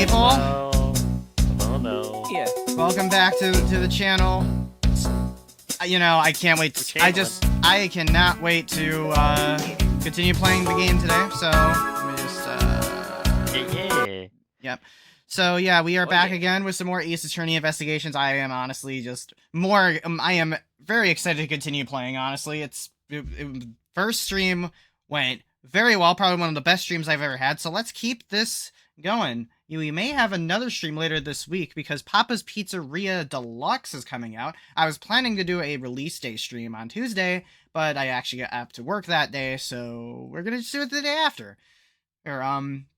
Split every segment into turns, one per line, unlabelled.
people.
Oh no.
Yeah.
Welcome back to the channel. You know, I can't wait. I cannot wait to continue playing the game today. So let me just
Yeah.
Yep. So yeah, we are back again with some more Ace Attorney investigations. I am honestly just more. I am very excited to continue playing. Honestly, first stream went very well. Probably one of the best streams I've ever had. So let's keep this going. We may have another stream later this week because Papa's Pizzeria Deluxe is coming out. I was planning to do a release day stream on Tuesday, but I actually got up to work that day, so we're gonna just do it the day after.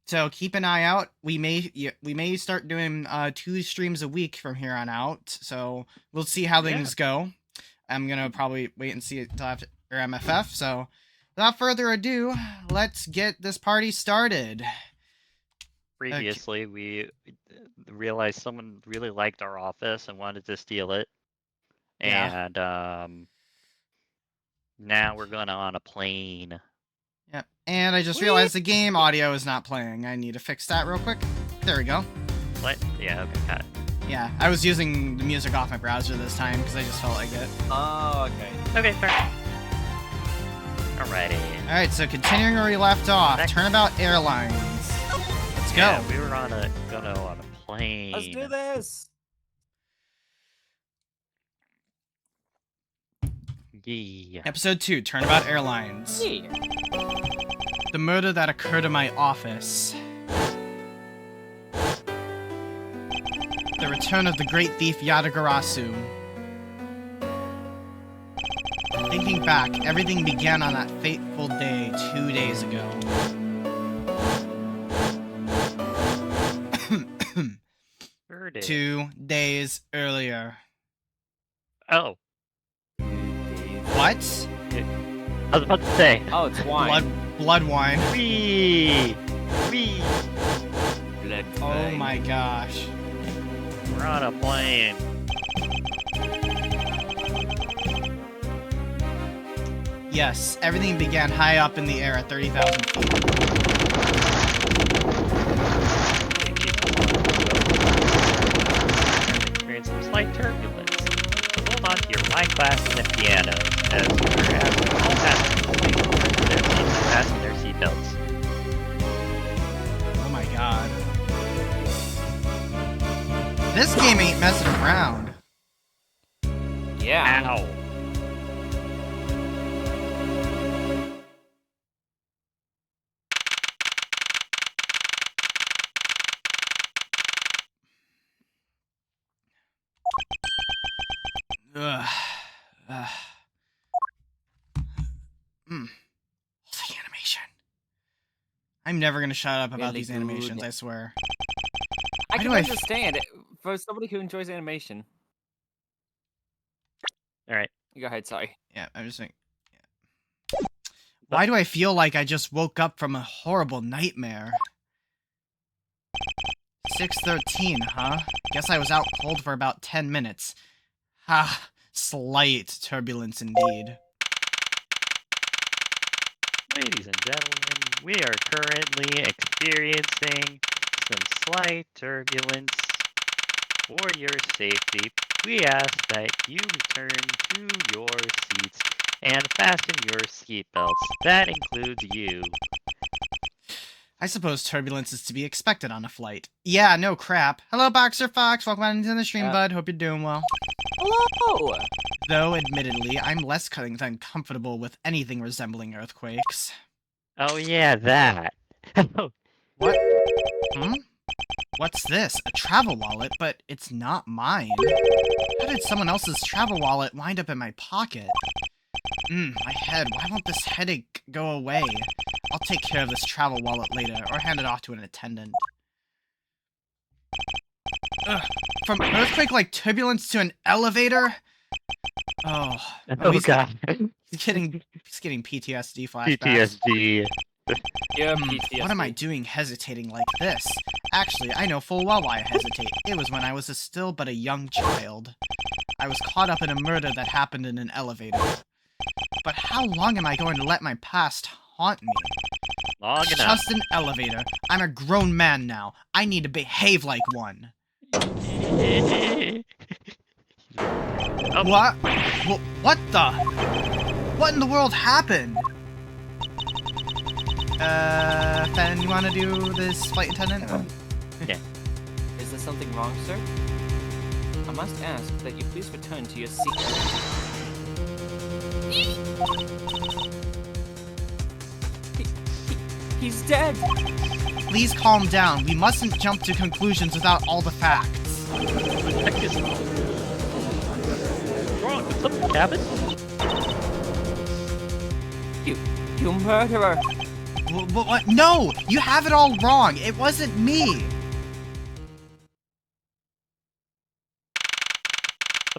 So keep an eye out. We may start doing 2 streams a week from here on out. So we'll see how things go. I'm gonna probably wait and see it until after MFF. So without further ado, let's get this party started.
Previously, we realized someone really liked our office and wanted to steal it.
Yeah.
And now we're going on a plane.
Yep. And I just realized the game audio is not playing. I need to fix that real quick. There we go.
What? Yeah, okay, got it.
Yeah, I was using the music off my browser this time because I just felt like it.
Oh, okay.
Okay, fair. Alrighty.
Alright, so continuing where we left off, Turnabout Airlines. Let's go.
Yeah, we were on a plane.
Let's do this.
Yeah.
Episode 2, Turnabout Airlines.
Yeah.
The murder that occurred in my office. The return of the great thief Yadagarasu. Thinking back, everything began on that fateful day 2 days ago. 2 days earlier.
Oh.
What?
I was about to say.
Oh, it's wine.
Blood wine.
Wee!
Blood
Oh
wine.
my gosh.
We're on a plane.
Yes, everything began high up in the air at 30,000 feet.
Experience some slight turbulence. So hold on to your wine glass and the piano, as we're asking all passengers to fasten their seatbelts.
Oh my god. This game ain't messing around.
Yeah.
Ow.
Ugh. The animation. I'm never gonna shut up about
Really
these animations,
good.
I swear.
I
Why
can
do I
understand it for somebody who enjoys animation.
Alright.
Go ahead, sorry.
Yeah, I'm just saying. Yeah. Why do I feel like I just woke up from a horrible nightmare? 6:13, huh? Guess I was out cold for about 10 minutes. Ha, slight turbulence indeed.
Ladies and gentlemen, we are currently experiencing some slight turbulence. For your safety, we ask that you return to your seats and fasten your seatbelts. That includes you.
I suppose turbulence is to be expected on a flight. Yeah, no crap. Hello, Boxer Fox. Welcome on into the stream, bud. Hope you're doing well.
Hello!
Though, admittedly, I'm less than comfortable with anything resembling earthquakes.
Oh yeah, that.
What? Hmm? What's this? A travel wallet? But it's not mine. How did someone else's travel wallet wind up in my pocket? My head. Why won't this headache go away? I'll take care of this travel wallet later, or hand it off to an attendant. Ugh. From earthquake-like turbulence to an elevator? Oh
God.
He's getting PTSD flashbacks.
PTSD.
Yeah, PTSD.
What am I doing hesitating like this? Actually, I know full well why I hesitate. It was when I was still but a young child. I was caught up in a murder that happened in an elevator. But how long am I going to let my past haunt me?
Long
It's
enough.
just an elevator. I'm a grown man now. I need to behave like one.
Oh.
What? What the? What in the world happened? Ben, you want to do this flight attendant?
Is there something wrong, sir? I must ask that you please return to your seat. He's dead!
Please calm down. We mustn't jump to conclusions without all the facts.
What the heck is wrong? Did something happen?
You murderer!
What? No! You have it all wrong. It wasn't me.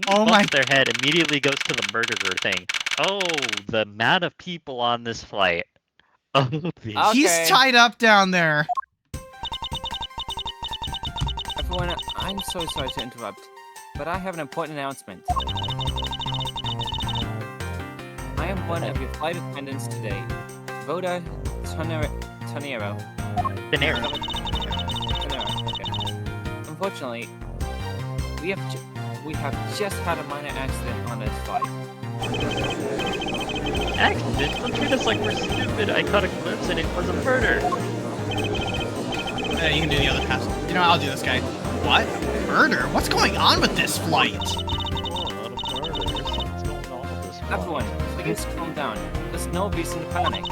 Someone
Oh
bumps their head immediately goes to the murderer thing. Oh, the amount of people on this flight. Oh, the
He's
Okay.
tied up down there.
Everyone, I'm so sorry to interrupt, but I have an important announcement. I am one of your flight attendants today, Voda Tonero.
Dinero.
Tonero, okay. Unfortunately, we have just had a minor accident on this flight.
Accident? Don't treat us like we're stupid. I caught a glimpse and it was a murder.
You can do the other pass. You know, I'll do this guy. What? Murder? What's going on with this flight?
Oh, a lot of murders. What's going on with this flight?
Everyone, please calm down. There's no reason to panic.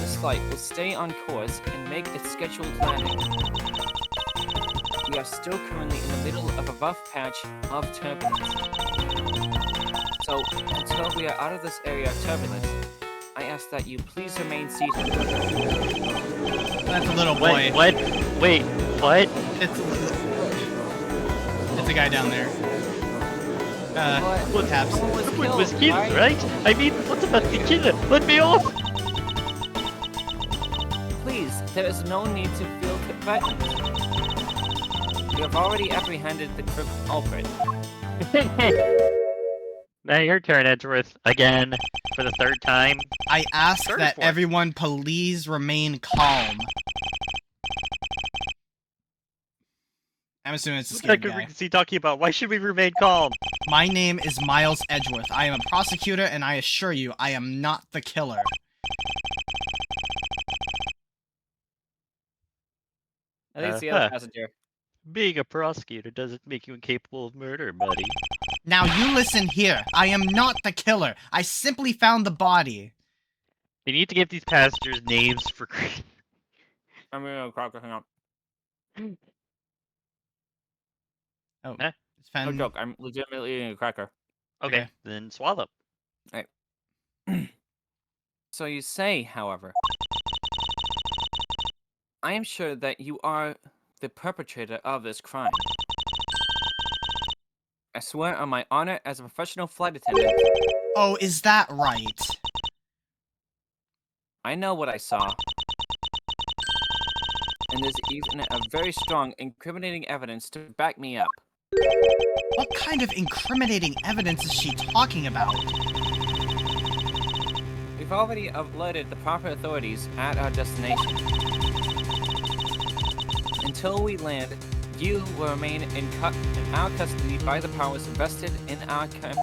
This flight will stay on course and make its scheduled landing. We are still currently in the middle of a rough patch of turbulence. So, until we are out of this area of turbulence, I ask that you please remain seated.
That's a little boy.
What? Wait, what?
It's a guy down there.
What?
Tabs.
Someone was
Someone
killed,
was killed, right? I mean, what's about the killer? Let me off!
Please, there is no need to feel threatened. We have already apprehended the culprit.
Now your turn, Edgeworth. Again, for the third time.
I ask
Third
that
one.
everyone please remain calm. I'm assuming it's a
What
scared
the
guy.
heck is he talking about? Why should we remain calm?
My name is Miles Edgeworth. I am a prosecutor, and I assure you, I am not the killer.
I think it's the other
Uh-huh.
passenger.
Being a prosecutor doesn't make you incapable of murder, buddy.
Now you listen here. I am not the killer. I simply found the body.
You need to give these passengers names for.
I'm gonna crack hang up.
Oh,
Eh?
it's
No
Fen.
joke, I'm legitimately eating a cracker.
Okay,
Okay.
then swallow.
So you say, however, I am sure that you are the perpetrator of this crime. I swear on my honor as a professional flight attendant,
Oh, is that right?
I know what I saw. And there's even a very strong incriminating evidence to back me up.
What kind of incriminating evidence is she talking about?
We've already alerted the proper authorities at our destination. Until we land, you will remain in our custody by the powers vested in our company.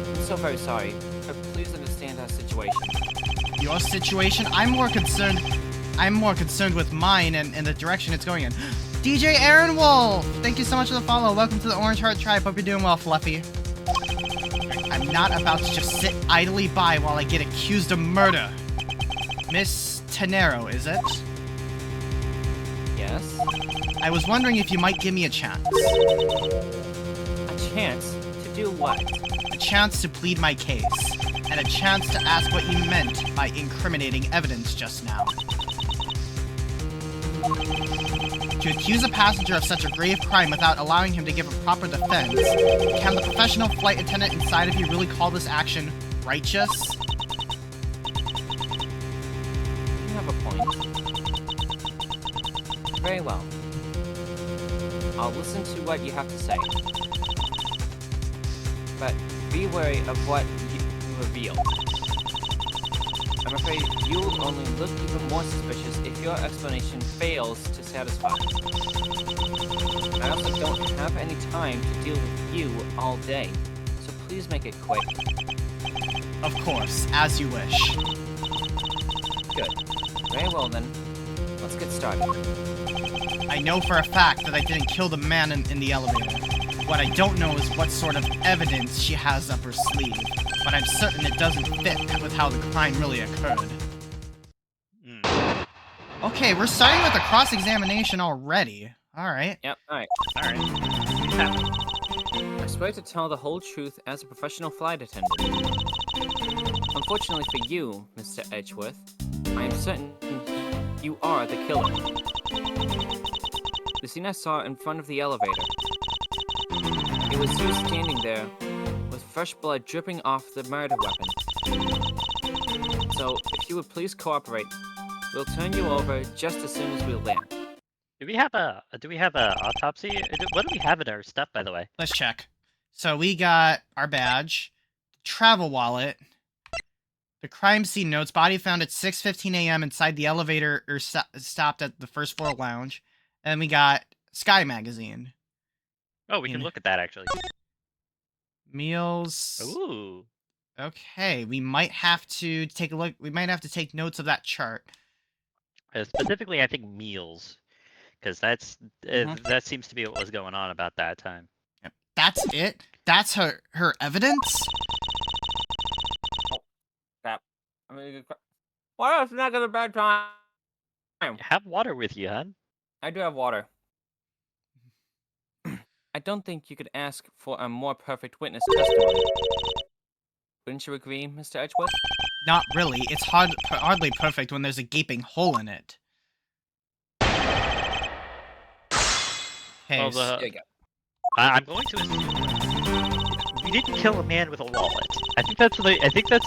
I'm so very sorry, but please understand our situation.
Your situation? I'm more concerned with mine and the direction it's going in. DJ Aaron Wolf! Thank you so much for the follow. Welcome to the Orange Heart Tribe. Hope you're doing well, Fluffy. I'm not about to just sit idly by while I get accused of murder. Miss Tenero, is it?
Yes?
I was wondering if you might give me a chance.
A chance to do what?
A chance to plead my case. And a chance to ask what you meant by incriminating evidence just now. To accuse a passenger of such a grave crime without allowing him to give a proper defense, can the professional flight attendant inside of you really call this action righteous?
You have a point. Very well. I'll listen to what you have to say. But be wary of what you reveal. I'm afraid you'll only look even more suspicious if your explanation fails to satisfy. I also don't have any time to deal with you all day, so please make it quick.
Of course, as you wish.
Good. Very well then. Let's get started.
I know for a fact that I didn't kill the man in the elevator. What I don't know is what sort of evidence she has up her sleeve, but I'm certain it doesn't fit with how the crime really occurred. Okay, we're starting with a cross-examination already. Alright.
Yep, alright.
Alright.
I swear to tell the whole truth as a professional flight attendant. Unfortunately for you, Mr. Edgeworth, I am certain you are the killer. The scene I saw in front of the elevator. It was you standing there, with fresh blood dripping off the murder weapon. So, if you would please cooperate, we'll turn you over just as soon as we land.
Do we have a autopsy? What do we have in our stuff, by the way?
Let's check. So we got our badge, travel wallet, the crime scene notes, body found at 6:15 a.m. inside the elevator or stopped at the first floor lounge, and we got Sky magazine.
Oh, we can look at that actually.
Meals.
Ooh.
Okay, we might have to take a look. We might have to take notes of that chart.
Specifically, I think meals, because that seems to be what was going on about that time.
Yep. That's it. That's her evidence.
Crap. Why is not a bad time?
Have water with you, hon.
I do have water. I don't think you could ask for a more perfect witness testimony. Wouldn't you agree, Mr. Edgeworth?
Not really. It's hardly perfect when there's a gaping hole in it. Okay,
Well,
There you go.
I'm going to assume we didn't kill a man with a wallet. I think that's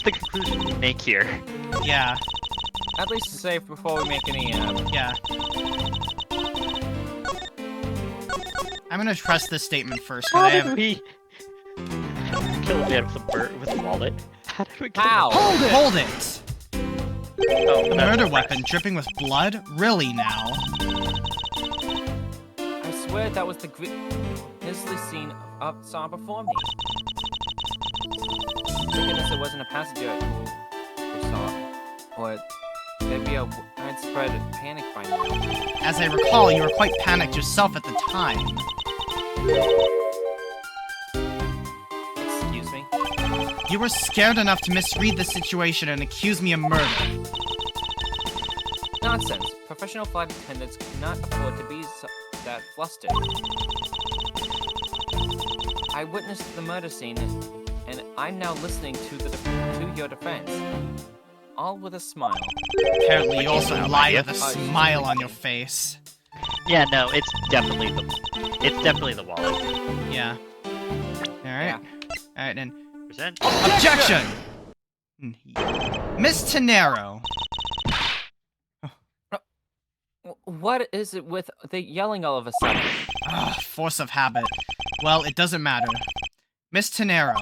the conclusion we make here.
yeah,
At least safe before we make any,
yeah. I'm gonna trust this statement first,
How
because I
did
have...
we kill a man with a wallet? How did we kill
How?
him?
Hold it!
Oh, but that's
Murder
the
weapon
rest.
dripping with blood? Really now?
I swear that was the grisly scene saw before me. Thank goodness it wasn't a passenger who saw it. Or there'd be a widespread panic by now.
As I recall, you were quite panicked yourself at the time.
Excuse me?
You were scared enough to misread the situation and accuse me of murder.
Nonsense. Professional flight attendants cannot afford to be that flustered. I witnessed the murder scene, and I'm now listening to your defense. All with a smile.
Apparently you also
Wow,
lie
yep.
with a smile on your face.
Yeah, no, it's definitely the wallet.
Yeah. Alright.
Yeah.
Alright, then.
Present.
Objection! Miss Tenero.
What is it with the yelling all of a sudden?
Force of habit. Well, it doesn't matter. Miss Tenero,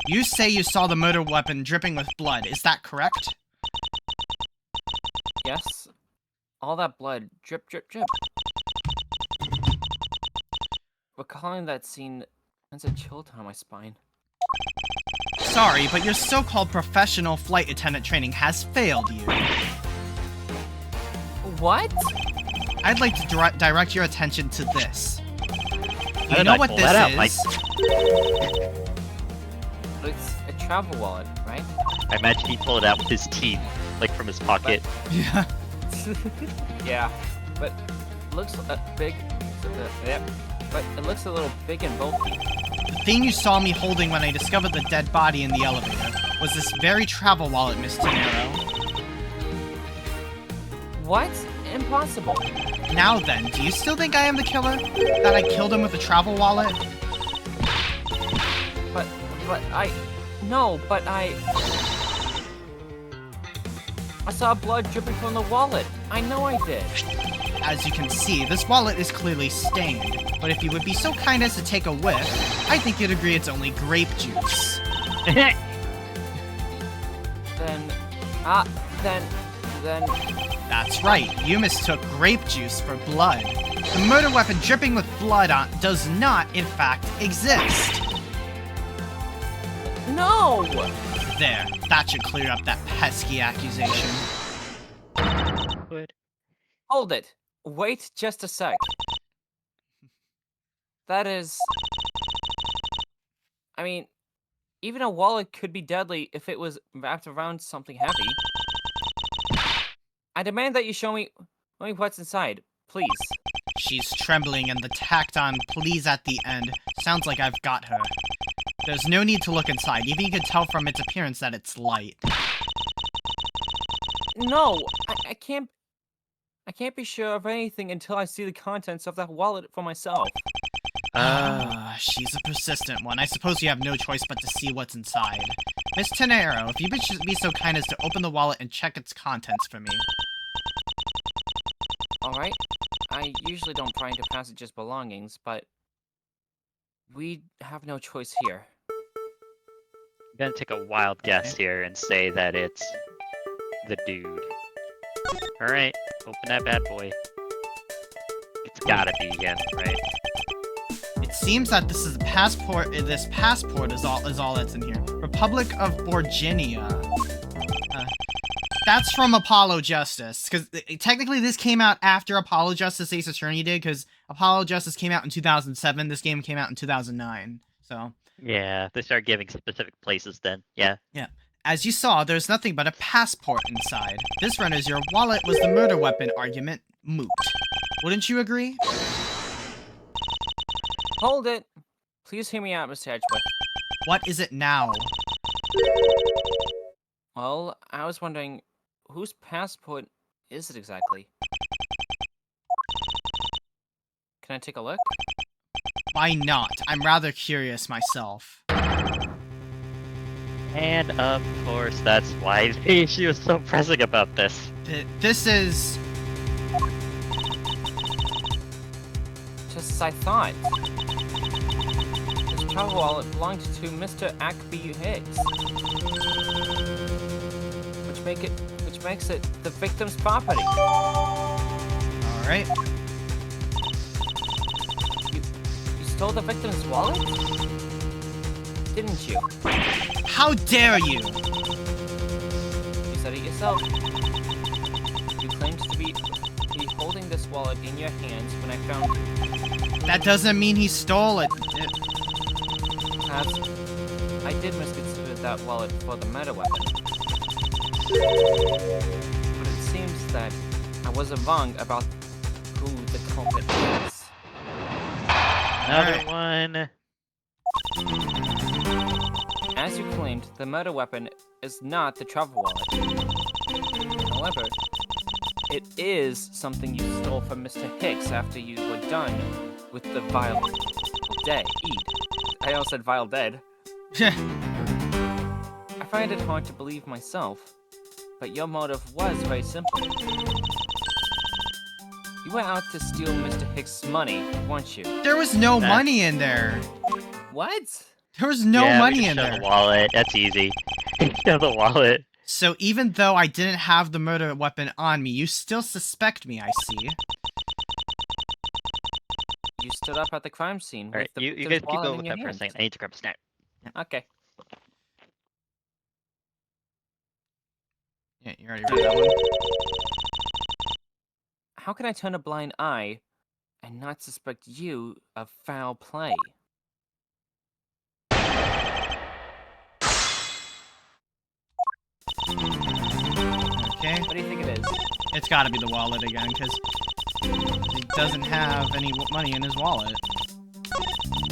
you say you saw the murder weapon dripping with blood, is that correct?
Yes? All that blood, drip, drip, drip. Recalling that scene sends a chill down my spine.
Sorry, but your so-called professional flight attendant training has failed you.
What?
I'd like to direct your attention to this.
How
You
did
know
I
what
pull that out,
this is?
It's a travel wallet, right?
I imagine he pulled it out with his teeth, like from his pocket.
Yeah.
Yeah, but it looks big. Yep. But it looks a little big and bulky.
The thing you saw me holding when I discovered the dead body in the elevator was this very travel wallet, Miss Tenero.
What? Impossible.
Now then, do you still think I am the killer? That I killed him with a travel wallet?
But I... No, but I saw blood dripping from the wallet. I know I did.
As you can see, this wallet is clearly stained, but if you would be so kind as to take a whiff, I think you'd agree it's only grape juice.
Then, Then...
That's right, you mistook grape juice for blood. The murder weapon dripping with blood on does not, in fact, exist.
No!
There, that should clear up that pesky accusation.
Would.
Hold it. Wait just a sec. That is... I mean, even a wallet could be deadly if it was wrapped around something heavy. I demand that you show me what's inside, please.
She's trembling, and the tacked-on please at the end sounds like I've got her. There's no need to look inside. Even you can tell from its appearance that it's light.
No, I can't be sure of anything until I see the contents of that wallet for myself.
She's a persistent one. I suppose you have no choice but to see what's inside. Miss Tenero, if you would be so kind as to open the wallet and check its contents for me.
Alright, I usually don't pry into passages' belongings, but we have no choice here.
I'm gonna take a wild guess here and say that it's the dude. Alright, open that bad boy. It's gotta be him, right?
It seems that this is a passport. This passport is all that's in here. Republic of Virginia. That's from Apollo Justice, because technically this came out after Apollo Justice Ace Attorney did, because Apollo Justice came out in 2007. This game came out in 2009. So
Yeah, they start giving specific places then. Yeah.
as you saw, there's nothing but a passport inside. This renders your wallet was the murder weapon argument moot. Wouldn't you agree?
Hold it! Please hear me out, Mr. Edgeworth.
What is it now?
Well, I was wondering, whose passport is it exactly? Can I take a look?
Why not? I'm rather curious myself.
And of course, that's why she was so pressing about this.
This is...
Just as I thought. This travel wallet belonged to Mr. Ackby Hicks. Which makes it the victim's property.
Alright.
You stole the victim's wallet? Didn't you?
How dare you!
You said it yourself. You claimed to be holding this wallet in your hands when I found it.
That doesn't mean he stole it.
As I did misconstrue that wallet for the murder weapon. But it seems that I wasn't wrong about who the culprit is.
Another one.
As you claimed, the murder weapon is not the travel wallet. However, it is something you stole from Mr. Hicks after you were done with the vile deed. I almost said vile dead. I find it hard to believe myself, but your motive was very simple. You were out to steal Mr. Hicks' money, weren't you?
There was no money in there.
What?
There was no money in there.
The wallet. That's easy. Show the wallet.
So even though I didn't have the murder weapon on me, you still suspect me, I see.
You stood up at the crime scene.
Alright,
with
you
the
guys keep
wallet
going
in
with
your
that for a
hand.
second. I need to grab a snack.
Okay.
Yeah, you already read that one.
How can I turn a blind eye and not suspect you of foul play?
Okay,
What do you think it is?
it's gotta be the wallet again, because he doesn't have any money in his wallet.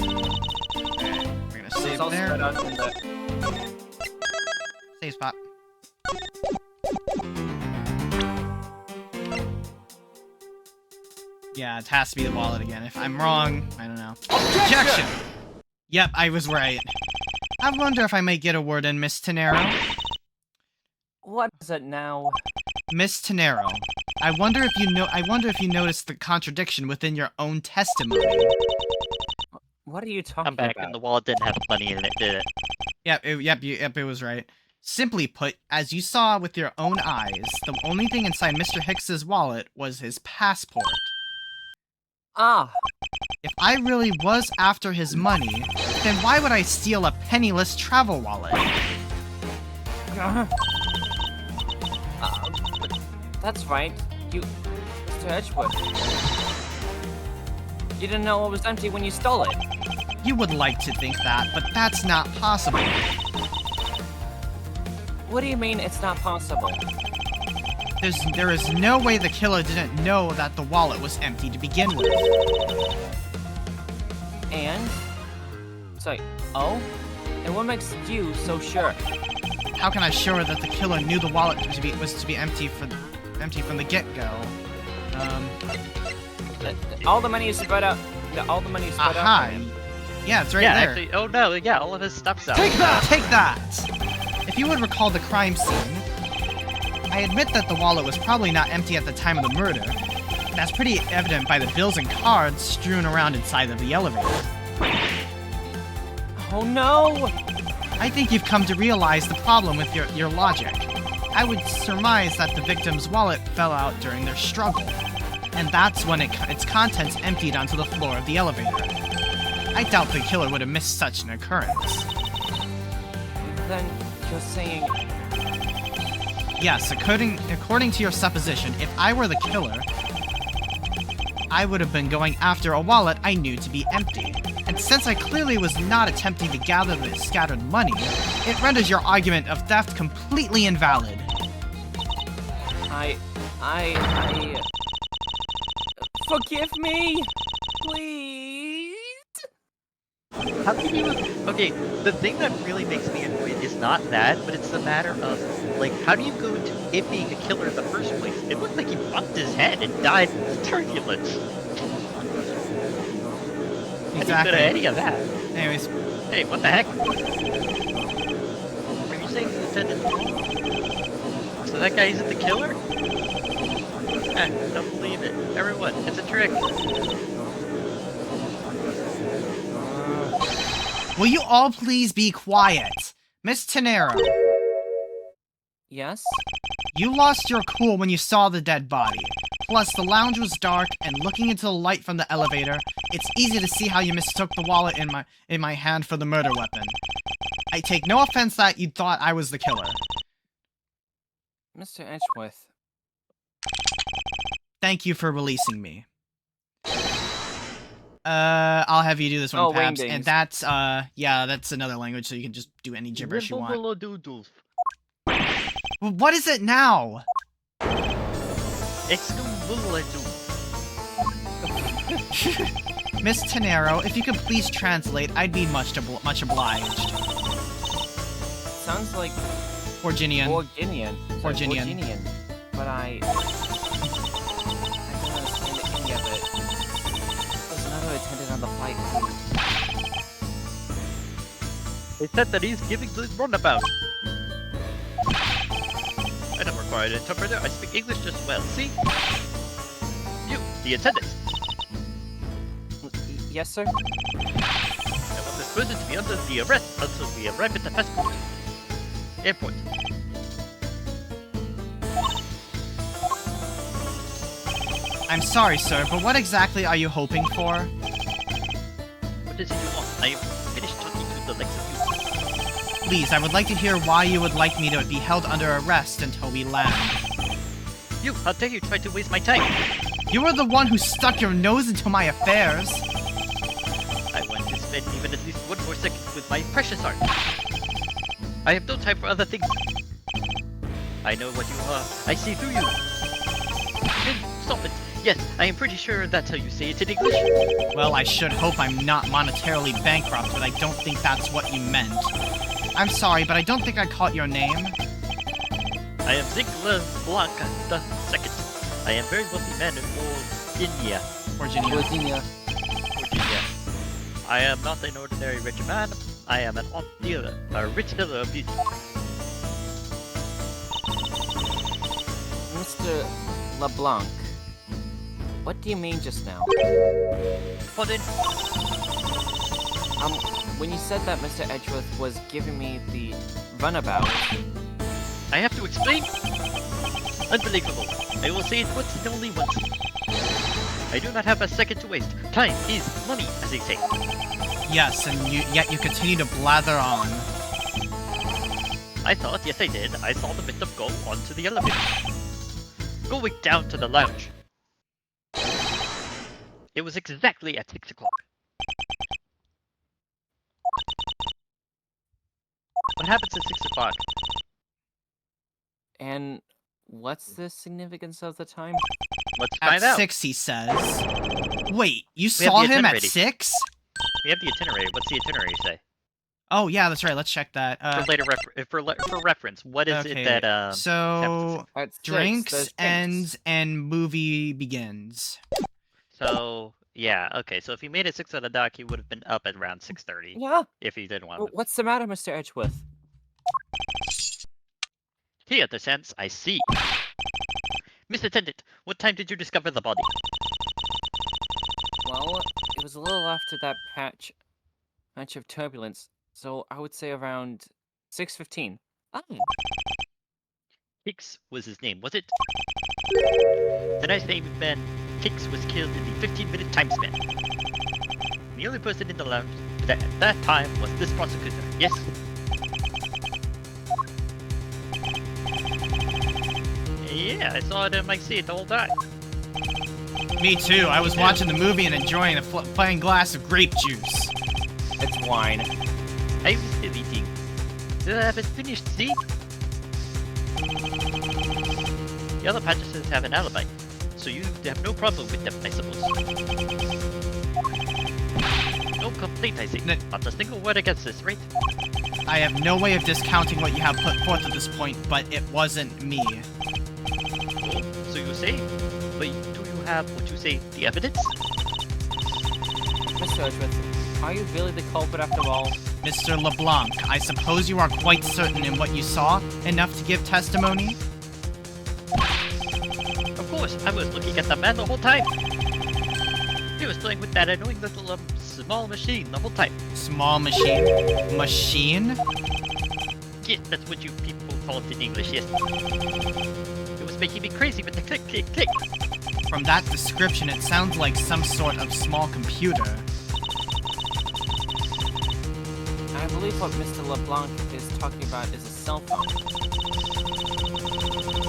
Alright, we're gonna save
It's all
there.
spread out in the...
Save spot. Yeah, it has to be the wallet again. If I'm wrong, I don't know. Objection! Yep, I was right. I wonder if I might get a word in, Miss Tenero.
What is it now?
Miss Tenero, I wonder if you noticed the contradiction within your own testimony.
What are you talking
I'm back,
about?
and the wallet didn't have money in it, did it?
Yep, it was right. Simply put, as you saw with your own eyes, the only thing inside Mr. Hicks's wallet was his passport.
Ah,
If I really was after his money, then why would I steal a penniless travel wallet?
but that's right. Mr. Edgeworth. You didn't know it was empty when you stole it.
You would like to think that, but that's not possible.
What do you mean it's not possible?
There is no way the killer didn't know that the wallet was empty to begin with.
And? Sorry, oh? And what makes you so sure?
How can I assure that the killer knew the wallet was to be empty from the get-go?
All the money is spread out. All the money is spread out.
Aha!
for him.
Yeah, it's right
yeah,
there.
actually, oh no, yeah, all of his stuff's out.
Take that! Take that! If you would recall the crime scene, I admit that the wallet was probably not empty at the time of the murder. That's pretty evident by the bills and cards strewn around inside of the elevator.
Oh no!
I think you've come to realize the problem with your logic. I would surmise that the victim's wallet fell out during their struggle, and that's when its contents emptied onto the floor of the elevator. I doubt the killer would have missed such an occurrence.
Then you're saying...
Yes, according to your supposition, if I were the killer, I would have been going after a wallet I knew to be empty. And since I clearly was not attempting to gather the scattered money, it renders your argument of theft completely invalid.
Forgive me! Please?
How can you... Okay, the thing that really makes me annoyed is not that, but it's the matter of, like, how do you go to it being a killer in the first place? It looked like he bumped his head and died in turbulence.
Exactly.
I didn't any of that.
Anyways,
Hey, what the heck? Are you saying the attendant? So that guy isn't the killer? Don't believe it. Everyone, it's a trick.
will you all please be quiet? Miss Tenero,
Yes?
you lost your cool when you saw the dead body. Plus, the lounge was dark, and looking into the light from the elevator, it's easy to see how you mistook the wallet in my hand for the murder weapon. I take no offense that you thought I was the killer.
Mr. Edgeworth.
Thank you for releasing me. I'll have you do this one,
Oh,
Pabs.
wingdings.
And that's, yeah, that's another language, so you can just do any gibberish you want. Well, what is it now? Miss Tenero, if you could please translate, I'd be much obliged.
Sounds like
Orginian.
Orginian. Sorry,
Orginian.
Orginian. But I don't understand any of it. There's another attendant on the flight.
They said that he's giving the runabout. I don't require an interpreter. I speak English just well. See? You, the attendant.
Yes, sir?
I want this person to be under the arrest until we arrive at the passport. Airport.
I'm sorry, sir, but what exactly are you hoping for?
What does he want? I am finished talking to the likes of you.
Please, I would like to hear why you would like me to be held under arrest until we land.
You, how dare you try to waste my time?
You were the one who stuck your nose into my affairs.
I want to spend even at least one more second with my precious art. I have no time for other things. I know what you are. I see through you. Stop it. Yes, I am pretty sure that's how you say it in English.
Well, I should hope I'm not monetarily bankrupt, but I don't think that's what you meant. I'm sorry, but I don't think I caught your name.
I am Ziegler Blanc II. I am very wealthy man in Virginia.
Virginia.
Virginia.
Virginia. I am not an ordinary rich man. I am an art dealer, a rich dealer of beauty.
Mr. LeBlanc. What do you mean just now?
Pardon?
When you said that Mr. Edgeworth was giving me the runabout.
I have to explain? Unbelievable. I will say it once and only once. I do not have a second to waste. Time is money, as they say.
Yes, and yet you continue to blather on.
I thought, yes I did, I saw the victim go onto the elevator. Going down to the lounge. It was exactly at 6 o'clock. What happens at 6 o'clock?
And what's the significance of the time?
Let's
At
find out.
6, he says. Wait, you
We have
saw
the
him at
itinerary.
6?
We have the itinerary. What's the itinerary say?
Oh, yeah, that's right. Let's check that.
For later for reference, what is
okay,
it that
so
At 6,
drinks
there's
ends and movie begins.
So yeah, okay. So if he made it 6 on the dock, he would have been up at around 6:30
Yeah.
if he didn't want to.
What's the matter, Mr. Edgeworth?
He understands. I see. Miss Attendant, what time did you discover the body?
Well, it was a little after that patch of turbulence, so I would say around 6:15. Oh,
Hicks was his name, was it? The nice name man, Hicks was killed in the 15-minute time span. The only person in the lounge at that time was this prosecutor, yes? Yeah, I saw it in my seat the whole time.
Me too. I was watching the movie and enjoying a plain glass of grape juice.
it's wine.
I was still eating. Still haven't finished, see? The other passengers have an alibi, so you have no problem with them, I suppose. No complaint, I say. Not a single word against this, right?
I have no way of discounting what you have put forth at this point, but it wasn't me.
Oh, so you say? But do you have what you say, the evidence?
Mr. Edgeworth, are you really the culprit after all?
Mr. LeBlanc, I suppose you are quite certain in what you saw, enough to give testimony?
Of course, I was looking at the man the whole time. He was playing with that annoying little small machine the whole time.
Small machine? Machine?
Yes, that's what you people call it in English, yes. It was making me crazy with the click, click, click.
From that description, it sounds like some sort of small computer.
I believe what Mr. LeBlanc is talking about is a cell phone.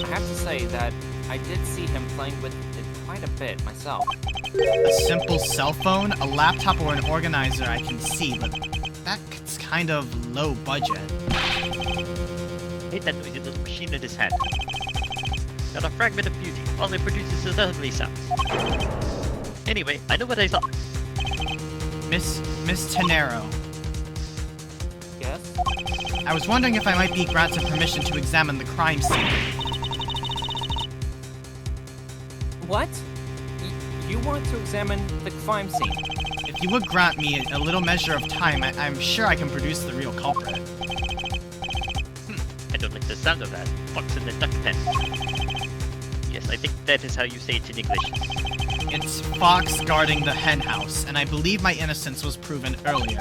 I have to say that I did see him playing with it quite a bit myself.
A simple cell phone, a laptop, or an organizer I can see, but that's kind of low budget.
Hate that noisy little machine in his hand. Got a fragment of beauty. All it produces is ugly sounds. Anyway, I know what I saw.
Miss Tenero,
Yes?
I was wondering if I might be granted permission to examine the crime scene.
What? You want to examine the crime scene?
If you would grant me a little measure of time, I'm sure I can produce the real culprit.
I don't like the sound of that. Fox in the duck pen. Yes, I think that is how you say it in English.
It's Fox guarding the hen house, and I believe my innocence was proven earlier.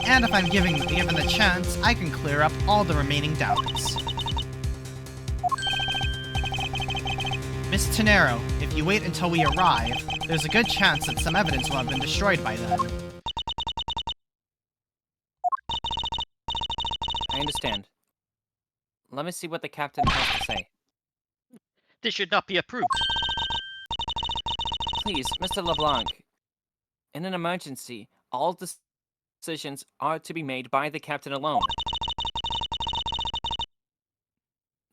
And if I'm given the chance, I can clear up all the remaining doubts. Miss Tenero, if you wait until we arrive, there's a good chance that some evidence will have been destroyed by then.
I understand. Let me see what the captain has to say.
This should not be approved.
Please, Mr. LeBlanc. In an emergency, all decisions are to be made by the captain alone.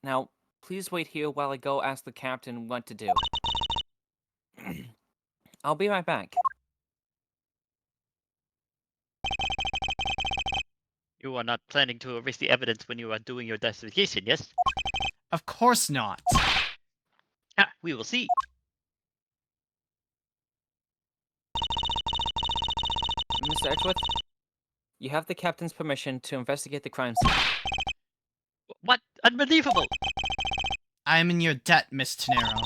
Now, please wait here while I go ask the captain what to do. I'll be right back.
You are not planning to erase the evidence when you are doing your investigation, yes?
Of course not.
Ah, we will see.
Mr. Edgeworth, you have the captain's permission to investigate the crime scene.
What? Unbelievable!
I am in your debt, Miss Tenero.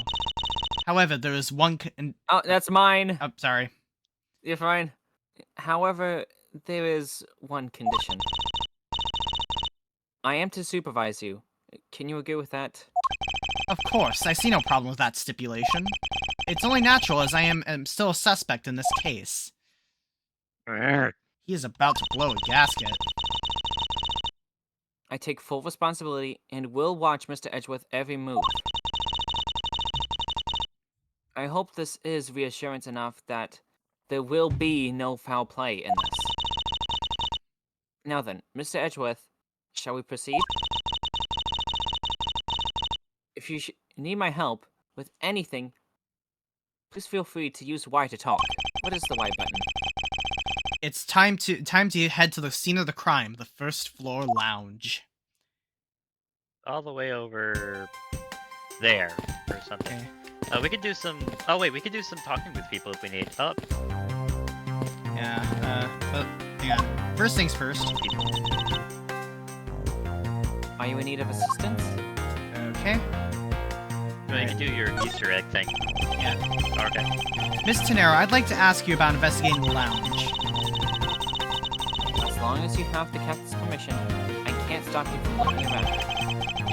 However, there is one
Oh, that's mine.
oh, sorry.
You're fine. However, there is one condition. I am to supervise you. Can you agree with that?
Of course, I see no problem with that stipulation. It's only natural as I am still a suspect in this case. He is about to blow a gasket.
I take full responsibility and will watch Mr. Edgeworth every move. I hope this is reassurance enough that there will be no foul play in this. Now then, Mr. Edgeworth, shall we proceed? If you need my help with anything, please feel free to use Y to talk. What is the Y button?
It's time to head to the scene of the crime, the first floor lounge.
All the way over there or something.
Okay.
We could do some. Oh wait, we could do some talking with people if we need. Oh,
Yeah. But hang on. First things first.
Are you in need of assistance?
Okay.
well, you can do your Easter egg thing.
Yeah.
Okay.
Miss Tenero, I'd like to ask you about investigating the lounge.
As long as you have the captain's permission, I can't stop you from looking around.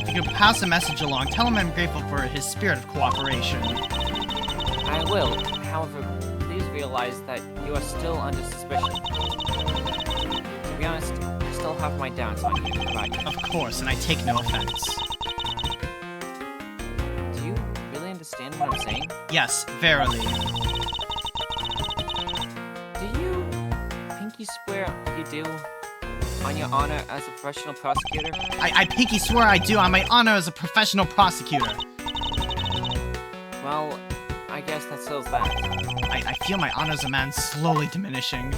If you could pass a message along, tell him I'm grateful for his spirit of cooperation.
I will. However, please realize that you are still under suspicion. To be honest, I still have my doubts on you, but
Of course, and I take no offense.
do you really understand what I'm saying?
Yes, verily.
Do you pinky swear you do on your honor as a professional prosecutor?
I pinky swear I do on my honor as a professional prosecutor.
Well, I guess that settles that.
I feel my honor as a man slowly diminishing.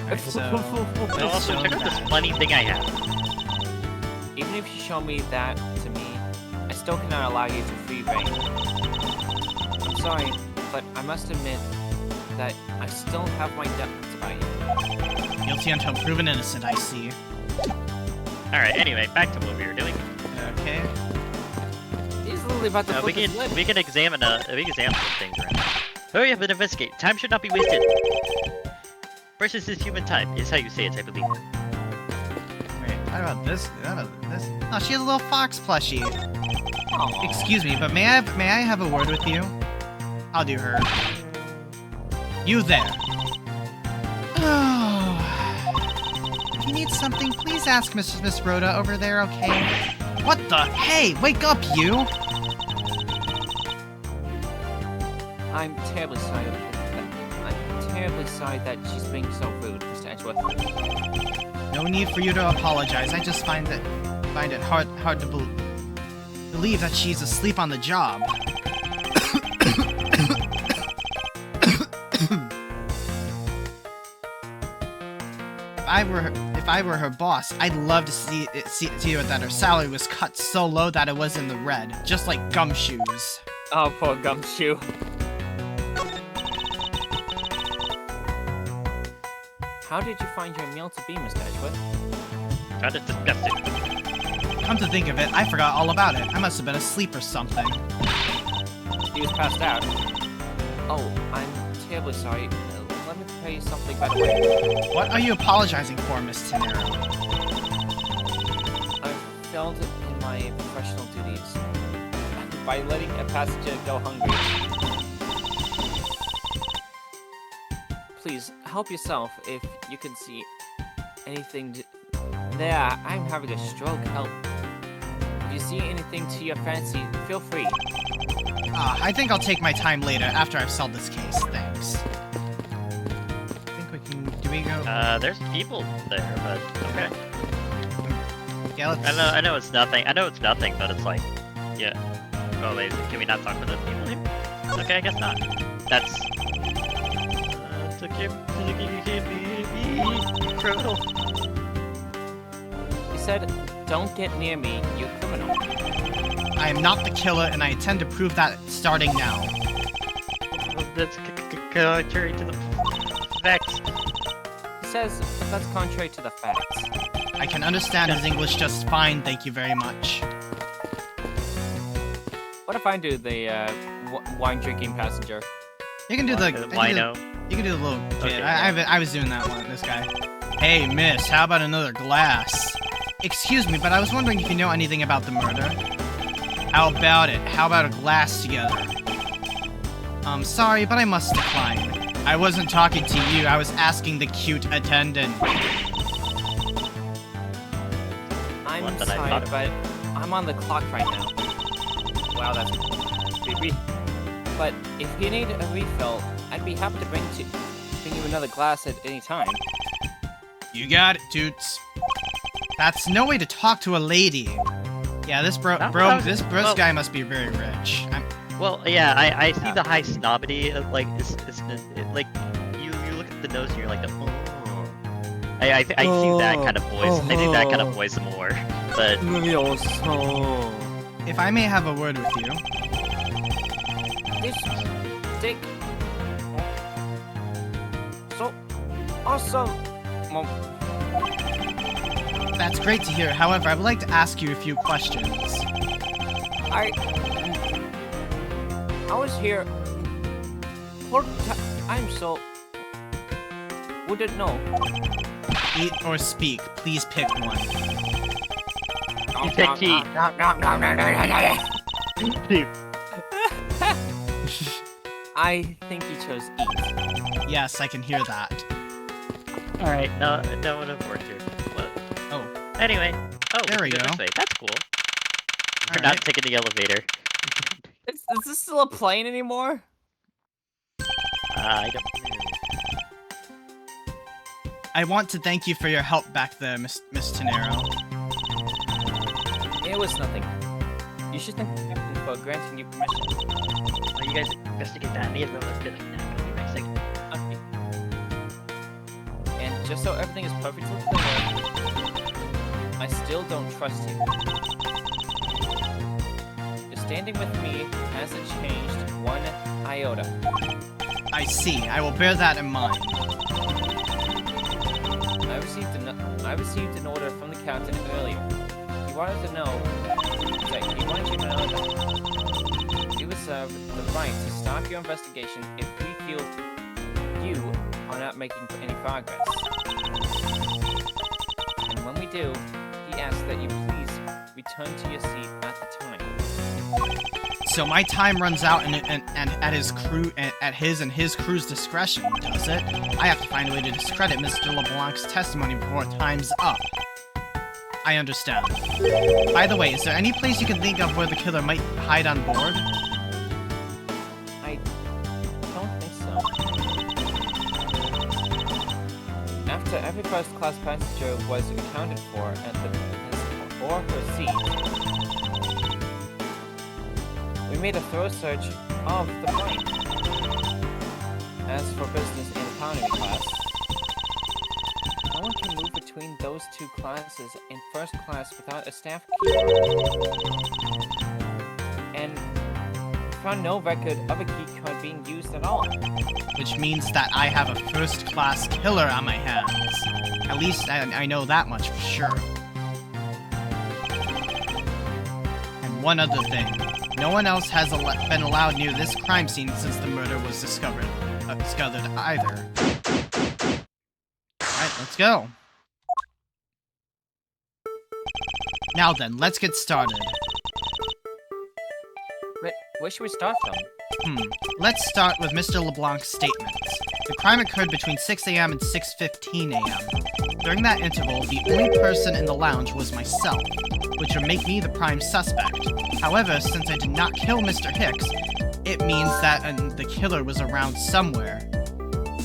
Alright, so...
And also,
show
check out this
that.
funny thing I have.
Even if you show me that to me, I still cannot allow you to free reign. I'm sorry, but I must admit that I still have my doubts about you.
Guilty until proven innocent, I see.
Alright, anyway, back to what we were doing.
Okay.
He's literally about to
We
flip his
can
lid.
examine some things around. Hurry up and investigate. Time should not be wasted. Versus this human type is how you say it, I believe.
Wait, what about this? What about this? Oh, she has a little fox plushie.
Aw.
Excuse me, but may I have a word with you? I'll do her. You there. Oh. If you need something, please ask Miss Rhoda over there, okay? What the? Hey, wake up, you!
I'm terribly sorry. I'm terribly sorry that she's being so rude, Mr. Edgeworth.
No need for you to apologize. I just find it hard to believe that she's asleep on the job. If I were her boss, I'd love to see that her salary was cut so low that it was in the red, just like Gumshoes.
Oh, poor Gumshoe. How did you find your meal to be, Mr. Edgeworth?
God, it's disgusting.
Come to think of it, I forgot all about it. I must have been asleep or something.
He was passed out. Oh, I'm terribly sorry. Let me tell you something, by the way.
What are you apologizing for, Miss Tenero?
I failed in my professional duties by letting a passenger go hungry. Please, help yourself if you can see anything. There, I'm having a stroke. Help. If you see anything to your fancy, feel free.
I think I'll take my time later after I've solved this case. Thanks. I think we can. Do we go?
There's people there, but okay.
Yeah, let's.
I know it's nothing. But it's like, yeah. Oh wait, can we not talk to the people here? Okay, I guess not. That's. Criminal.
He said, "Don't get near me, you criminal."
I am not the killer, and I intend to prove that starting now.
That's contrary to the facts.
He says that's contrary to the facts.
I can understand his English just fine, thank you very much.
What if I do the wine-drinking passenger?
You can do the.
Wino.
You can do the little kid.
Okay,
I was doing that one. This guy. Hey, miss, how about another glass? Excuse me, but I was wondering if you know anything about the murder. How about it? How about a glass together? Sorry, but I must decline. I wasn't talking to you, I was asking the cute attendant.
I'm
What did I
sorry,
thought-
but I'm on the clock right now. Wow, that's creepy. But if you need a refill, I'd be happy to bring you another glass at any time.
You got it, Toots. That's no way to talk to a lady. Yeah, this this guy must be very rich.
Well, yeah, I see the high snobbity of like like you look at the nose and you're like, oh. I see that kind of voice. I see that kind of voice more, but
If I may have a word with you.
This steak so awesome. Well,
That's great to hear. However, I would like to ask you a few questions.
I was here for I'm so wouldn't know.
Eat or speak. Please pick one.
you take heat.
I think you chose eat.
Yes, I can hear that.
All right, no one have worked here. What?
Oh,
Anyway,
There we
go
go.
this way. That's cool. We're
All
not
right.
taking the elevator.
Is this still a plane anymore?
I don't.
I want to thank you for your help back there, Miss Tenero.
It was nothing. You should thank the captain for granting you permission.
Well, you guys investigate that. Me and Lola fit. I'll be right second.
Okay. And just so everything is perfectly clear, I still don't trust you. Your standing with me hasn't changed one iota.
I see. I will bear that in mind.
I received an order from the captain earlier. He wanted you to know that we reserve the right to stop your investigation if we feel you are not making any progress. And when we do, he asks that you please return to your seat at the time.
So my time runs out and at his crew's discretion, does it? I have to find a way to discredit Mr. LeBlanc's testimony before time's up. I understand. By the way, is there any place you can think of where the killer might hide on board?
I don't think so. After every first-class passenger was accounted for at his or her seat, we made a thorough search of the plane. As for business and economy class, no one can move between those two classes in first class without a staff key. And found no record of a key card being used at all.
Which means that I have a first-class killer on my hands. At least I know that much for sure. And one other thing. No one else has been allowed near this crime scene since the murder was discovered either. Alright, let's go. Now then, let's get started.
Where should we start from?
Let's start with Mr. LeBlanc's statements. The crime occurred between 6 a.m. and 6:15 a.m. During that interval, the only person in the lounge was myself, which would make me the prime suspect. However, since I did not kill Mr. Hicks, it means that the killer was around somewhere.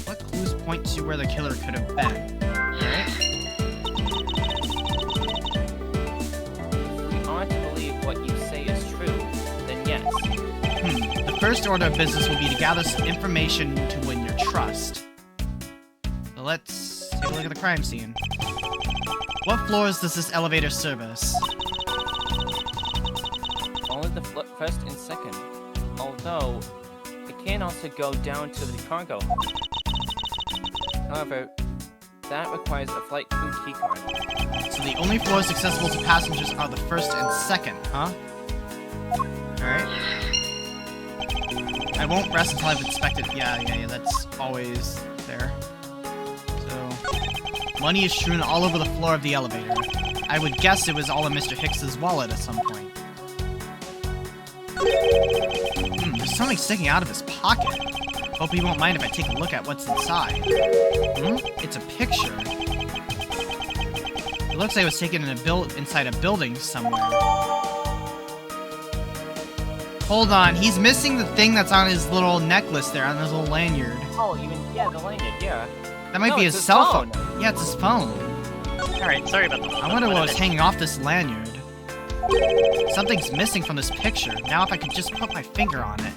What clues point to where the killer could have been? Alright.
If we are to believe what you say is true, then yes.
The first order of business will be to gather some information to win your trust. So let's take a look at the crime scene. What floors does this elevator service?
Only the first and second. Although, it can also go down to the cargo. However, that requires a flight crew keycard.
So the only floors accessible to passengers are the first and second, huh? Alright. I won't rest until I've inspected. Yeah, that's always there. So, money is strewn all over the floor of the elevator. I would guess it was all in Mr. Hicks's wallet at some point. There's something sticking out of his pocket. Hope he won't mind if I take a look at what's inside. It's a picture. It looks like it was taken in inside a building somewhere. Hold on, he's missing the thing that's on his little necklace there, on his little lanyard.
Oh, yeah, the lanyard, yeah.
That might be his cell phone. Yeah, it's his phone.
Alright, sorry about that.
I wonder what was hanging off this lanyard. Something's missing from this picture. Now if I could just put my finger on it.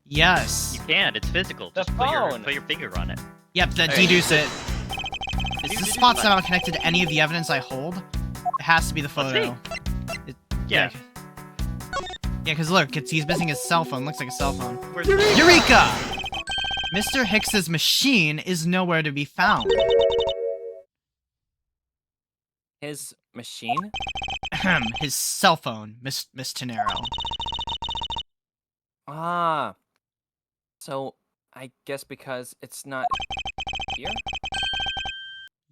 Yes.
You can't, it's physical.
The
Just
phone.
put your finger on it.
Yep, that deduce it. Is this spot somehow connected to any of the evidence I hold? It has to be the photo.
Yeah.
Yeah, because look, he's missing his cell phone. Looks like a cell phone.
Where's
Eureka! Mr. Hicks's machine is nowhere to be found.
His machine?
His cell phone, Miss Tenero.
Ah. So, I guess because it's not here?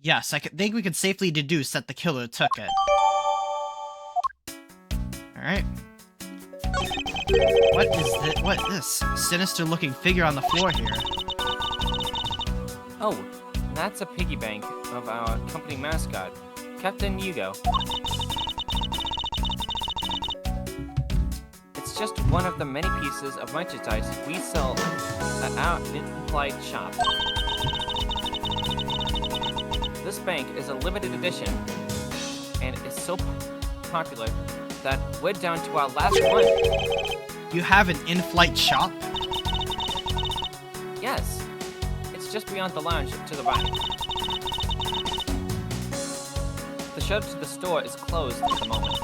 Yes, I think we could safely deduce that the killer took it. Alright. What is this sinister-looking figure on the floor here?
Oh, that's a piggy bank of our company mascot, Captain Hugo. It's just one of the many pieces of merchandise we sell at our in-flight shop. This bank is a limited edition, and it's so popular that we're down to our last one.
You have an in-flight shop?
Yes, it's just beyond the lounge to the right. The shutter to the store is closed at the moment,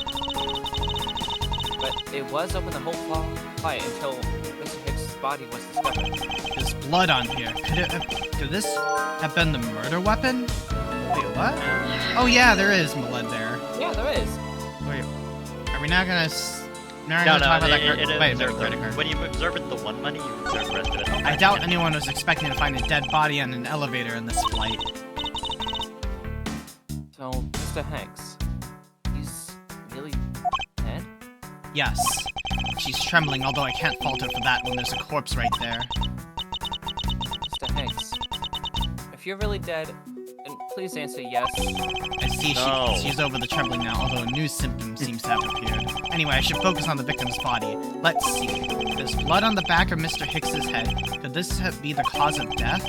but it was open the whole flight until Mr. Hicks' body was discovered.
There's blood on here. Could this have been the murder weapon? Wait, what? Oh yeah, there is blood there.
Yeah, there is.
Wait, are we not gonna?
No,
talk about that
it
credit card.
When you observe the one money, you observe the rest of it.
I doubt anyone was expecting to find a dead body on an elevator in this flight.
So, Mr. Hicks, he's really dead?
Yes. She's trembling, although I can't fault her for that when there's a corpse right there.
Mr. Hicks, if you're really dead, then please answer yes.
I see she's over the trembling now, although a new symptom seems to have appeared. Anyway, I should focus on the victim's body. Let's see. There's blood on the back of Mr. Hicks's head. Could this be the cause of death?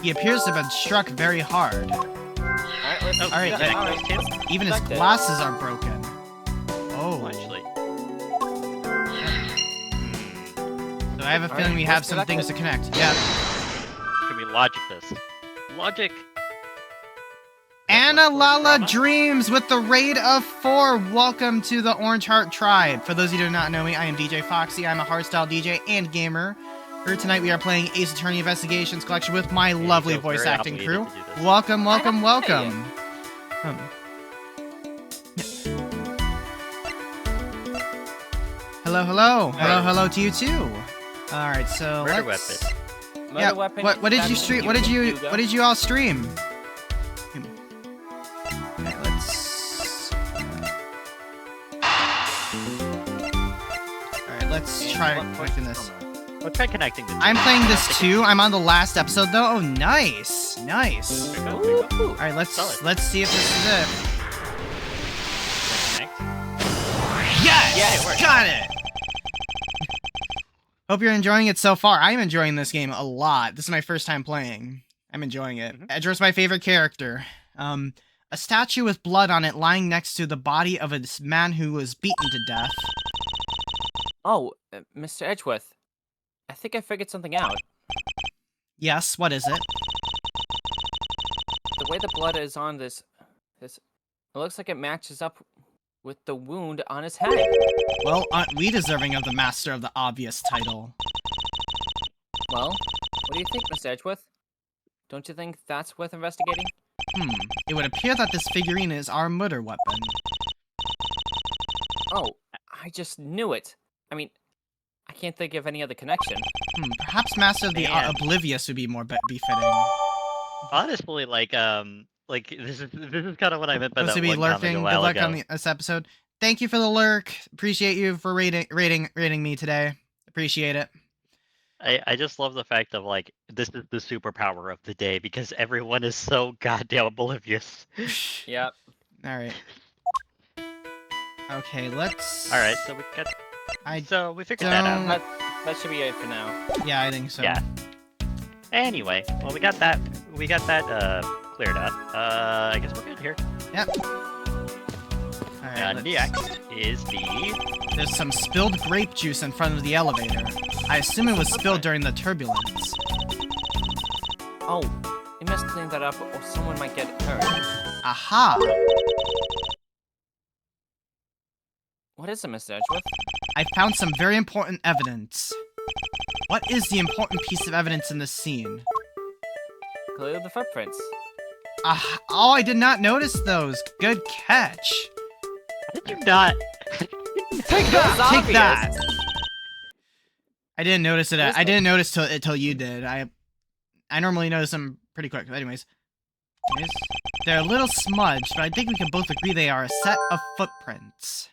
He appears to have been struck very hard.
Alright, let's
Even his glasses are broken. Oh.
Actually.
So I have a feeling we have some things to connect. Yeah.
Can we logic this? Logic.
Anna Lala Dreams with the raid of 4. Welcome to the Orange Heart Tribe. For those of you who do not know me, I am DJ Foxy. I'm a hardstyle DJ and gamer. Here tonight we are playing Ace Attorney Investigations Collection with my lovely voice acting crew. Welcome, welcome, welcome. Hello, hello. Hello, hello to you too. Alright, so
Murder
let's...
weapon.
Yeah,
weapon.
what did you stream? What did you all stream? Okay, let's. Alright, let's try connecting this.
We'll try connecting the two.
I'm playing this too. I'm on the last episode though. Oh, nice, nice. Alright, let's see if this is it.
Connect.
Yes,
Yeah, it worked.
got it. Hope you're enjoying it so far. I'm enjoying this game a lot. This is my first time playing. I'm enjoying it. Edgeworth's my favorite character. A statue with blood on it lying next to the body of a man who was beaten to death.
Oh, Mr. Edgeworth, I think I figured something out.
Yes, what is it?
The way the blood is on this, it looks like it matches up with the wound on his head.
Well, aren't we deserving of the master of the obvious title?
Well, what do you think, Mr. Edgeworth? Don't you think that's worth investigating?
It would appear that this figurine is our murder weapon.
Oh, I just knew it. I mean, I can't think of any other connection.
Perhaps Master of the
Man.
Oblivious would be more befitting.
Honestly, like, Like this is kind of what I meant by
Supposed
that
to be
one comment
lurking.
a
Good
while
luck
ago.
on this episode. Thank you for the lurk. Appreciate you for rating me today. Appreciate it.
I just love the fact of like this is the superpower of the day because everyone is so goddamn oblivious.
Yep.
All right. Okay, let's.
All right, so we got. So we figured that out.
That should be it for now.
Yeah, I think so.
Yeah. Anyway, well we got that cleared up. I guess we're good here.
Yep. All right,
Next is
There's some spilled grape juice in front of the elevator. I assume it was spilled during the turbulence.
Oh, we must clean that up or someone might get hurt.
Aha!
What is it, Mr. Edgeworth?
I found some very important evidence. What is the important piece of evidence in this scene?
Clearly the footprints.
Oh, I did not notice those. Good catch.
How did you not?
Take that! Take that!
Obvious.
I didn't notice it.
Where's
I
the-
didn't notice till you did. I normally notice them pretty quick. Anyways, they're a little smudged, but I think we can both agree they are a set of footprints.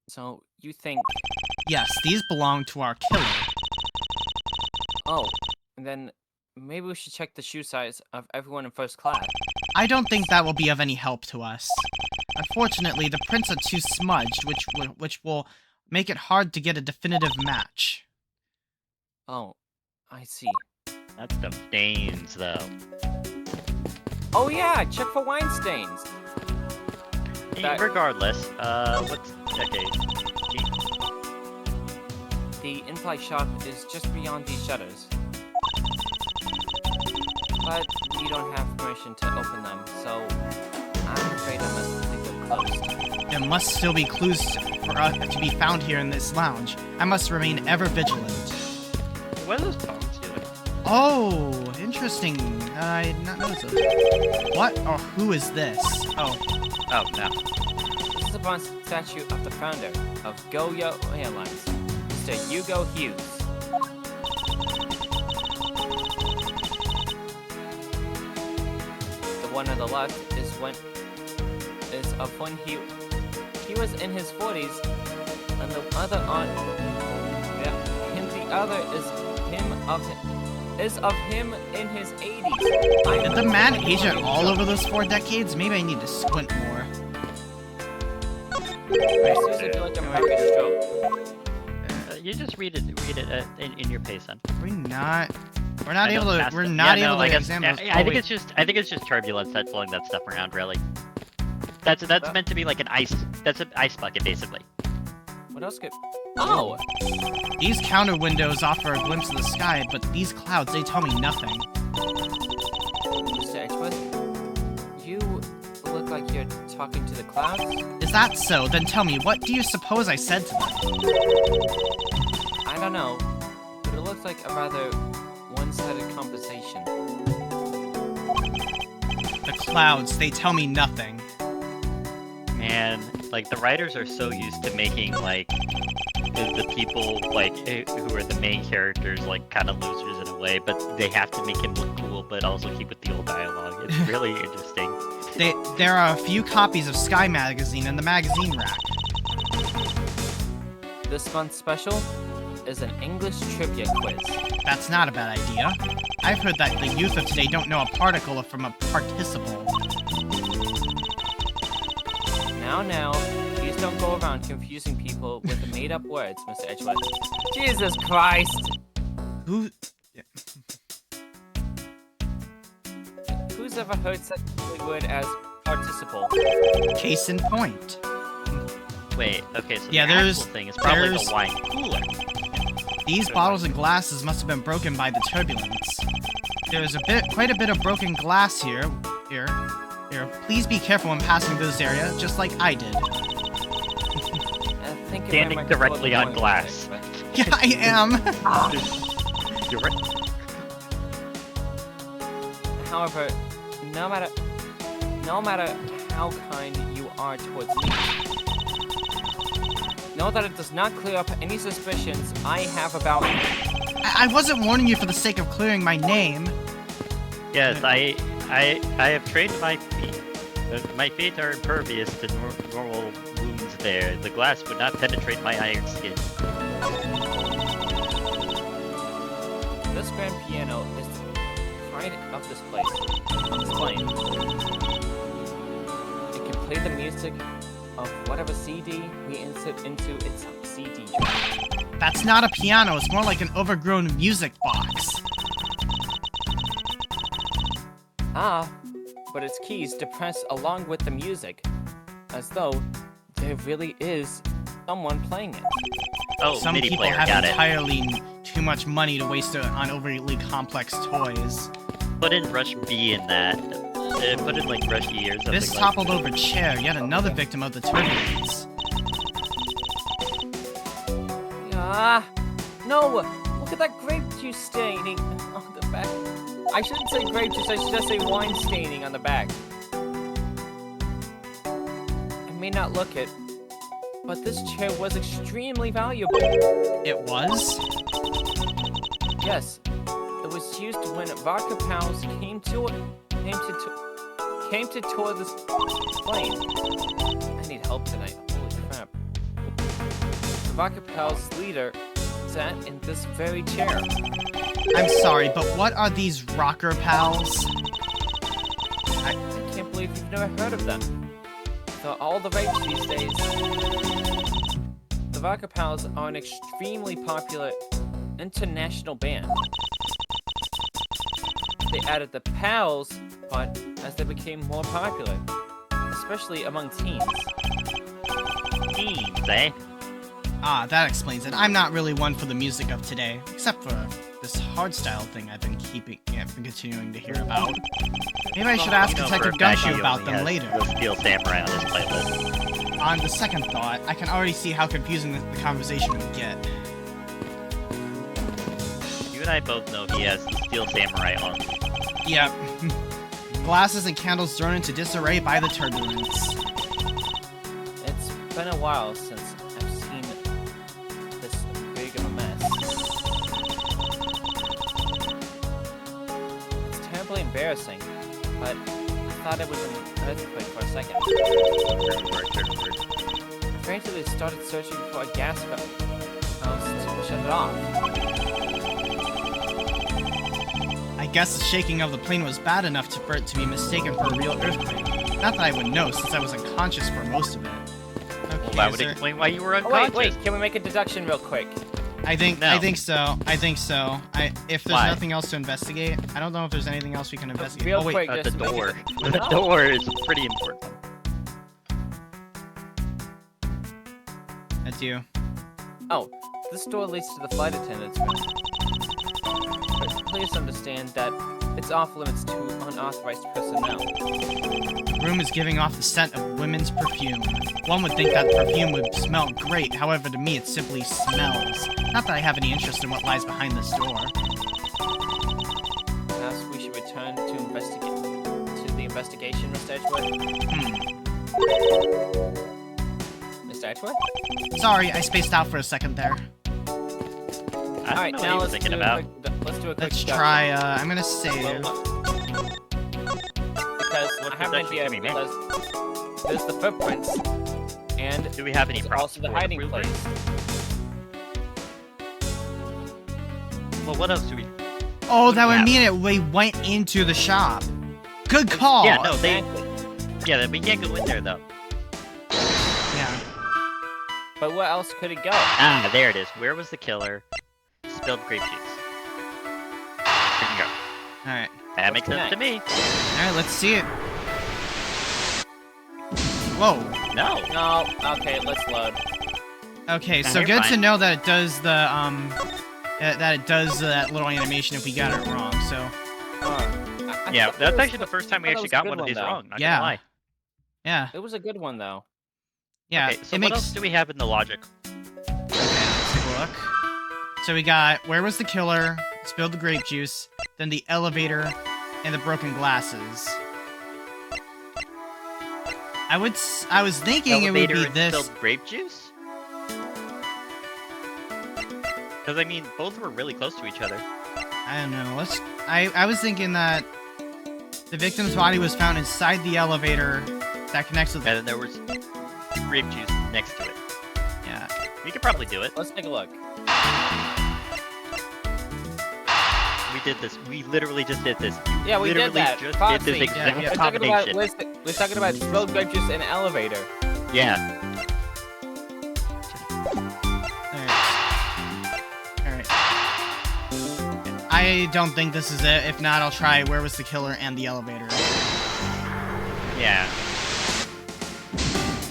So, you think...
Yes, these belong to our killer.
Oh, and then maybe we should check the shoe size of everyone in first class.
I don't think that will be of any help to us. Unfortunately, the prints are too smudged, which will make it hard to get a definitive match.
Oh, I see.
That's the stains, though.
Oh yeah, check for wine stains. That-
Regardless, what's okay?
The in-flight shop is just beyond these shutters. But we don't have permission to open them, so I'm afraid I must leave them closed.
There must still be clues for us to be found here in this lounge. I must remain ever vigilant.
What are those tongues doing?
Oh, interesting. I did not notice those. What or who is this? Oh,
Oh no.
This is a bronze statue of the founder of Go-Yo Airlines, Mr. Hugo Hughes. The one on the left is of when he was in his 40s, and the other on the other is of him in his 80s.
did the man age at all over those 4 decades? Maybe I need to squint more.
Susan, do you like a market stroke?
You just read it in your pace, then.
We're not
I know
able to.
fast-
We're
yeah,
not
no,
able
I
to
guess-
examine. Those.
I
Oh,
think
wait.
it's just turbulence that's pulling that stuff around. Really, that's meant to be like an ice. That's an ice bucket, basically.
What else could... Oh!
These counter windows offer a glimpse of the sky, but these clouds, they tell me nothing.
Mr. Edgeworth, you look like you're talking to the clouds.
Is that so? Then tell me, what do you suppose I said to them?
I don't know, but it looks like a rather one-sided conversation.
The clouds, they tell me nothing.
Man, like the writers are so used to making like the people like who are the main characters like kind of losers in a way, but they have to make him look cool, but also keep with the old dialogue. It's really interesting.
There are a few copies of Sky Magazine in the magazine rack.
This month's special is an English trivia quiz.
That's not a bad idea. I've heard that the youth of today don't know a particle from a participle.
Now, please don't go around confusing people with made-up words, Mr. Edgeworth. Jesus Christ!
Who?
Who's ever heard such a word as participle?
Case in point.
Wait, okay, so
Yeah,
the
there's-
actual thing is probably
there's-
the wine cooler.
These bottles and glasses must have been broken by the turbulence. There's quite a bit of broken glass here. Here. Please be careful when passing through this area, just like I did.
Think if I
Standing
might
directly
quote
on
the
glass.
point,
Yeah, I am.
You're right.
However, no matter how kind you are towards me, know that it does not clear up any suspicions I have about you.
I wasn't warning you for the sake of clearing my name.
Yes, I have trained my feet. My feet are impervious to normal wounds there. The glass would not penetrate my iron skin.
This grand piano is the pride of this place, of this plane. It can play the music of whatever CD we insert into its CD drive.
That's not a piano, it's more like an overgrown music box.
Ah, but its keys depress along with the music, as though there really is someone playing it.
Oh,
Some
MIDI
people
player,
have
got it.
entirely too much money to waste on overly complex toys.
Put in Rush B in that. Put in like Rush E or something.
This
like
toppled over chair, yet another victim of the turbulence.
Ah, no! Look at that grape juice staining on the back. I shouldn't say grape juice, I should just say wine staining on the back. I may not look it, but this chair was extremely valuable.
It was?
Yes, it was used when vodka pals came to tour this plane. I need help tonight. Holy crap! The vodka pals leader sat in this very chair.
I'm sorry, but what are these rocker pals?
I can't believe you've never heard of them. They're all the rage these days. The vodka pals are an extremely popular international band. They added the pals part as they became more popular, especially among teens.
Teens, eh?
Ah, that explains it. I'm not really one for the music of today, except for this hardstyle thing I've been continuing to hear about. Maybe I should ask
You know,
Detective
for a fact
Gumshoe
he
about
only
them
has
later.
The Steel Samurai on his playlist.
On the second thought, I can already see how confusing the conversation would get.
You and I both know he has the Steel Samurai on.
Yep. Glasses and candles thrown into disarray by the turbulence.
It's been a while since I've seen this big of a mess. It's terribly embarrassing, but I thought it was an earthquake for a second. Apparently they started searching for a gas house to shut it off.
I guess the shaking of the plane was bad enough for it to be mistaken for a real earthquake. Not that I would know, since I was unconscious for most of it. Okay,
Well, that
is
would
there-
explain why you were
Oh,
unconscious.
wait, can we make a deduction real quick?
I think
No.
so. If there's
Why?
nothing else to investigate, I don't know if there's anything else we can investigate.
Real
Oh wait,
quick,
The
just make
door.
it-
The
No.
door is pretty important.
that's you.
Oh, this door leads to the flight attendant's room. But please understand that it's off limits to unauthorized personnel.
Room is giving off the scent of women's perfume. One would think that perfume would smell great, however to me it simply smells. Not that I have any interest in what lies behind this door.
Perhaps we should return to the investigation, Mr. Edgeworth? Mr. Edgeworth?
Sorry, I spaced out for a second there.
I
Alright,
don't know
now
what
let's
he
do
was
a
thinking about.
quick
Let's
deduction.
try, I'm gonna save.
Because
What
I have an
deduction
idea,
can we make?
because there's the footprints, and
Do we have any
there's
props
also the
for
hiding
Ruler?
place.
Well, what else do we...
Oh,
What
that
do we
would
have?
mean it. We went into the shop. Good call.
Yeah, no, they...
Exactly.
Yeah, we can't go in there, though.
Yeah.
But where else could it go?
Ah, there it is. Where was the killer? Spilled grape juice. Bingo.
All right.
That makes sense to me.
All right. Let's see it. Whoa.
No.
No, okay, let's load.
Okay.
Nah,
So
you're
good to
fine.
know that it does the that it does that little animation if we got it wrong. So
Yeah,
thought
that's
that
actually the first time we
thought that
actually
was a
got
good
one of
one,
these
though.
wrong. Not
Yeah.
gonna lie.
yeah.
It was a good one, though.
Yeah.
Okay, so
it
what
makes.
else do we have in the logic?
Okay, let's take a look. So we got where was the killer? Spilled the grape juice. Then the elevator, and the broken glasses. I was thinking it would
Elevator
be
and
this.
spilled grape juice? Because I mean, both were really close to each other.
I don't know. I was thinking that the victim's body was found inside the elevator that connects with.
And then there was grape juice next to it.
Yeah.
We could probably do it.
Let's take a look.
We did this. We literally just did this. You
Yeah, we did
literally
that.
just
Foxy.
did this exact
yeah.
combination.
We're talking about spilled grape juice in an elevator.
Yeah.
Alright. I don't think this is it. If not, I'll try where was the killer and the elevator.
Yeah.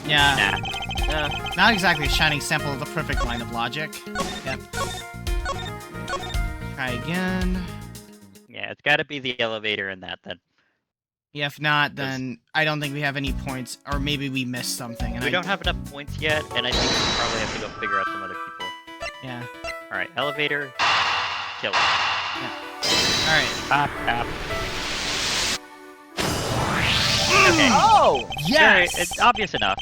Yeah.
Nah.
Not exactly a shining sample of the perfect line of logic. Yep. Try again.
Yeah, it's got to be the elevator in that then.
Yeah, if not, then I don't think we have any points, or maybe we missed something. And
We don't have enough points yet, and I think we probably have to go figure out some other people.
Yeah.
All right, elevator, killer.
All right.
Pop, pop. Okay.
Oh!
Yes.
It's obvious enough.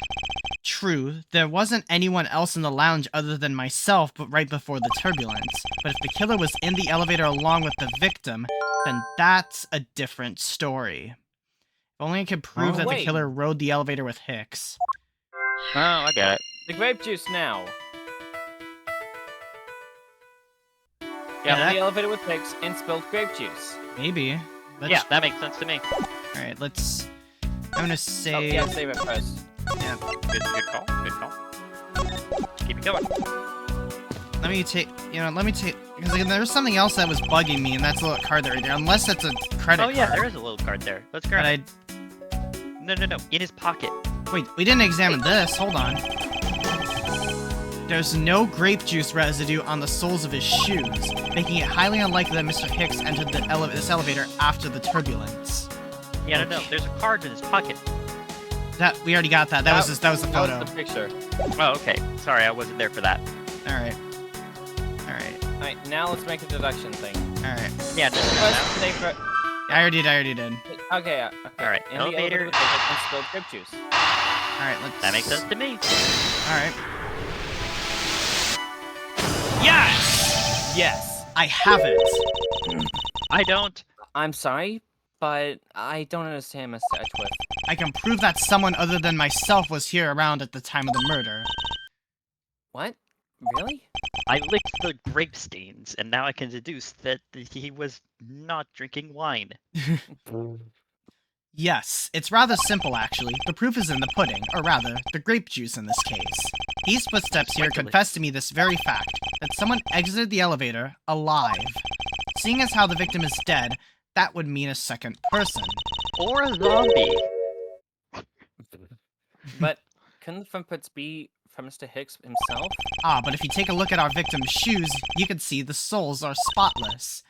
True. There wasn't anyone else in the lounge other than myself, but right before the turbulence. But if the killer was in the elevator along with the victim, then that's a different story. If only I could prove that the
wait.
killer rode the elevator with Hicks.
Oh, I got it.
The grape juice now.
Yeah,
The
that,
elevator with pigs and spilled grape juice.
maybe. Let's,
Yeah, that makes sense to me.
All right, let's. I'm gonna
Oh,
save.
yeah, save it first.
Yeah.
Good call. Good call. Keep it going.
Let me take. Let me take. Because like, there's something else that was bugging me, and that's a little card right there. Unless that's a credit.
Oh yeah,
card.
there is a little card there. Let's
But
grab
I.
it. No. In his pocket.
Wait, we didn't examine this. Hold on. There's no grape juice residue on the soles of his shoes, making it highly unlikely that Mr. Hicks entered this elevator after the turbulence.
Yeah, no. There's a card in his pocket.
That we already got that. That was the photo.
That was the picture.
Oh, okay. Sorry, I wasn't there for that.
All right. All right.
Alright, now let's make a deduction thing.
All right.
Yeah, no.
First, say for...
I already did.
Okay, yeah. Okay.
Alright,
In
elevator.
the elevator with pigs and spilled grape juice.
All right. Let's.
That makes sense to me.
All right. Yes.
Yes.
I have it.
I don't.
I'm sorry, but I don't understand, Mr. Edgeworth.
I can prove that someone other than myself was here around at the time of the murder.
What? Really?
I licked the grape stains, and now I can deduce that he was not drinking wine.
Yes, it's rather simple actually. The proof is in the pudding, or rather, the grape juice in this case. These footsteps here confess to me this very fact, that someone exited the elevator alive. Seeing as how the victim is dead, that would mean a second person.
Or a zombie.
But couldn't the footprints be from Mr. Hicks himself?
Ah, but if you take a look at our victim's shoes, you can see the soles are spotless.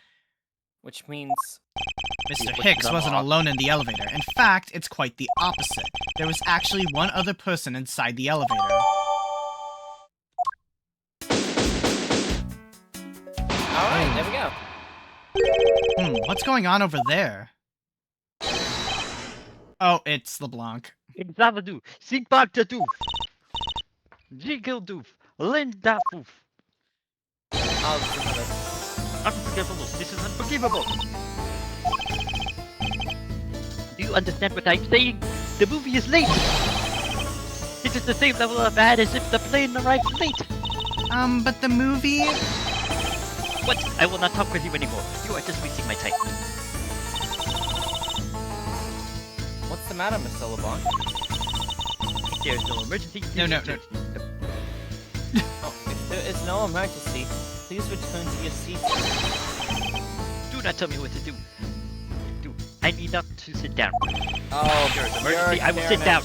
Which means...
Mr.
licked
Hicks
them
wasn't
off.
alone in the elevator. In fact, it's quite the opposite. There was actually one other person inside the elevator.
Alright, there we go.
What's going on over there? Oh, it's LeBlanc.
Exavadu, Sigbagdadoof, Jigildoof, Lindafoof. Unforgivable, this is unforgivable. Do you understand what I'm saying? The movie is late. This is the same level of bad as if the plane arrived late.
But the movie?
What? I will not talk with you anymore. You are just wasting my time.
What's the matter, Mr. LeBlanc?
There is no emergency.
No.
Oh, if there is no emergency, please return to your seat.
Do not tell me what to do. I need not to sit down.
Oh,
There is emergency. I will sit down.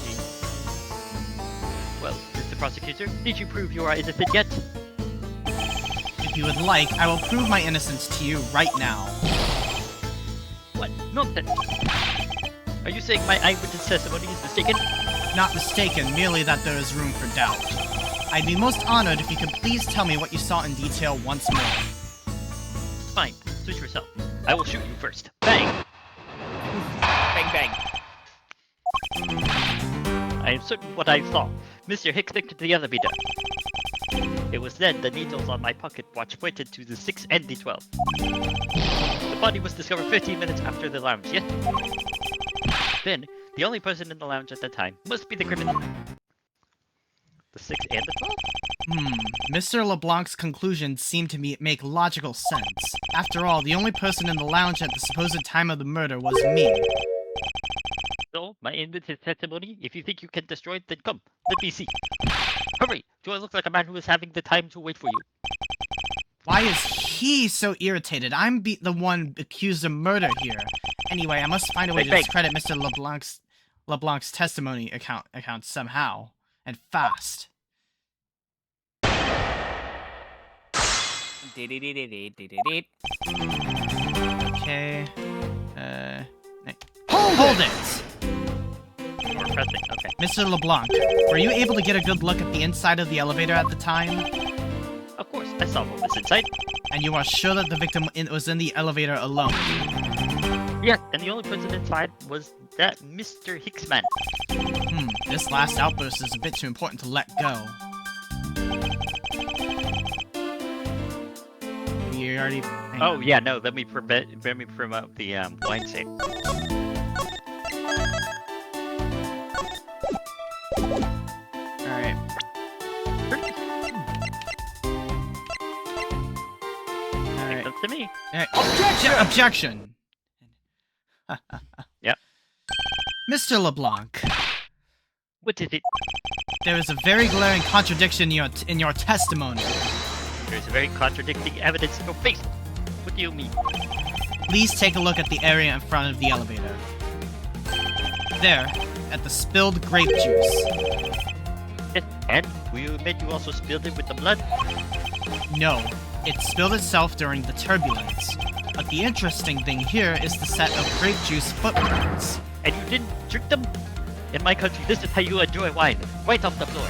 Well, Mr. Prosecutor, did you prove you are innocent yet?
If you would like, I will prove my innocence to you right now.
What? Nonsense. Are you saying my eyewitness testimony is mistaken?
Not mistaken, merely that there is room for doubt. I'd be most honored if you could please tell me what you saw in detail once more.
Fine. Switch yourself. I will shoot you first. Bang!
Bang, bang.
I am certain what I saw. Mr. Hicks entered the elevator. It was then the needles on my pocket watch pointed to the 6 and the 12. The body was discovered 15 minutes after the lounge, yes? Then, the only person in the lounge at the time must be the criminal. The 6 and the 12?
Mr. LeBlanc's conclusions seem to make logical sense. After all, the only person in the lounge at the supposed time of the murder was me.
So, my end with his testimony? If you think you can destroy it, then come. Let me see. Hurry! Do I look like a man who is having the time to wait for you?
Why is he so irritated? I'm the one accused of murder here. Anyway, I must find a way to discredit Mr. LeBlanc's testimony account somehow. And fast. Okay. Hold it!
We're pressing, okay.
Mr. LeBlanc, were you able to get a good look at the inside of the elevator at the time?
Of course, I saw what was inside.
And you are sure that the victim was in the elevator alone?
Yes, and the only person inside was that Mr. Hicksman.
This last outburst is a bit too important to let go. We already...
Oh, yeah, no, let me promote the wine save.
Alright. Alright.
That's to me.
Objection!
Yep.
Mr. LeBlanc.
What is it?
There is a very glaring contradiction in your testimony.
There's very contradicting evidence in your face. What do you mean?
Please take a look at the area in front of the elevator. There, at the spilled grape juice.
Yes, and will you admit you also spilled it with the blood?
No, it spilled itself during the turbulence. But the interesting thing here is the set of grape juice footprints.
And you didn't drink them? In my country, this is how you enjoy wine, right off the floor.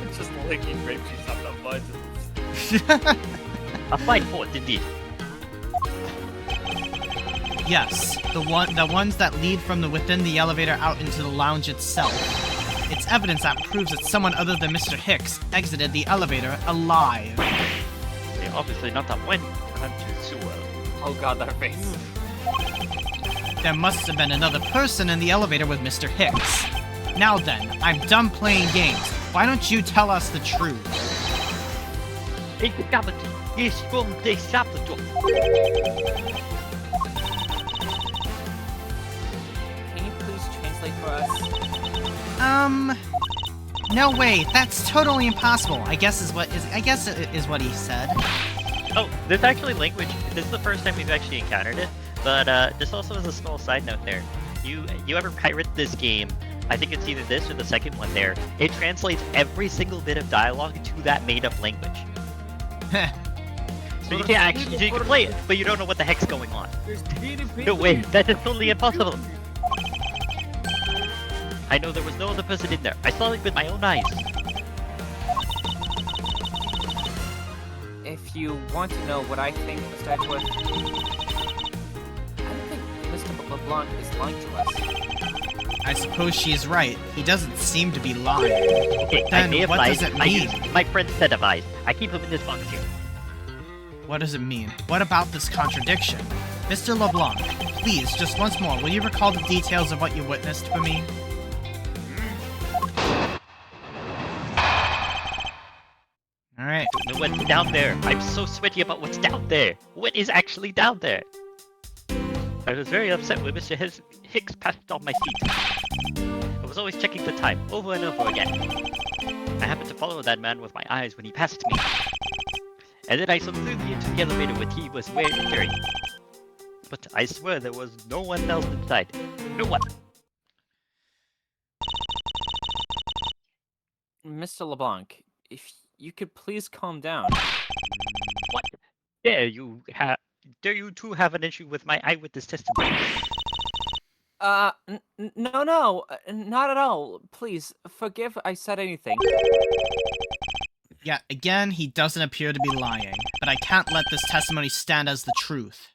It's just licking grape juice off the buds.
A fine point, indeed.
Yes, the ones that lead from within the elevator out into the lounge itself. It's evidence that proves that someone other than Mr. Hicks exited the elevator alive.
They're obviously not that one country sewer.
Oh god, that face.
There must have been another person in the elevator with Mr. Hicks. Now then, I'm done playing games. Why don't you tell us the truth?
It's the capital. It's from the capital.
Can you please translate for us?
No way. That's totally impossible. I guess it is what he said.
Oh, there's actually language. This is the first time we've actually encountered it. But this also is a small side note there. You ever pirate this game? I think it's either this or the second one there. It translates every single bit of dialogue to that made-up language. So you can't actually, you can play it, but you don't know what the heck's going on. No way, that is totally impossible. I know there was no other person in there. I saw it with my own eyes.
If you want to know what I think, Mr. Edgeworth, I don't think Mr. LeBlanc is lying to us.
I suppose she's right. He doesn't seem to be lying.
Okay,
Then
I may have
what
lied.
does it
I
mean?
used my friend's set of eyes. I keep them in this box here.
What does it mean? What about this contradiction? Mr. LeBlanc, please, just once more, will you recall the details of what you witnessed for me? Alright.
I don't know what's down there. I'm so sweaty about what's down there. What is actually down there? I was very upset when Mr. Hicks passed on my feet. I was always checking the time, over and over again. I happened to follow that man with my eyes when he passed me. And then I saw clearly into the elevator what he was wearing. But I swear there was no one else inside. No one.
Mr. LeBlanc, if you could please calm down.
What? Dare you two have an issue with my eyewitness testimony?
No, not at all. Please, forgive I said anything.
Yeah, again, he doesn't appear to be lying, but I can't let this testimony stand as the truth.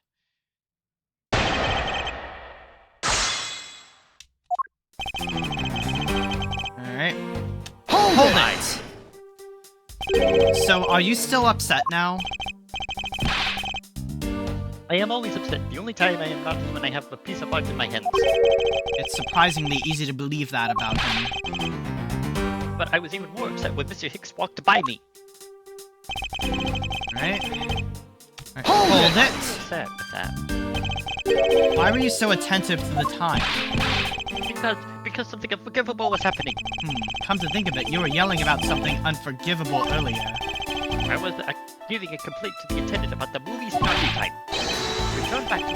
Alright. Hold it! So, are you still upset now?
I am always upset. The only time I am not is when I have a piece of art in my hands.
It's surprisingly easy to believe that about him.
But I was even more upset when Mr. Hicks walked by me.
Alright. Hold it!
Upset with that.
Why were you so attentive to the time?
Because something unforgivable was happening.
Come to think of it, you were yelling about something unforgivable earlier.
I was giving a complaint to the attendant about the movie starting time. Return back to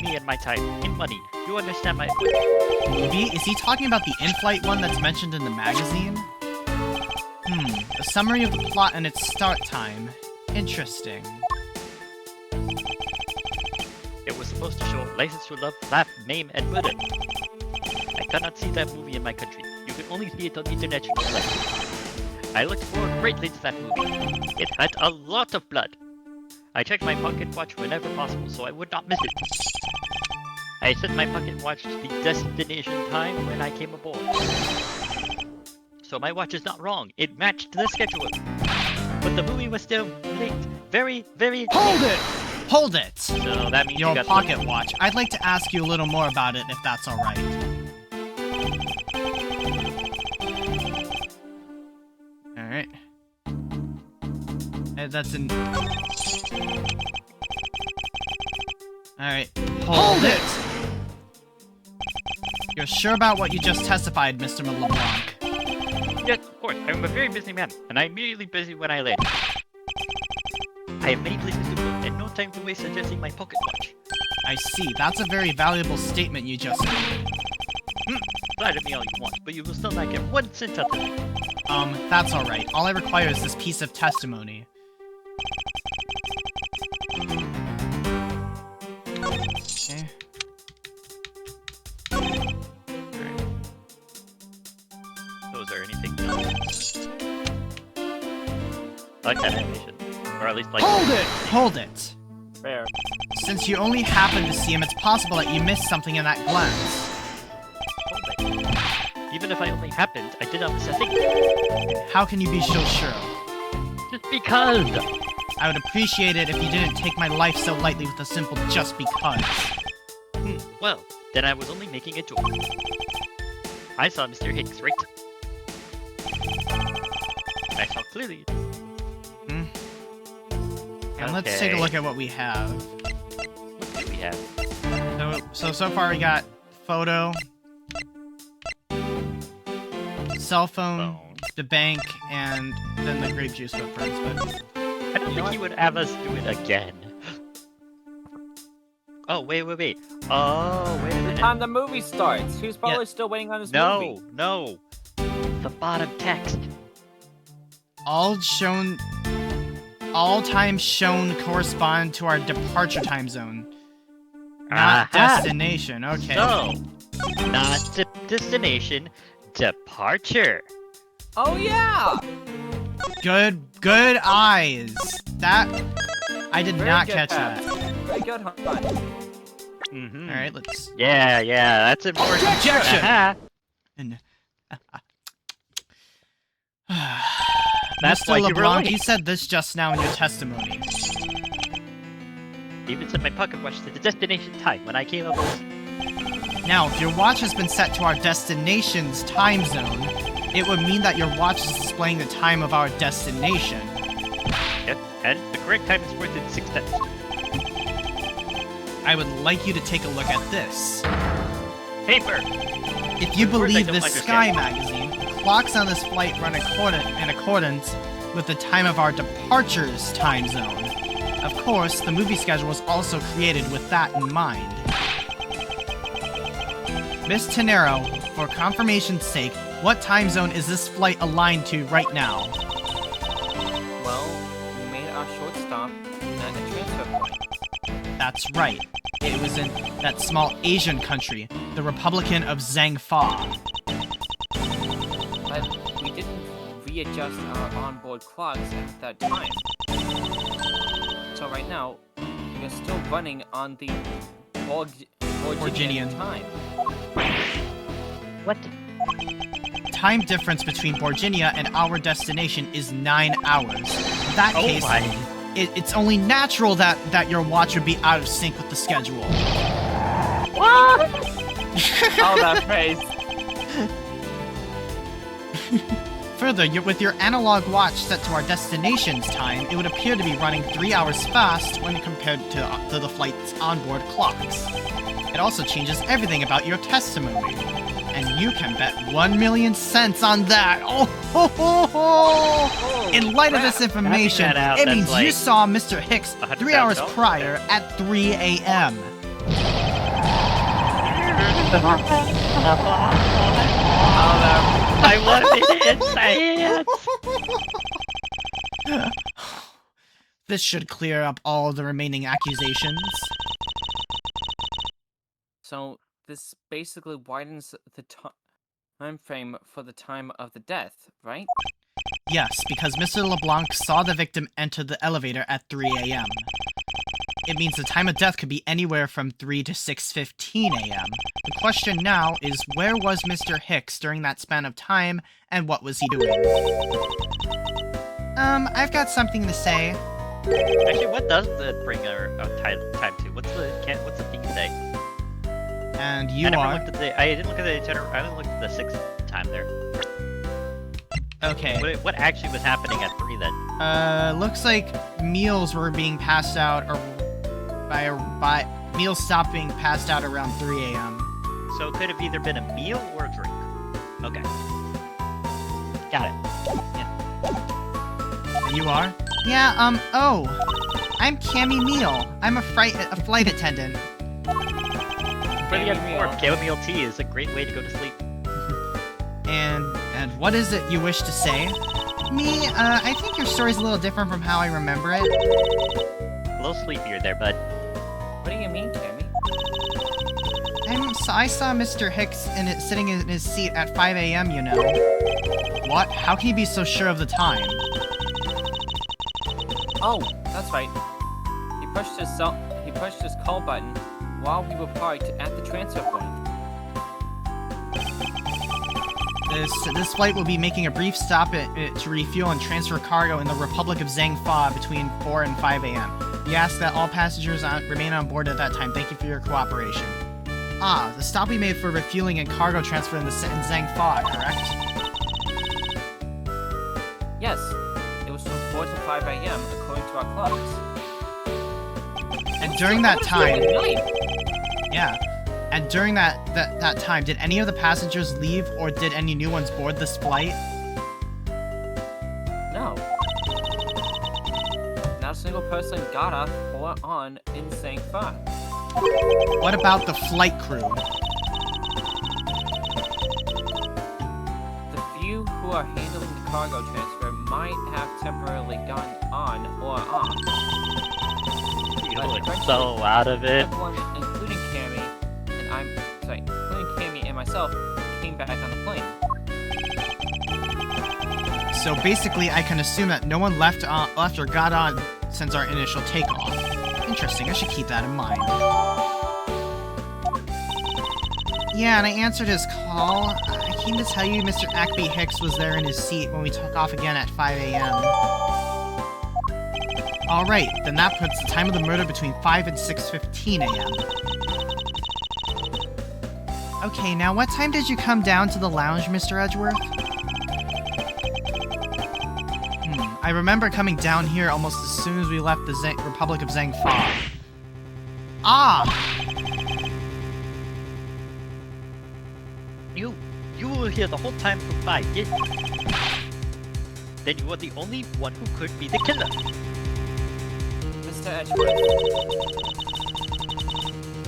me and my time, in money. You understand my point?
Movie? Is he talking about the in-flight one that's mentioned in the magazine? A summary of the plot and its start time. Interesting.
It was supposed to show License to Love, Laugh, Maim, and Murder. I cannot see that movie in my country. You can only see it on the international level. I looked forward greatly to that movie. It had a lot of blood. I checked my pocket watch whenever possible so I would not miss it. I set my pocket watch to the destination time when I came aboard. So my watch is not wrong. It matched the schedule. But the movie was still late. Very, very late.
Hold it! Hold it!
So that means
Your
you got
pocket watch. I'd like to ask you a little more about it, if that's alright. Alright. That's an... Alright. Hold it! You're sure about what you just testified, Mr. LeBlanc?
Yes, of course. I'm a very busy man, and I'm immediately busy when I land. I have many places to go, and no time to waste adjusting my pocket watch.
I see. That's a very valuable statement you just made.
Flatter me all you want, but you will still not get 1 cent out of me.
That's alright. All I require is this piece of testimony. Okay.
Those are anything else. I like that animation. Or at least like...
Hold it! Hold it!
Fair.
Since you only happened to see him, it's possible that you missed something in that glance.
Even if I only happened, I did not miss a thing.
How can you be so sure?
Just because!
I would appreciate it if you didn't take my life so lightly with a simple just because.
Well, then I was only making a joke. I saw Mr. Hicks, right? I saw clearly.
And let's take a look at what we have.
What do we have?
So far we got photo, cell phone, the bank, and then the grape juice footprints. But
I don't think he would have us do it again. Oh, wait. Oh, wait a minute.
Time the movie starts. He's probably still waiting on his movie.
No. The bottom text.
all times shown correspond to our departure time zone. Not destination, okay.
So, not destination, departure.
Oh yeah!
Good eyes. That I did
Very
not
good,
catch
Pat.
that.
Very good, Hunt.
Mm-hmm.
All right, let's.
Yeah, that's important.
Objection!
Aha.
And,
That's
Mr.
why you were
LeBlanc,
late.
you said this just now in your testimony.
Even set my pocket watch to the destination time when I came aboard.
Now, if your watch has been set to our destination's time zone, it would mean that your watch is displaying the time of our destination.
Yep, and the correct time is worth it 6 steps.
I would like you to take a look at this.
Paper!
If you
Of course I
believe
don't
this Sky magazine, clocks on this flight run in accordance with the time of our departure's time zone. Of course, the movie schedule was also created with that in mind. Miss Tenero, for confirmation's sake, what time zone is this flight aligned to right now?
Well, we made our short stop at a transfer point.
That's right. It was in that small Asian country, the Republican of Zhangfa.
But we didn't readjust our onboard clocks at that time. So right now, we're still running on the Borginian time.
What?
Time difference between Borginia and our destination is 9 hours. that
Oh
case,
my.
it's only natural that your watch would be out of sync with the schedule.
What? Oh, that face.
Further, with your analog watch set to our destination's time, it would appear to be running 3 hours fast when compared to the flight's onboard clocks. It also changes everything about your testimony. And you can bet 1,000,000 cents on that! Oh, ho, ho, ho. In light of this information,
that out,
it
that's
means you
like
saw Mr. Hicks 3 hours
$100,000?
prior at 3 a.m.
I wanted to say it.
This should clear up all the remaining accusations.
So this basically widens the time frame for the time of the death, right?
Yes, because Mr. LeBlanc saw the victim enter the elevator at 3 a.m. It means the time of death could be anywhere from 3 to 6:15 a.m. The question now is, where was Mr. Hicks during that span of time, and what was he doing? I've got something to say.
Actually, what does the bring time to? What's the thing say?
And you
I never
are...
looked at the. I didn't look at the itinerary. I didn't look at the 6th time there.
Okay.
What actually was happening at 3 then?
Looks like meals were being passed out, or by meals stopped being passed out around 3 a.m.
So it could have either been a meal or a drink. Okay. Got it.
And you are? Yeah, oh. I'm Cammy Meal. I'm a flight attendant.
For the
Chamomile.
uninformed, chamomile tea is a great way to go to sleep.
And what is it you wish to say? Me, I think your story's a little different from how I remember it.
A little sleepier there, bud.
What do you mean, Cammy?
I saw Mr. Hicks sitting in his seat at 5 a.m., you know. What? How can you be so sure of the time?
Oh, that's right. He pushed his call button while we were parked at the transfer point.
This flight will be making a brief stop to refuel and transfer cargo in the Republic of Zhangfa between 4 and 5 a.m. We ask that all passengers remain on board at that time. Thank you for your cooperation. Ah, the stop we made for refueling and cargo transfer in Zhangfa, correct?
Yes, it was from 4 to 5 a.m. according to our clocks.
And during that time,
Night.
yeah, and during that time, did any of the passengers leave or did any new ones board this flight?
No. Not a single person got off or on in Zhangfa.
What about the flight crew?
The few who are handling the cargo transfer might have temporarily gone on or off.
You
But
look
eventually,
so out of it.
Everyone, including Cammy and myself, came back on the plane.
So basically, I can assume that no one left or got on since our initial takeoff. Interesting, I should keep that in mind. Yeah, and I answered his call. I came to tell you Mr. Ackby Hicks was there in his seat when we took off again at 5 a.m. Alright, then that puts the time of the murder between 5 and 6:15 a.m. Okay, now what time did you come down to the lounge, Mr. Edgeworth? I remember coming down here almost as soon as we left the Republic of Zhangfa. Ah!
You were here the whole time from 5, didn't you? Then you are the only one who could be the killer.
Mr. Edgeworth,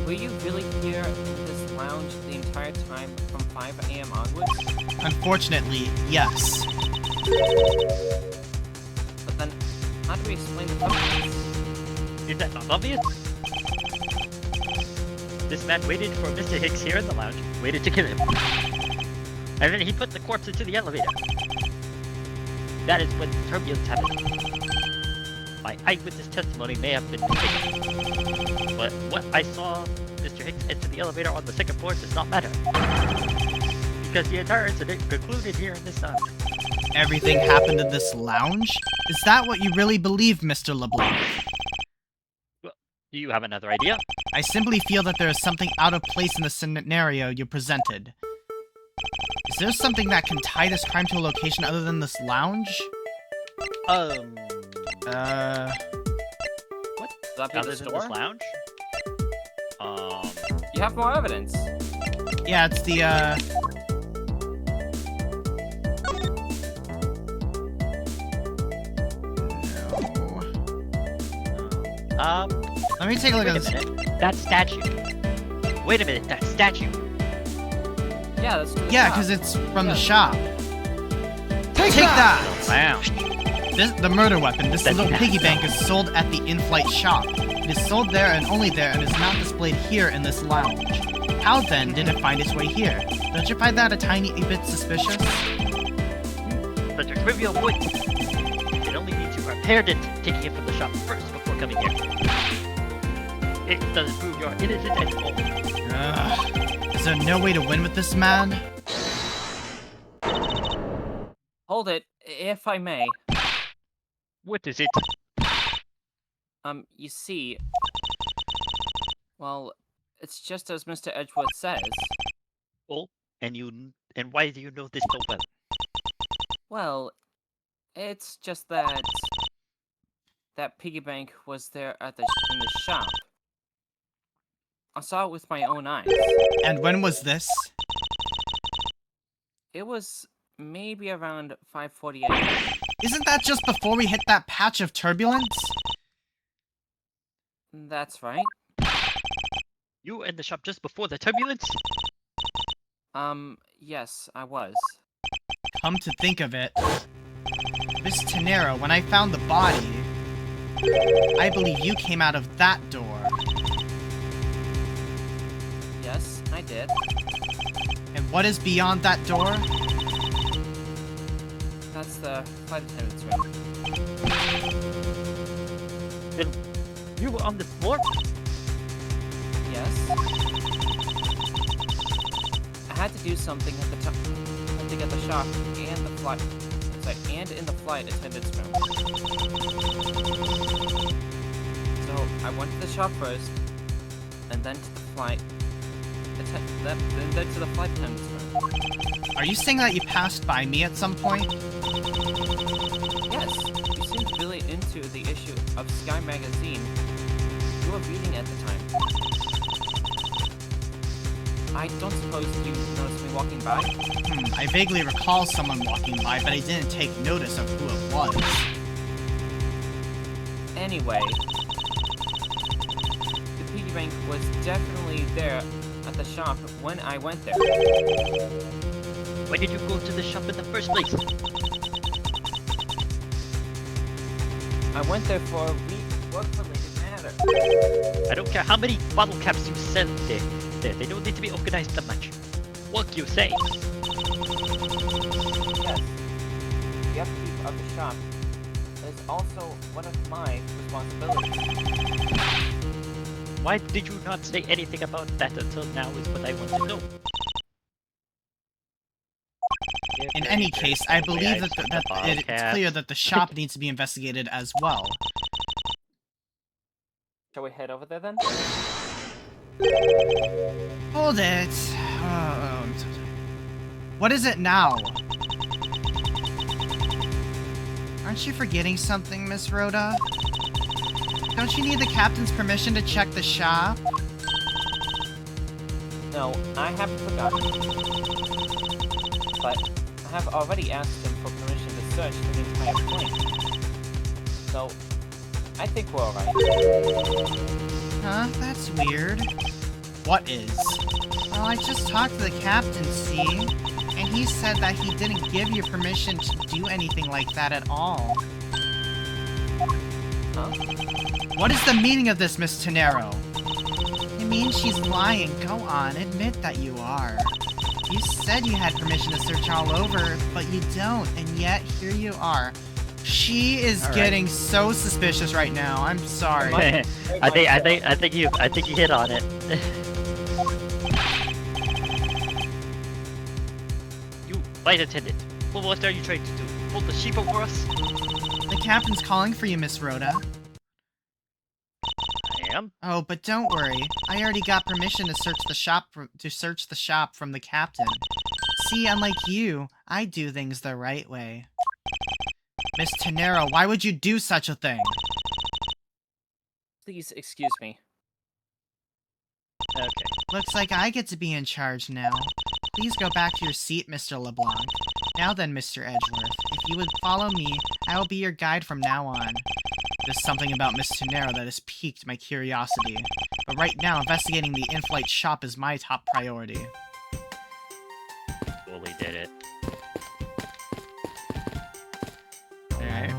were you really here in this lounge the entire time from 5 a.m. onwards?
Unfortunately, yes.
But then, how do we explain the photos?
Is that not obvious? This man waited for Mr. Hicks here in the lounge, waited to kill him. And then he put the corpse into the elevator. That is when turbulence happened. My eyewitness testimony may have been mistaken, but what I saw Mr. Hicks enter the elevator on the 2nd floor does not matter. Because the entire incident concluded here in this lounge.
everything happened in this lounge? Is that what you really believe, Mr. LeBlanc?
Do you have another idea?
I simply feel that there is something out of place in the scenario you presented. Is there something that can tie this crime to a location other than this lounge?
What?
That be
Other
the
than
store?
this lounge?
You have more evidence.
Yeah, it's the,
No.
Let me take a look
Wait
at
a
this.
minute. That statue. Wait a minute, that statue.
Yeah, that's true.
Yeah, because it's from the shop. Take that!
Wow.
The murder weapon, this
That's
little
not-
piggy bank, is sold at the in-flight shop. It is sold there and only there and is not displayed here in this lounge. How then did it find its way here? Don't you find that a tiny bit suspicious?
Such a trivial point. It only means you prepared it, taking it from the shop first before coming here. It doesn't prove you're innocent at all.
Is there no way to win with this man?
Hold it, if I may.
What is it?
You see... Well, it's just as Mr. Edgeworth says.
Oh, and why do you know this so well?
Well, it's just that... That piggy bank was there in the shop. I saw it with my own eyes.
And when was this?
It was maybe around 5:48.
Isn't that just before we hit that patch of turbulence?
That's right.
You were in the shop just before the turbulence?
Yes, I was.
Come to think of it, Miss Tenero, when I found the body, I believe you came out of that door.
Yes, I did.
And what is beyond that door?
That's the flight attendant's room.
Then you were on the floor?
Yes. I had to do something at the top. Had to get the shop and the flight. Sorry, and in the flight attendant's room. So I went to the shop first, and then to the flight. Then to the flight attendant's room.
Are you saying that you passed by me at some point?
Yes, you seemed really into the issue of Sky Magazine you were reading at the time. I don't suppose you noticed me walking by?
I vaguely recall someone walking by, but I didn't take notice of who it was.
Anyway, the piggy bank was definitely there at the shop when I went there.
Why did you go to the shop in the first place?
I went there for a work-related matter.
I don't care how many bottle caps you sell there. They don't need to be organized that much. What you say?
Yes, the upkeep of the shop is also one of my responsibilities.
Why did you not say anything about that until now is what I want to know.
In any case, I believe that it's clear that the shop needs to be investigated as well.
Shall we head over there then?
Hold it. Oh, I'm so sorry. What is it now? Aren't you forgetting something, Miss Rhoda? Don't you need the captain's permission to check the shop?
No, I haven't forgotten. But I have already asked him for permission to search the entire plane. So, I think we're alright.
Huh? That's weird. What is? Well, I just talked to the captain, see? And he said that he didn't give you permission to do anything like that at all.
Huh?
What is the meaning of this, Miss Tenero? It means she's lying. Go on, admit that you are. You said you had permission to search all over, but you don't, and yet here you are. She is getting so suspicious right now. I'm sorry.
I think you hit on it. You flight attendant. Well, what are you trying to do? hold the sheep over us?
The captain's calling for you, Miss Rhoda.
I am.
Oh, but don't worry. I already got permission to search the shop from the captain. See, unlike you, I do things the right way. Miss Tenero, why would you do such a thing?
Please excuse me.
Okay.
Looks like I get to be in charge now. Please go back to your seat, Mr. LeBlanc. Now then, Mr. Edgeworth, if you would follow me, I will be your guide from now on. There's something about Miss Tenero that has piqued my curiosity, but right now investigating the in-flight shop is my top priority.
Fully did it.
Alright.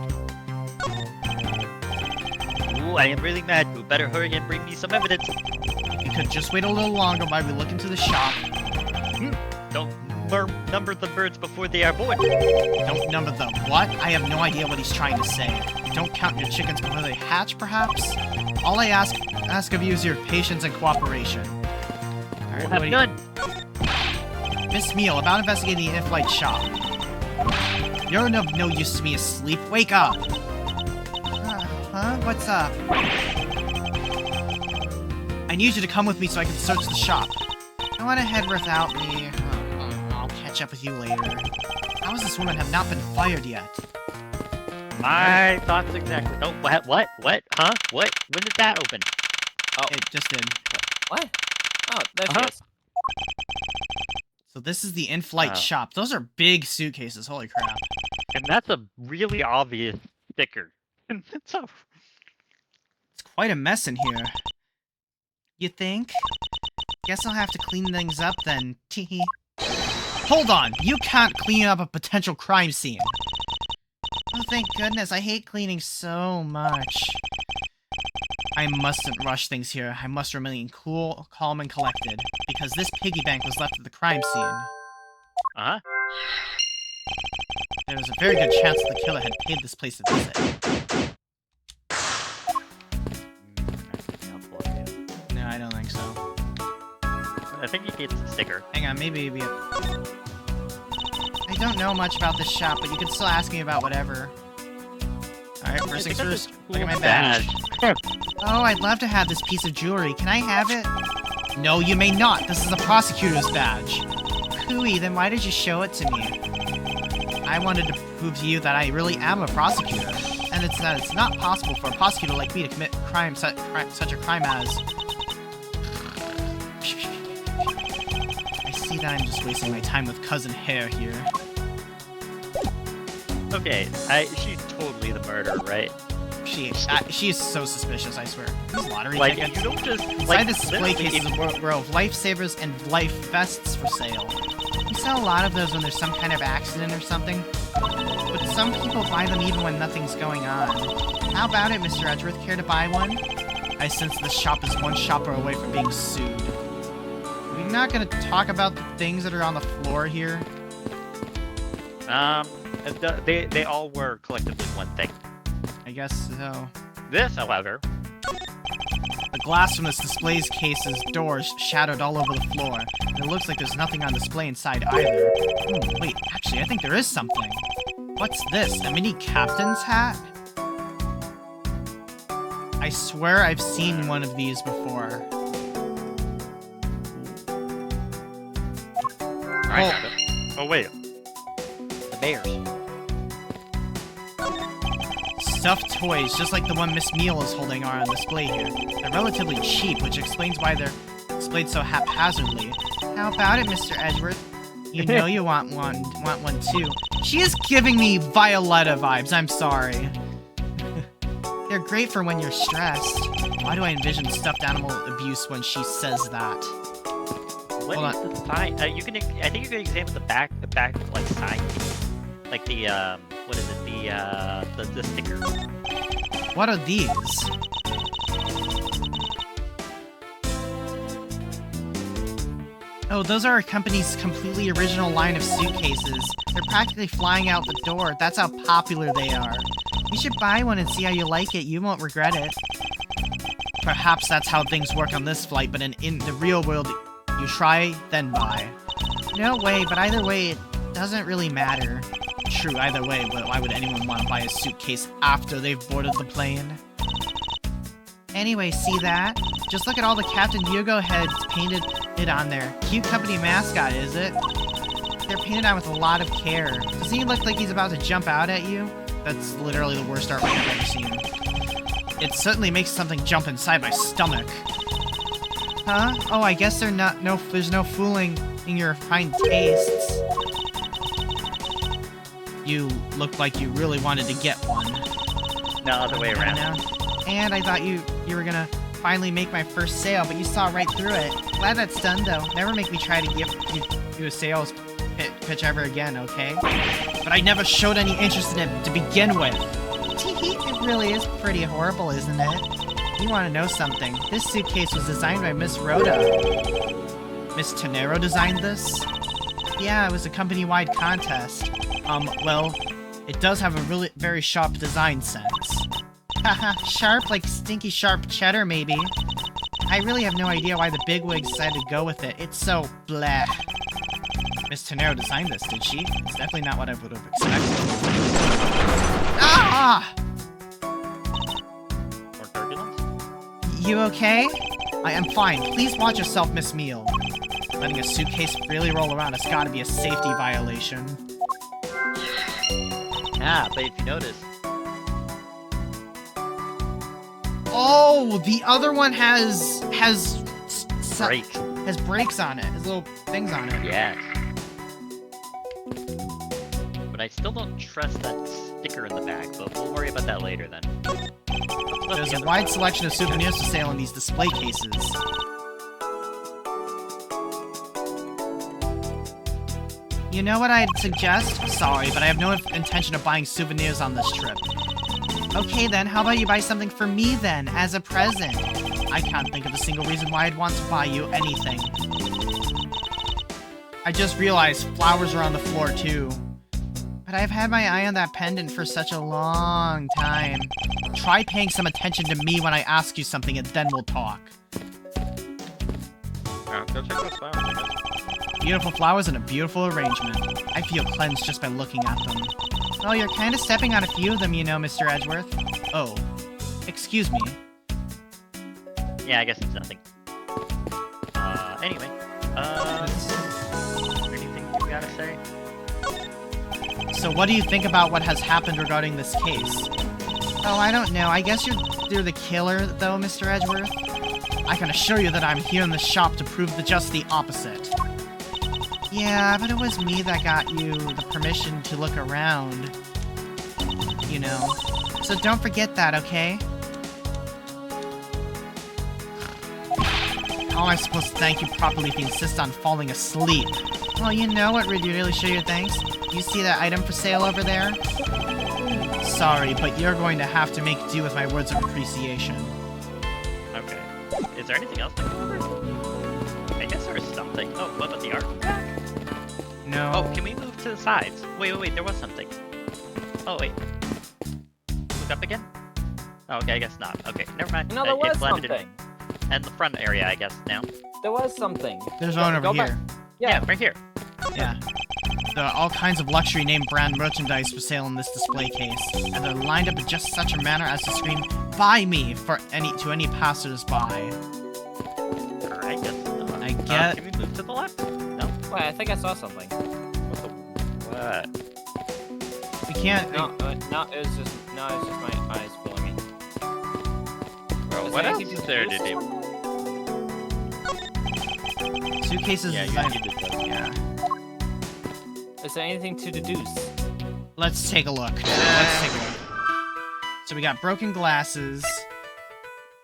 Ooh, I am really mad. You better hurry and bring me some evidence.
You could just wait a little longer while we look into the shop.
Don't number the birds before they are born.
Don't number the what? I have no idea what he's trying to say. Don't count your chickens before they hatch, perhaps? All I ask of you is your patience and cooperation. Alright,
We'll have none.
Miss Meal, about investigating the in-flight shop. You're of no use to me asleep. Wake up! Huh? What's up? I need you to come with me so I can search the shop. I want to head without me. I'll catch up with you later. How is this woman have not been fired yet?
My thoughts exactly. Oh, what? Huh? What? When did that open?
Oh,
It just did.
what? Oh, there
Uh-huh.
she is.
So this is the in-flight
Oh.
shop. Those are big suitcases. Holy crap.
And that's a really obvious sticker. It's a...
It's quite a mess in here. You think? Guess I'll have to clean things up then. Teehee. Hold on! You can't clean up a potential crime scene! Oh, thank goodness. I hate cleaning so much. I mustn't rush things here. I must remain cool, calm, and collected. Because this piggy bank was left at the crime scene.
Uh-huh.
There was a very good chance that the killer had paid this place a visit. No, I don't think so.
I think he needs a sticker.
Hang on, maybe we have... I don't know much about this shop, but you can still ask me about whatever. Alright, first things first, look at my badge. Oh, I'd love to have this piece of jewelry. Can I have it? No, you may not. This is a prosecutor's badge. Hooey, then why did you show it to me? I wanted to prove to you that I really am a prosecutor, and that it's not possible for a prosecutor like me to commit such a crime as... I see that I'm just wasting my time with Cousin Hare here.
Okay, she's totally the murderer, right?
She is so suspicious, I swear. These lottery
Like,
tickets.
you don't just...
Inside
Like,
this display
literally,
cases were of lifesavers and life vests for sale. We sell a lot of those when there's some kind of accident or something. But some people buy them even when nothing's going on. How about it, Mr. Edgeworth? Care to buy one? I sense this shop is one shopper away from being sued. We're not gonna talk about the things that are on the floor here.
They all were collectively one thing.
I guess so.
This, however...
The glass from this display's case's doors shattered all over the floor, and it looks like there's nothing on display inside either. Wait, actually, I think there is something. What's this? A mini captain's hat? I swear I've seen one of these before.
Oh, wait.
The bears.
Stuffed toys, just like the one Miss Meal is holding, are on display here. They're relatively cheap, which explains why they're displayed so haphazardly. How about it, Mr. Edgeworth? You know you want one too. She is giving me Violetta vibes, I'm sorry. They're great for when you're stressed. Why do I envision stuffed animal abuse when she says that?
What
Hold
is the sign? I think you can examine the back, like, sign. Like the, what is it? The sticker.
What are these? Oh, those are our company's completely original line of suitcases. They're practically flying out the door. That's how popular they are. You should buy one and see how you like it. You won't regret it. Perhaps that's how things work on this flight, but in the real world, you try, then buy. No way, but either way, it doesn't really matter. true either way, but why would anyone want to buy a suitcase after they've boarded the plane? Anyway, see that? Just look at all the Captain Hugo heads painted on there. Cute company mascot, is it? They're painted on with a lot of care. Doesn't he look like he's about to jump out at you? That's literally the worst artwork I've ever seen. It certainly makes something jump inside my stomach. Huh? Oh, I guess there's no fooling in your fine tastes. You look like you really wanted to get one.
No, other way around.
And I thought you were gonna finally make my first sale, but you saw right through it. Glad that's done, though. Never make me try to give you a sales pitch ever again, okay? But I never showed any interest in it to begin with. It really is pretty horrible, isn't it? You want to know something? This suitcase was designed by Miss Rhoda. Miss Tenero designed this? Yeah, it was a company-wide contest. Well, it does have a very sharp design sense. Haha, sharp like stinky sharp cheddar, maybe. I really have no idea why the bigwigs decided to go with it. It's so blah. Miss Tenero designed this, did she? It's definitely not what I would have expected. Ah!
More turbulence?
You okay? I am fine. Please watch yourself, Miss Meal. Letting a suitcase really roll around has got to be a safety violation.
Yeah, but if you notice...
Oh, the other one has
Brakes.
has brakes on it. Has little things on it.
Yes. But I still don't trust that sticker in the back, but we'll worry about that later then.
There's a wide selection of souvenirs for sale in these display cases. You know what I'd suggest? Sorry, but I have no intention of buying souvenirs on this trip. Okay then, how about you buy something for me then, as a present? I can't think of a single reason why I'd want to buy you anything. I just realized flowers are on the floor too. But I've had my eye on that pendant for such a long time. Try paying some attention to me when I ask you something and then we'll talk.
Go check those flowers, I guess.
Beautiful flowers and a beautiful arrangement. I feel cleansed just by looking at them. Oh, you're kind of stepping on a few of them, you know, Mr. Edgeworth. Oh. Excuse me.
Yeah, I guess it's nothing. Anyway. Anything you gotta say?
So what do you think about what has happened regarding this case? Oh, I don't know. I guess you're the killer, though, Mr. Edgeworth. I can assure you that I'm here in the shop to prove just the opposite. Yeah, but it was me that got you the permission to look around. You know. So don't forget that, okay? How am I supposed to thank you properly if you insist on falling asleep? Well, you know what would really show your thanks? You see that item for sale over there? Sorry, but you're going to have to make do with my words of appreciation.
Okay. Is there anything else to go over? I guess there was something. Oh, what about the art?
No.
Oh, can we move to the sides? Wait, there was something. Oh, wait. Look up again? Oh, okay, I guess not. Okay, never mind.
No, there was something.
And the front area, I guess, now.
There was something.
There's one over here.
Back.
Yeah, right here.
Yeah. There are all kinds of luxury name brand merchandise for sale in this display case, and they're lined up in just such a manner as to scream, "Buy me!" to any passers-by.
Alright,
I get...
Can we move to the left? No?
Wait, I think I saw something.
What?
We can't...
No, it was just my eyes fooling me.
Bro,
Is
what
there
else
anything
is
to
there
do
to
with
do?
Suitcases
Yeah,
designed...
you did that.
Yeah.
Is there anything to deduce?
Let's take a look. Let's take a look. So we got broken glasses,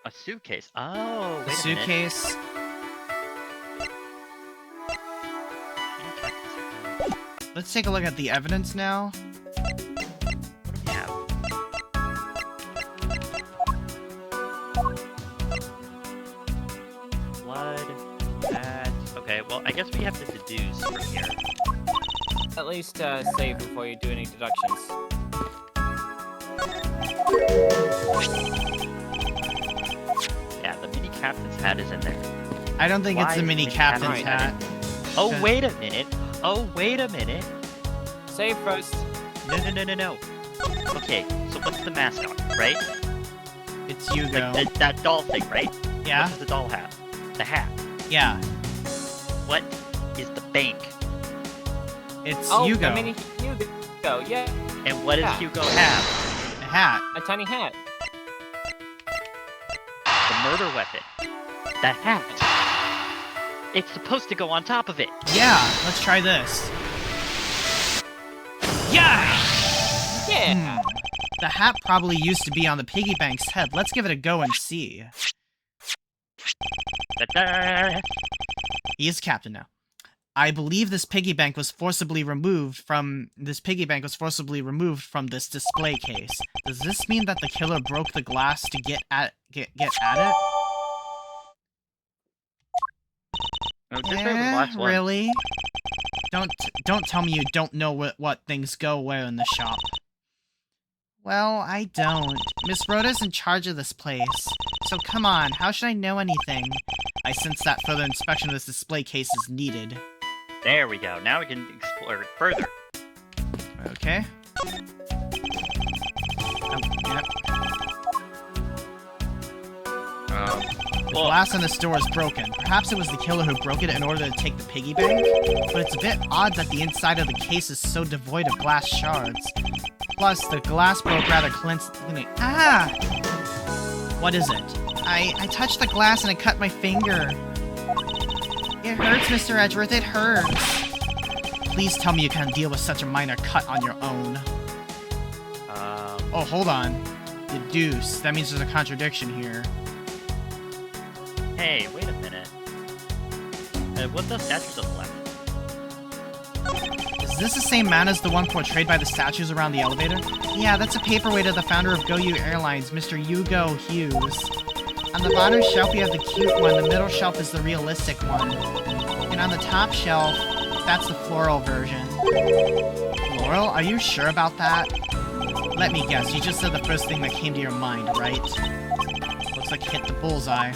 A suitcase. Oh, wait
a suitcase. Let's take a look at the evidence now.
What do we have? Blood. That. Okay, well, I guess we have to deduce from here.
At least save before you do any deductions.
Yeah, the mini captain's hat is in there.
I don't think
Why
it's the
is
mini
the
captain's
captain's
hat.
Oh,
Okay.
wait a minute. Oh, wait a minute.
Save first.
No. Okay, so what's the mascot, right?
It's Hugo.
Like that doll thing, right?
Yeah?
What does the doll have? The hat.
Yeah.
What is the bank?
It's
Oh,
Hugo.
I mean, Hugo. Yeah.
And what does
Yeah.
Hugo have?
A hat.
A tiny hat.
The murder weapon. The hat. It's supposed to go on top of it.
Yeah, let's try this. Yeah!
Yeah.
The hat probably used to be on the piggy bank's head. Let's give it a go and see.
Da-da.
He is captain now. I believe this piggy bank was forcibly removed from this display case. Does this mean that the killer broke the glass to get at it?
No, this way was the last one.
Really? Don't tell me you don't know what things go where in the shop. Well, I don't. Miss Rhoda's in charge of this place. So come on, how should I know anything? I sense that further inspection of this display case is needed.
There we go. Now we can explore it further.
Okay. Yep. The glass in this door is broken. Perhaps it was the killer who broke it in order to take the piggy bank? But it's a bit odd that the inside of the case is so devoid of glass shards. Plus, the glass broke rather cleanly. Ah! What is it? I touched the glass and it cut my finger. It hurts, Mr. Edgeworth, it hurts. Please tell me you can deal with such a minor cut on your own. Oh, hold on. The deuce. That means there's a contradiction here.
Hey, wait a minute. What's the statues on the left?
Is this the same man as the one portrayed by the statues around the elevator? Yeah, that's a paperweight of the founder of GoU Airlines, Mr. Hugo Hughes. On the bottom shelf, we have the cute one. The middle shelf is the realistic one. And on the top shelf, that's the floral version. Floral? Are you sure about that? Let me guess, you just said the first thing that came to your mind, right? Looks like hit the bullseye.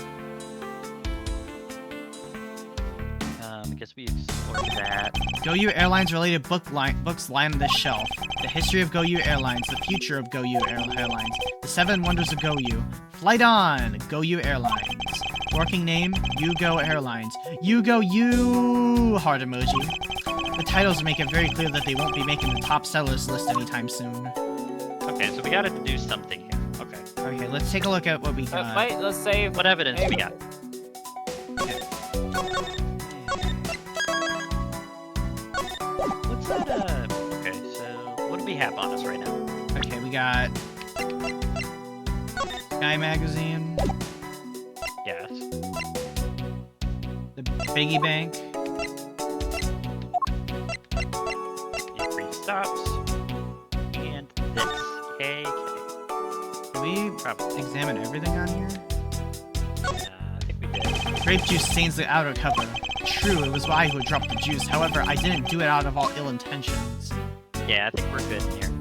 I guess we explored that.
GoU Airlines related books line on this shelf. The history of GoU Airlines, the future of GoU Airlines, the 7 wonders of GoU. Flight on! GoU Airlines. Working name, Hugo Airlines. Hugo you heart emoji. The titles make it very clear that they won't be making the top sellers list anytime soon.
Okay, so we gotta do something here. Okay.
Okay, let's take a look at what we got.
Wait, let's save.
What evidence we got? What's that, okay, so what do we have on us right now?
Okay, we got Sky Magazine,
Yes.
the Piggy Bank,
The 3 stops. And this. Okay.
Did we
Probably.
examine everything on here?
I think we did.
Grape juice stains the outer cover. True, it was I who dropped the juice. However, I didn't do it out of all ill intentions.
Yeah, I think we're good in here.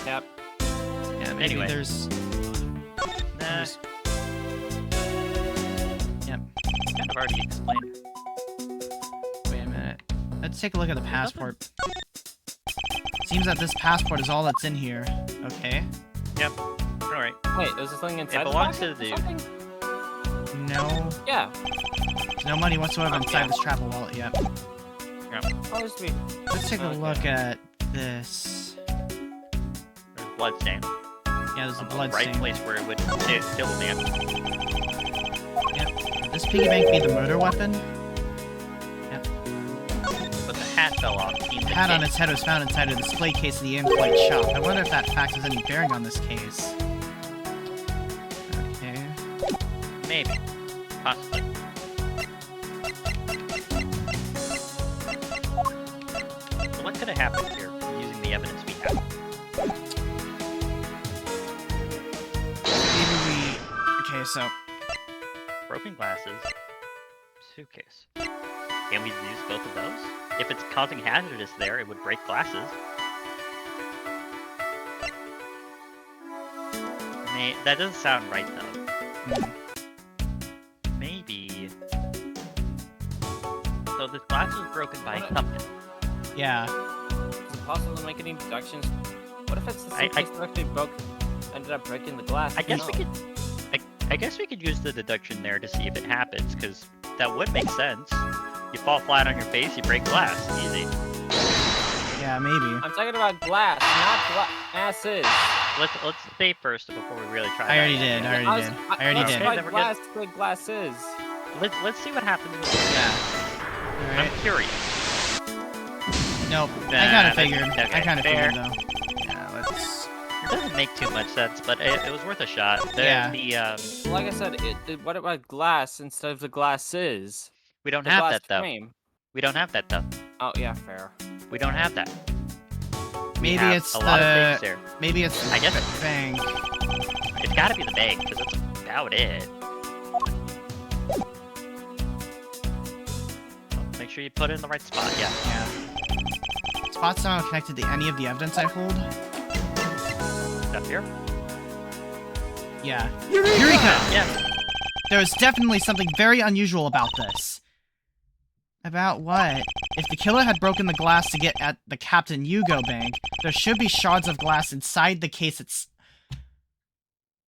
Yep.
Yeah, maybe
Anyway.
there's...
Nah,
Yep.
kind of already explained.
Wait a minute. Let's take a look at the passport. Seems that this passport is all that's in here. Okay.
Yep. Alright.
Wait, is there something inside?
It belongs to the
pocket or
dude.
something?
No.
Yeah.
There's no money whatsoever
Oh,
inside
yeah.
this travel wallet yet.
Oh, this would be.
Let's take a
Okay.
look at this.
There's bloodstain.
Yeah, there's a
On the
blood
right
stain.
place where it would kill a man.
Yep. This piggy bank be the murder weapon?
But the hat fell off.
The hat on its head was found inside a display case of the in-flight shop. I wonder if that fact has any bearing on this case. Okay.
Maybe. Possibly. So what could have happened here using the evidence we have?
Maybe we... Okay, so...
Broken glasses. Suitcase. Can we use both of those? If it's causing hazardous there, it would break glasses. That doesn't sound right, though.
hmm.
Maybe... So this glass was broken by something.
Yeah.
possible to make any deductions? What if it's the suitcase that actually ended up breaking the glass?
I guess we could. I guess we could use the deduction there to see if it happens, because that would make sense. You fall flat on your face, you break glass. Easy.
Yeah, maybe.
I'm talking about glass, not glasses.
Let's say first before we really try.
I already did. I already did.
By glass, the glasses.
Let's see what happens.
Yeah. All right.
I'm curious.
Nope.
Nah,
I kind of
that's-
figured.
okay,
I kind of
fair.
figured though. Yeah, let's.
It doesn't make too much sense, but it was worth a shot.
Yeah.
Like I said, what about glass instead of the glasses?
We don't
The
have
glass
that though.
frame.
We don't have that though.
Oh yeah, fair.
We don't have that. We
Maybe
have
it's
a lot of things there.
Maybe it's
I guess
the bank.
It's got to be the bank because that's about it. So make sure you put it in the right spot. Yeah.
Yeah. Spots not connected to any of the evidence I hold.
Up here.
Yeah. Eureka!
Yeah.
There is definitely something very unusual about this. About what? If the killer had broken the glass to get at the Captain Hugo bank, there should be shards of glass inside the case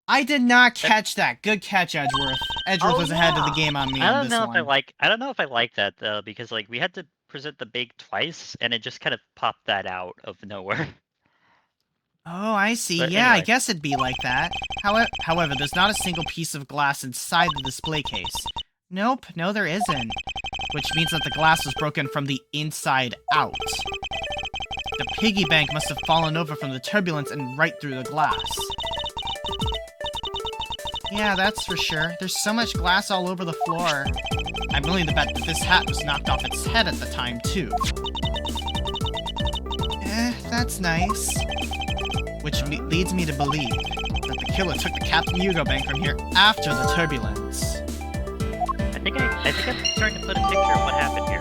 I did not catch that. Good catch, Edgeworth. Edgeworth was ahead of the game on me
I
on
don't
this
know
one.
I don't know if I like that though, because like we had to present the bank twice, and it just kind of popped that out of nowhere.
Oh, I see.
But
Yeah, I
anyway.
guess it'd be like that. However, there's not a single piece of glass inside the display case. Nope, no there isn't. Which means that the glass was broken from the inside out. The piggy bank must have fallen over from the turbulence and right through the glass. Yeah, that's for sure. There's so much glass all over the floor. I'm willing to bet that this hat was knocked off its head at the time, too. That's nice. Which leads me to believe that the killer took the Captain Hugo bank from here after the turbulence.
I think I'm starting to put a picture of what happened here.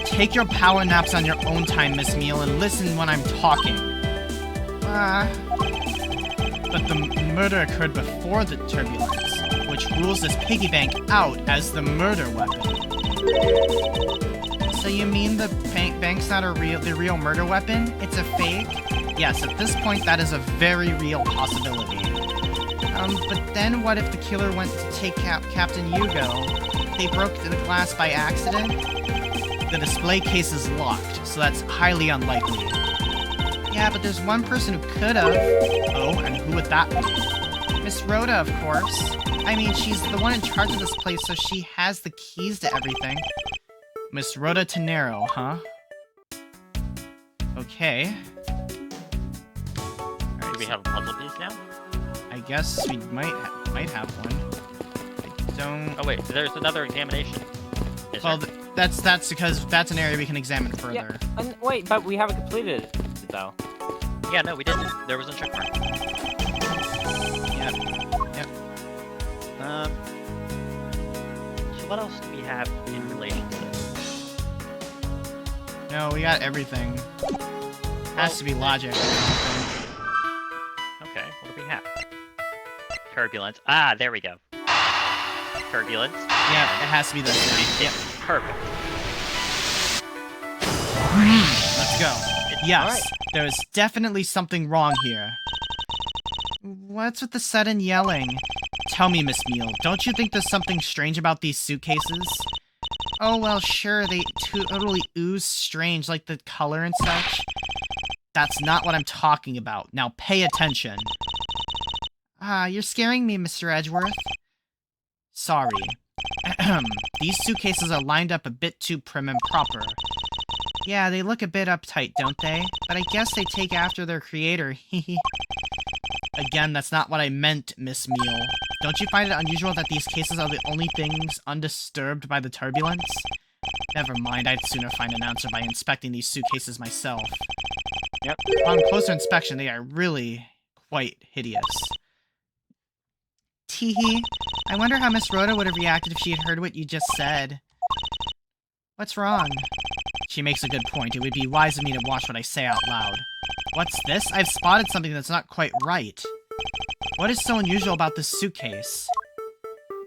Take your power naps on your own time, Miss Meal, and listen when I'm talking. But the murder occurred before the turbulence, which rules this piggy bank out as the murder weapon. So you mean the bank's not the real murder weapon? It's a fake? Yes, at this point that is a very real possibility. But then what if the killer went to take Captain Hugo? They broke the glass by accident? The display case is locked, so that's highly unlikely. Yeah, but there's one person who could've. Oh, and who would that be? Miss Rhoda, of course. I mean, she's the one in charge of this place, so she has the keys to everything. Miss Rhoda Tenero, huh? Okay.
Do we have a puzzle piece now?
I guess we might have one. I don't...
Oh wait, there's another examination. Is
Well,
there?
that's because that's an area we can examine further.
Yeah, wait, but we haven't completed it, though.
Yeah, no, we didn't. There was a check mark.
Yep.
So what else do we have in relation to this?
No, we got everything. Has to be logic.
Okay, what do we have? Turbulence. Ah, there we go. Turbulence.
Yeah, it has to be this now.
Yep, perfect.
Let's go. Yes,
Alright.
there is definitely something wrong here. What's with the sudden yelling? Tell me, Miss Meal, don't you think there's something strange about these suitcases? Oh, well, sure, they totally ooze strange, like the color and such. That's not what I'm talking about. Now pay attention. You're scaring me, Mr. Edgeworth. Sorry. These suitcases are lined up a bit too prim and proper. Yeah, they look a bit uptight, don't they? But I guess they take after their creator, Again, that's not what I meant, Miss Meal. Don't you find it unusual that these cases are the only things undisturbed by the turbulence? Never mind, I'd sooner find an answer by inspecting these suitcases myself. Yep, upon closer inspection, they are really quite hideous. Teehee, I wonder how Miss Rhoda would have reacted if she had heard what you just said. What's wrong? She makes a good point. It would be wise of me to watch what I say out loud. What's this? I've spotted something that's not quite right. What is so unusual about this suitcase?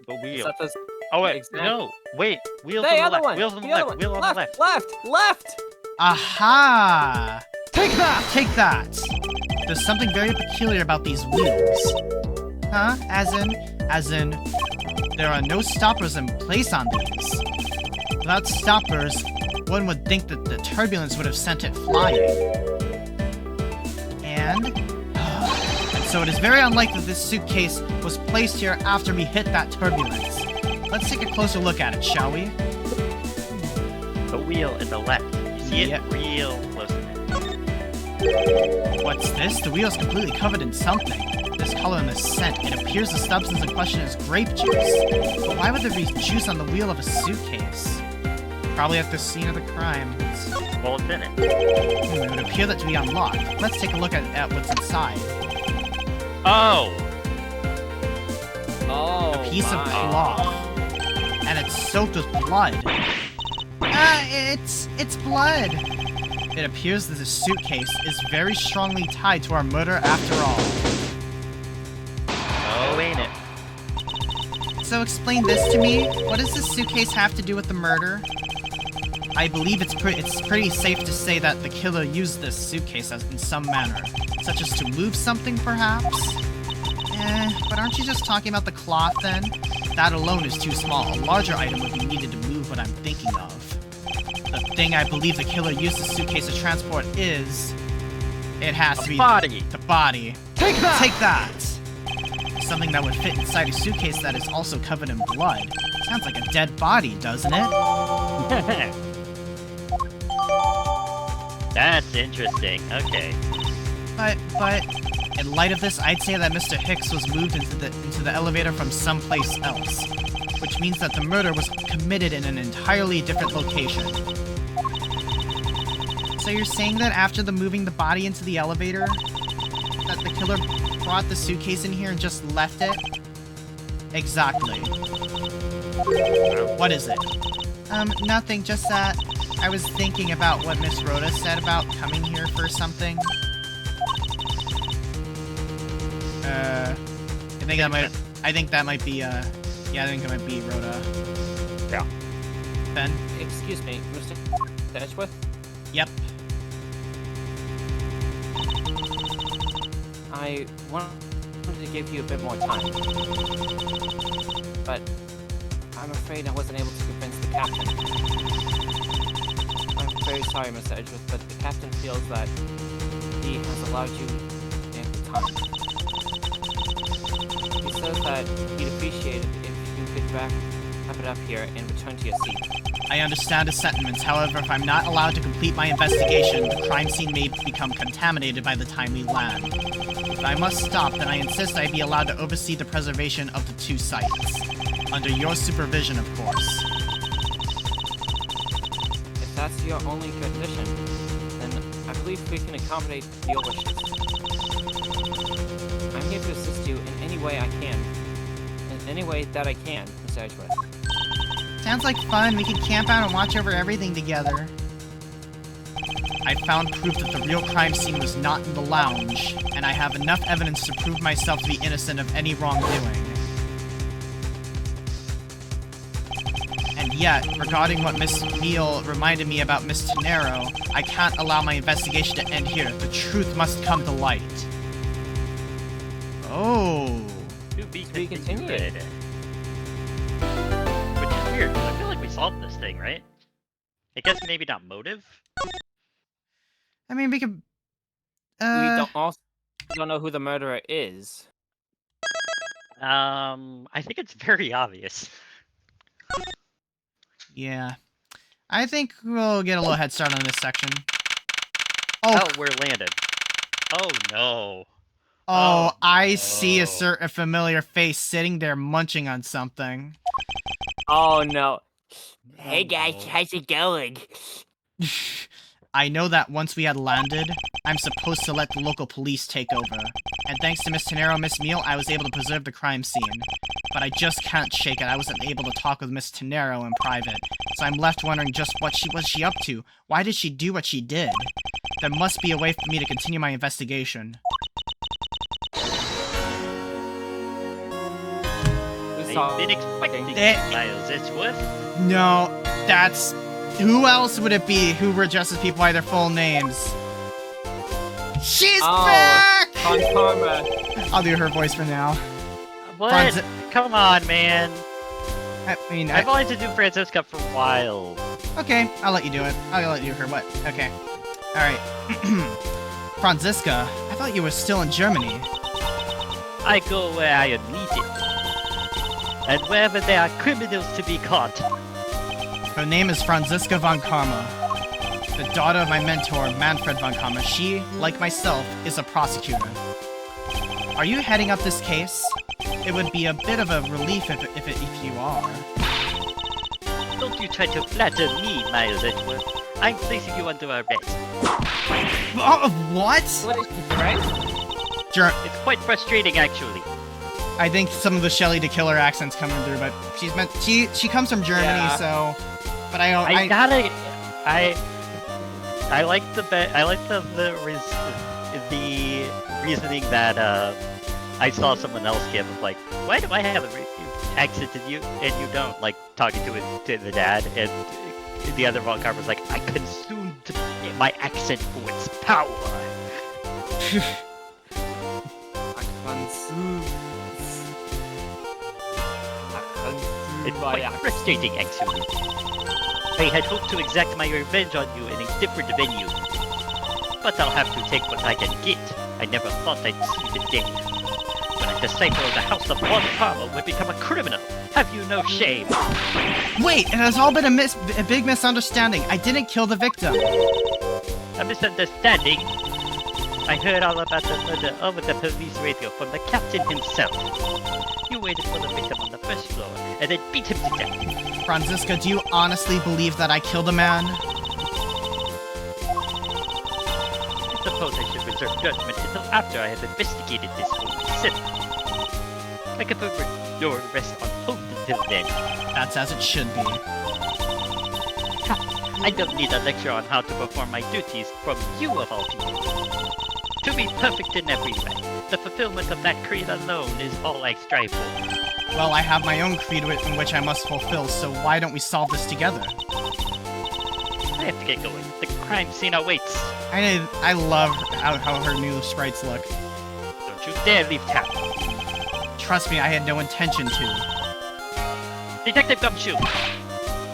The
Is
wheel.
that the...
Oh wait,
Exactly.
no, wait. Wheels
The
on the
other
left.
one.
Wheels on the
other
left.
one.
Wheel on the left.
Left.
Aha! Take that! Take that! There's something very peculiar about these wheels. Huh? As in, there are no stoppers in place on these. Without stoppers, one would think that the turbulence would have sent it flying. And so it is very unlikely that this suitcase was placed here after we hit that turbulence. Let's take a closer look at it, shall we?
The wheel in the left. You see
Yep.
it real close to
What's this? The wheel is completely covered in something. This color and this scent. It appears the substance in question is grape juice. But why would there be juice on the wheel of a suitcase? Probably at the scene of the crime.
Well, it's in it.
It would appear that to be unlocked. Let's take a look at what's inside.
Oh!
Oh.
A piece of
my.
cloth. And it's soaked with blood. It's blood. It appears that the suitcase is very strongly tied to our murder after all.
Oh, ain't it?
So explain this to me. What does this suitcase have to do with the murder? I believe it's pretty safe to say that the killer used this suitcase in some manner, such as to move something, perhaps? But aren't you just talking about the cloth then? That alone is too small. A larger item would be needed to move what I'm thinking of. The thing I believe the killer used the suitcase to transport is... It has to be...
Body.
The body. Take that! Take that! Something that would fit inside a suitcase that is also covered in blood. Sounds like a dead body, doesn't it?
That's interesting. Okay.
But, in light of this, I'd say that Mr. Hicks was moved into the elevator from someplace else, which means that the murder was committed in an entirely different location. So you're saying that after moving the body into the elevator, that the killer brought the suitcase in here and just left it? Exactly. What is it? Nothing, just that I was thinking about what Miss Rhoda said about coming here for something. I think that might be Rhoda.
Yeah.
Ben?
Excuse me, Mr. Edgeworth?
Yep.
I wanted to give you a bit more time. But I'm afraid I wasn't able to convince the captain. I'm very sorry, Mr. Edgeworth, but the captain feels that he has allowed you ample time. He says that he'd appreciate it if you could wrap it up here and return to your seat.
I understand his sentiments, however, if I'm not allowed to complete my investigation, the crime scene may become contaminated by the time we land. If I must stop, then I insist I be allowed to oversee the preservation of the two sites. Under your supervision, of course.
If that's your only condition, then I believe we can accommodate your wishes. I'm here to assist you in any way I can. In any way that I can, Mr. Edgeworth.
Sounds like fun. We can camp out and watch over everything together. I found proof that the real crime scene was not in the lounge, and I have enough evidence to prove myself to be innocent of any wrongdoing. And yet, regarding what Miss Neal reminded me about Miss Tenero, I can't allow my investigation to end here. The truth must come to light. Oh.
To be
To be continued.
continued. Which is weird, because I feel like we solved this thing, right? I guess maybe not motive?
I mean, we could...
We don't know who the murderer is.
I think it's very obvious.
Yeah. I think we'll get a little head start on this section. Oh,
Oh, we're landed. Oh no.
oh,
oh,
I see a
no.
certain familiar face sitting there munching on something.
Oh no.
Hey, guys,
how's it going?
I know that once we had landed, I'm supposed to let the local police take over. And thanks to Miss Tenero and Miss Neal, I was able to preserve the crime scene. But I just can't shake it. I wasn't able to talk with Miss Tenero in private. So I'm left wondering just what was she up to? Why did she do what she did? There must be a way for me to continue my investigation.
Who's
I've been expecting you, Miles Edgeworth.
No, that's... Who else would it be who addresses people by their full names? She's back!
On karma.
I'll do her voice for now.
What? Come on, man.
I mean,
I've wanted to do Franziska for a while.
Okay, I'll let you do it. I'll let you do her. What? Okay. Alright. Franziska, I thought you were still in Germany.
I go where I am needed. And wherever there are criminals to be caught.
Her name is Franziska von Karma, the daughter of my mentor, Manfred von Karma. She, like myself, is a prosecutor. Are you heading up this case? It would be a bit of a relief if you are.
Don't you try to flatter me, Miles Edgeworth. I'm placing you under arrest.
Oh, what?
What is she, right?
It's quite frustrating, actually.
I think some of the Shelley the Killer accents coming through, but she comes from Germany,
Yeah.
so. But I
like the reasoning that I saw someone else give of like, why do I have an accent and you don't, like talking to the dad, and the other Von Carver was like, I consumed my accent for its power. It's quite frustrating, actually. I had hoped to exact my revenge on you in a different venue. But I'll have to take what I can get. I never thought I'd see the day when a disciple of the House of Von Pabo would become a criminal. Have you no shame?
Wait, it has all been a big misunderstanding. I didn't kill the victim.
A misunderstanding? I heard all about the murder over the police radio from the captain himself. You waited for the victim on the first floor, and then beat him to death.
Franziska, do you honestly believe that I killed a man?
I suppose I should reserve judgment until after I have investigated this whole incident. I can put your arrest on hold until then.
That's as it should be.
I don't need a lecture on how to perform my duties from you of all people. To be perfect in every way, the fulfillment of that creed alone is all I strive for.
Well, I have my own creed in which I must fulfill, so why don't we solve this together?
I have to get going. The crime scene awaits.
I love how her new sprites look.
Don't you dare leave town.
Trust me, I had no intention to.
Detective Gumshoe!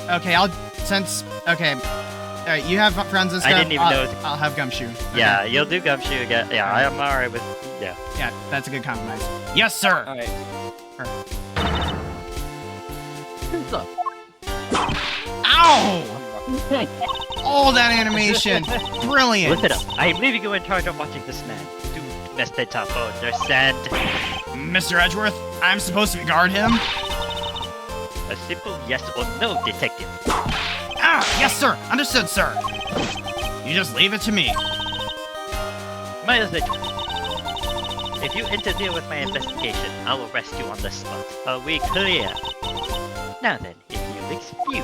Okay, okay. Alright, you have Franziska.
I didn't even know.
I'll have Gumshoe. Okay.
Yeah, you'll do Gumshoe again. Yeah, I am alright with. Yeah.
Yeah, that's a good compromise. Yes, sir!
Alright.
Ow! Oh, that animation! Brilliant!
Listen up. I am leaving you in charge of watching this man. Do mess that up, understand?
Mr. Edgeworth, I'm supposed to guard him?
A simple yes or no, detective.
Ah, yes, sir! Understood, sir! You just leave it to me.
Miles Edgeworth. If you interfere with my investigation, I will arrest you on the spot. Are we clear? Now then, if you'll excuse me.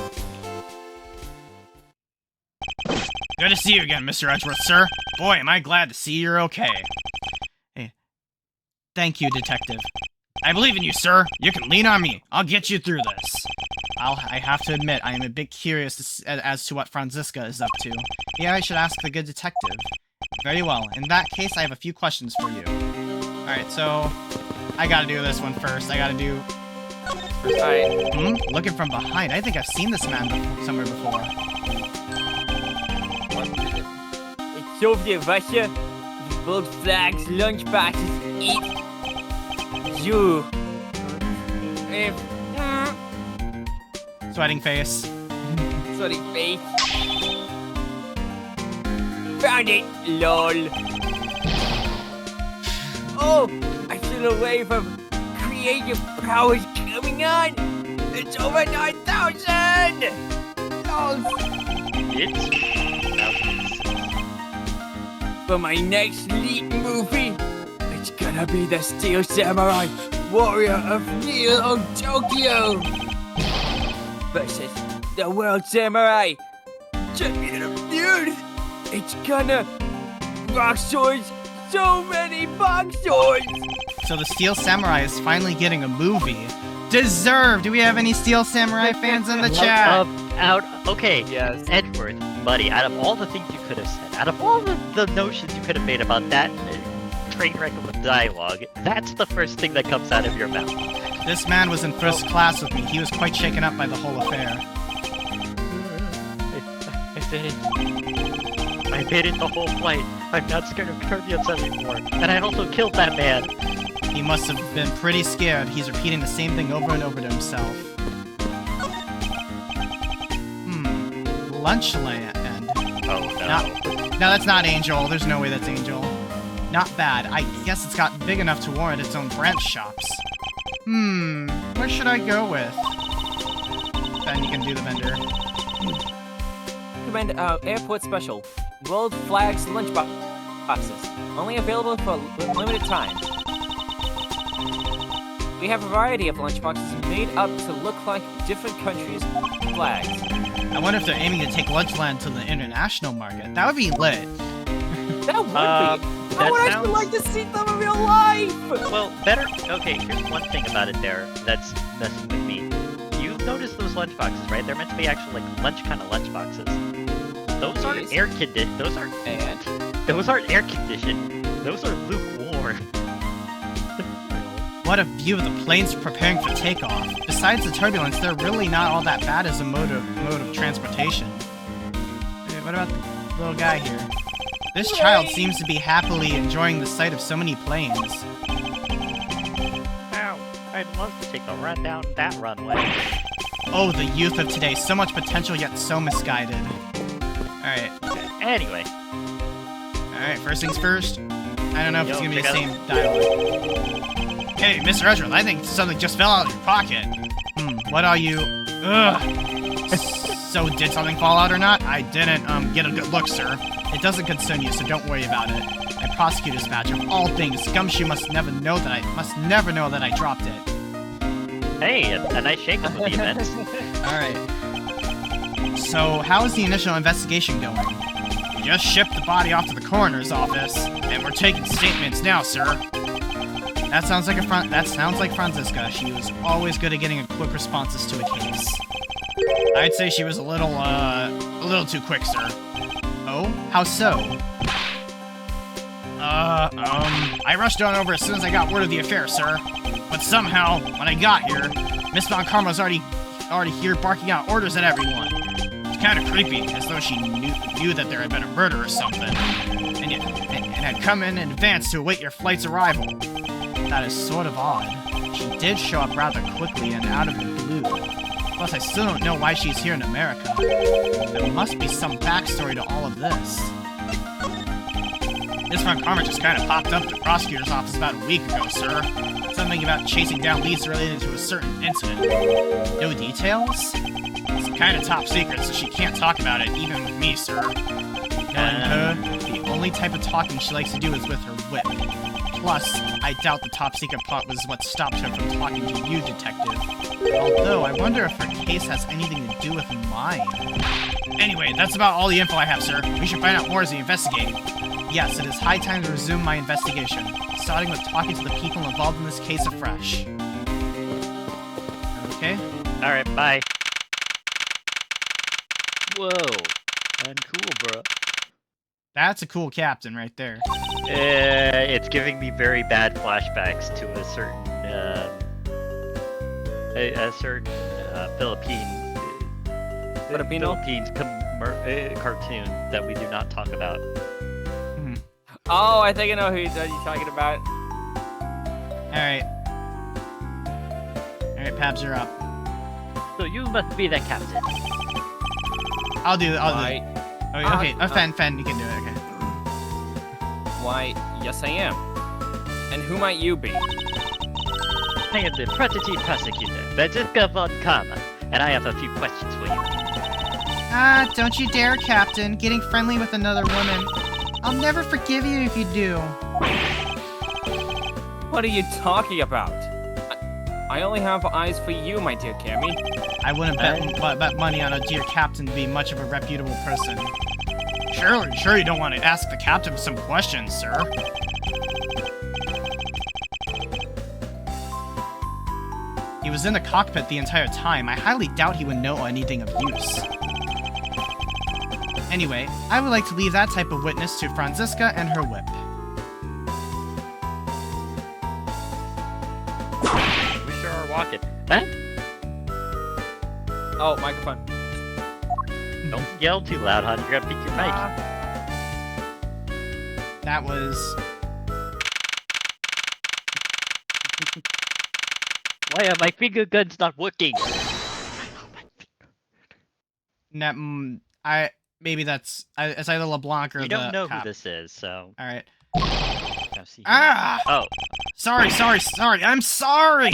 Good to see you again, Mr. Edgeworth, sir. Boy, am I glad to see you're okay. Hey. Thank you, detective. I believe in you, sir. You can lean on me. I'll get you through this. I have to admit, I am a bit curious as to what Franziska is up to. Yeah, I should ask the good detective. Very well. In that case, I have a few questions for you. Alright, so... I gotta do this one first. I gotta do...
Alright.
Looking from behind. I think I've seen this man somewhere before.
It's Soviet Russia. Both flags, lunchboxes, eat. You.
Sweating face.
Sorry, face. Found it, lol. Oh, I feel a wave of creative powers coming on. It's over 9,000.
It's
For my next lead movie, it's gonna be the Steel Samurai Warrior of Neo Tokyo versus the World Samurai Champion of Youth. It's gonna rock swords, so many box swords.
So the Steel Samurai is finally getting a movie. Deserved. Do we have any Steel Samurai fans in the chat?
Okay,
Yes.
Edgeworth, buddy, out of all the things you could have said, out of all the notions you could have made about that train wreck of a dialogue, that's the first thing that comes out of your mouth.
This man was in first class with me. He was quite shaken up by the whole affair.
I did it. I made it the whole flight. I'm not scared of turbulence anymore. And I also killed that man.
He must have been pretty scared. He's repeating the same thing over and over to himself. Lunchland.
Oh no.
No, that's not Angel. There's no way that's Angel. Not bad. I guess it's got big enough to warrant its own branch shops. What should I go with? Then you can do the vendor.
Recommend airport special. World flags lunchbox boxes. Only available for a limited time. We have a variety of lunchboxes made up to look like different countries' flags.
I wonder if they're aiming to take Lunchland to the international market. That would be lit.
That would be. I would actually like to see them in real life!
Well, better. Okay, here's one thing about it there that's messing with me. You've noticed those lunchboxes, right? They're meant to be actual, like, lunch kind of lunchboxes. Those aren't
Yes.
air conditioned. Those aren't air conditioned. Those are lukewarm.
What a view of the planes preparing for takeoff. Besides the turbulence, they're really not all that bad as a mode of transportation. Hey, what about the little guy here? This child seems to be happily enjoying the sight of so many planes.
Ow! I'd love to take a run down that runway.
Oh, the youth of today. So much potential, yet so misguided. Alright.
Anyway.
Alright, first things first. I don't know if it's gonna be the
check
same dialogue. Hey, Mr. Edgeworth, I think something just fell out of your pocket. What are you... Ugh. So, did something fall out or not? I didn't, get a good look, sir. It doesn't concern you, so don't worry about it. A prosecutor's badge of all things. Gumshoe must never know that I dropped it.
Hey, a nice shake-up of the event.
Alright. So, how's the initial investigation going? We just shipped the body off to the coroner's office, and we're taking statements now, sir. That sounds like Franziska. She was always good at getting a quick responses to a case. I'd say she was a little too quick, sir. Oh? How so? I rushed on over as soon as I got word of the affair, sir. But somehow, when I got here, Miss Von Karma's already here barking out orders at everyone. It's kind of creepy, as though she knew that there had been a murder or something, and had come in advance to await your flight's arrival. That is sort of odd. She did show up rather quickly and out of the blue. Plus, I still don't know why she's here in America. There must be some backstory to all of this. This Von Karma just kind of popped up at the prosecutor's office about a week ago, sir. Something about chasing down leads related to a certain incident. No details? It's kind of top secret, so she can't talk about it, even with me, sir. Knowing her, the only type of talking she likes to do is with her whip. Plus, I doubt the top secret part was what stopped her from talking to you, detective. Although, I wonder if her case has anything to do with mine. Anyway, that's about all the info I have, sir. We should find out more as we investigate. Yes, it is high time to resume my investigation, starting with talking to the people involved in this case afresh. Okay?
Alright, bye. Whoa. Uncool, bro.
That's a cool captain right there.
It's giving me very bad flashbacks to a certain Philippines cartoon that we do not talk about.
Oh, I think I know who you're talking about.
Alright. Alright, Pabs, you're up.
So you must be the captain.
I'll do it.
Why?
Oh, okay, Fen, you can do it, okay.
Why, yes I am. And who might you be?
I am the prodigy prosecutor, Franziska Von Karma, and I have a few questions for you.
Ah, don't you dare, Captain. Getting friendly with another woman. I'll never forgive you if you do.
What are you talking about? I only have eyes for you, my dear Cammy.
I wouldn't bet money on a dear captain to be much of a reputable person. Sure you don't want to ask the captain some questions, sir. He was in the cockpit the entire time. I highly doubt he would know anything of use. Anyway, I would like to leave that type of witness to Franziska and her whip.
We sure are walking. Huh?
Oh, microphone.
Don't yell too loud, hon. You're gonna peek your mic.
That was...
Why are my finger guns not working?
Maybe that's... it's either LeBlanc or
You
the
don't know
cop.
who this is, so...
Alright.
Now see here.
Ah!
Oh,
Sorry, I'm sorry!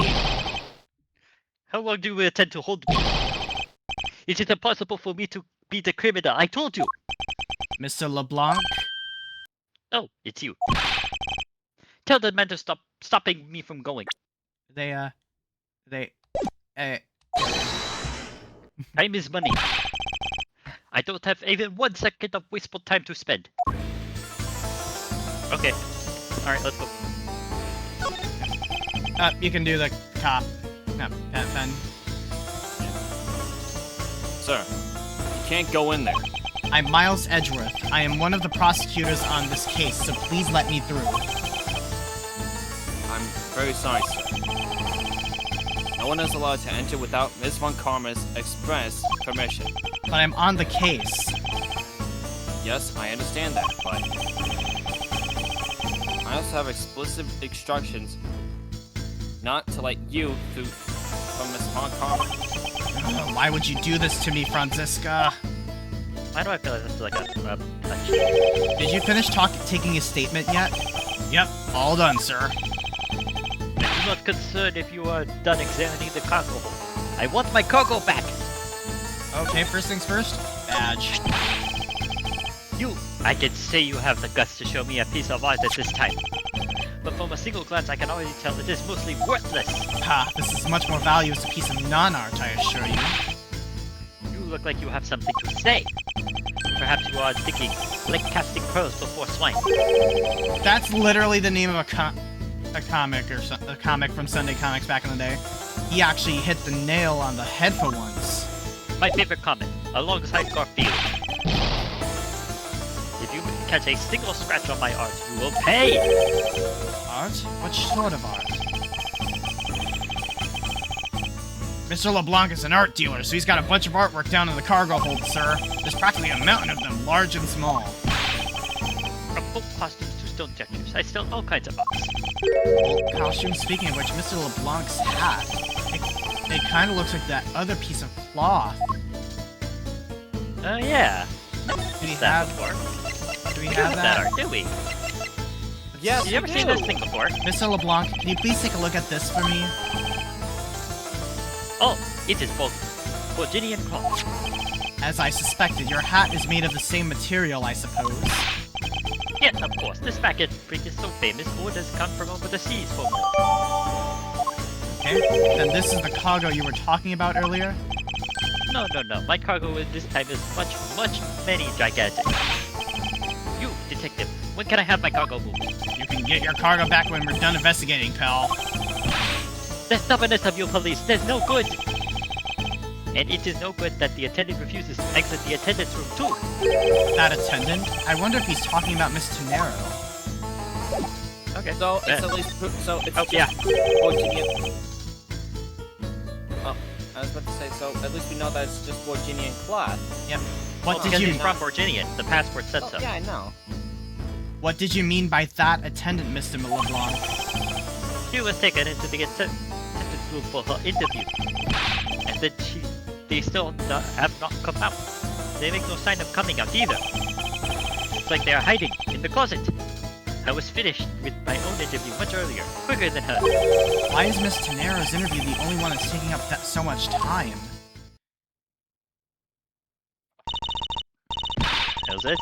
how long do you intend to hold me? It is impossible for me to be the criminal, I told you!
Mr. LeBlanc?
Oh, it's you. Tell the man to stop stopping me from going.
They...
Time is money. I don't have even 1 second of wasteful time to spend. Okay. Alright, let's go.
You can do the cop. No, then.
Sir, you can't go in there.
I'm Miles Edgeworth. I am one of the prosecutors on this case, so please let me through.
I'm very sorry, sir. No one is allowed to enter without Ms. Von Karma's express permission.
But I'm on the case.
Yes, I understand that, but... I also have explicit instructions not to let you through from Ms. Von Karma.
Why would you do this to me, Franziska?
Why do I feel like this is like a touch?
Did you finish taking a statement yet? Yep, all done, sir.
I'm not concerned if you are done examining the cargo. I want my cargo back!
Okay, first things first. Badge.
I can say you have the guts to show me a piece of art at this time. But from a single glance, I can already tell it is mostly worthless.
Ha, this is much more value as a piece of non-art, I assure you.
You look like you have something to say. Perhaps you are thinking, like casting pearls before swine.
That's literally the name of a comic from Sunday Comics back in the day. He actually hit the nail on the head for once.
My favorite comment, alongside Garfield. If you catch a single scratch on my art, you will pay!
Art? What sort of art? Mr. LeBlanc is an art dealer, so he's got a bunch of artwork down in the cargo hold, sir. There's practically a mountain of them, large and small.
From folk costumes to stone textures, I sell all kinds of arts.
Old costume, speaking of which, Mr. LeBlanc's hat. It kind of looks like that other piece of cloth.
Yeah.
Do we
That
have
before.
Do we
We
have
have that
that?
art, do we?
Yes,
You ever seen this thing before?
Mr. LeBlanc, can you please take a look at this for me?
Oh, it is both Virginian cloth.
As I suspected, your hat is made of the same material, I suppose.
Yes, of course. This packet print is so famous, orders come from over the seas for more.
Okay, then this is the cargo you were talking about earlier?
No. My cargo in this time is much, many gigantic. You, detective, when can I have my cargo moved?
You can get your cargo back when we're done investigating, pal.
The stubbornness of you police, there's no good! And it is no good that the attendant refuses to exit the attendant's room too.
That attendant? I wonder if he's talking about Miss Tenero.
Okay.
So it's at least so it's
Oh,
just
yeah.
Virginian. Oh, I was about to say, so at least we know that it's just Virginian cloth.
Yep. What did
Because
you
it's from Virginian. The passport said so.
Yeah, I know.
What did you mean by that attendant, Mr. LeBlanc?
She was taken into the attendant room for her interview. And then they still have not come out. They make no sign of coming out either. It's like they are hiding in the closet. I was finished with my own interview much earlier, quicker than her.
Why is Miss Tenero's interview the only one that's taking up so much time?
How's Edgeworth?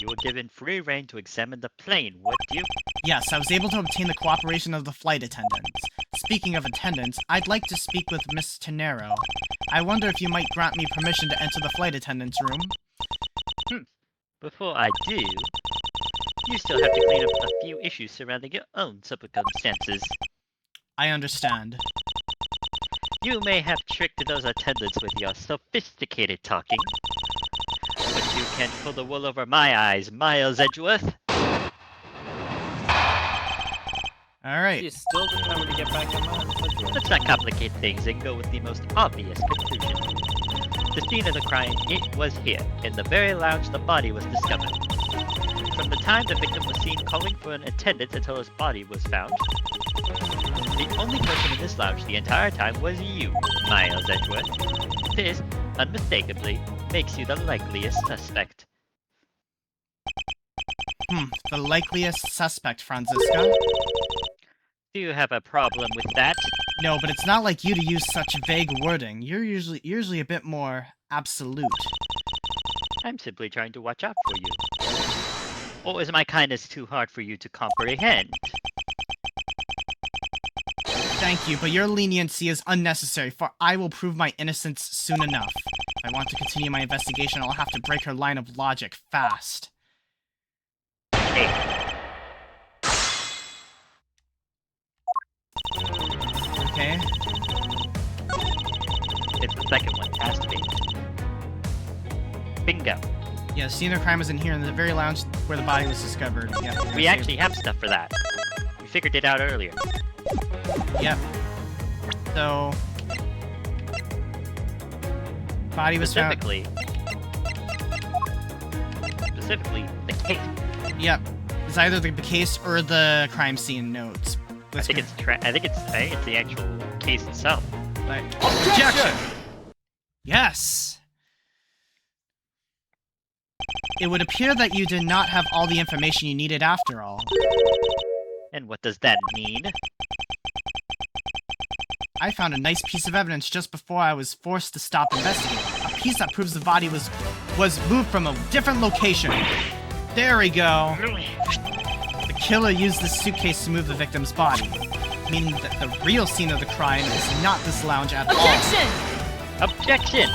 You were given free rein to examine the plane, weren't you?
Yes, I was able to obtain the cooperation of the flight attendants. Speaking of attendants, I'd like to speak with Miss Tenero. I wonder if you might grant me permission to enter the flight attendant's room?
Before I do, you still have to clean up a few issues surrounding your own circumstances.
I understand.
You may have tricked those attendants with your sophisticated talking, but you can't pull the wool over my eyes, Miles Edgeworth.
Alright.
She's still trying to get back in line.
Let's not complicate things and go with the most obvious conclusion. The scene of the crime, it was here, in the very lounge the body was discovered. From the time the victim was seen calling for an attendant until his body was found, the only person in this lounge the entire time was you, Miles Edgeworth. This, unmistakably, makes you the likeliest suspect.
The likeliest suspect, Franziska.
Do you have a problem with that?
No, but it's not like you to use such vague wording. You're usually a bit more absolute.
I'm simply trying to watch out for you. Or is my kindness too hard for you to comprehend?
Thank you, but your leniency is unnecessary, for I will prove my innocence soon enough. If I want to continue my investigation, I'll have to break her line of logic fast.
Hey,
Okay?
it's the second one. Has to be. Bingo.
Yeah, the scene of the crime was in here, in the very lounge where the body was discovered. Yeah.
We actually have stuff for that. We figured it out earlier.
Yep. So... body was found...
Specifically, the case.
Yep. It's either the case or the crime scene notes.
I think it's the actual case itself.
Like, objection! Yes! It would appear that you did not have all the information you needed after all.
And what does that mean?
I found a nice piece of evidence just before I was forced to stop investigating. A piece that proves the body was moved from a different location. There we go. The killer used this suitcase to move the victim's body, meaning that the real scene of the crime is not this lounge at all.
Objection!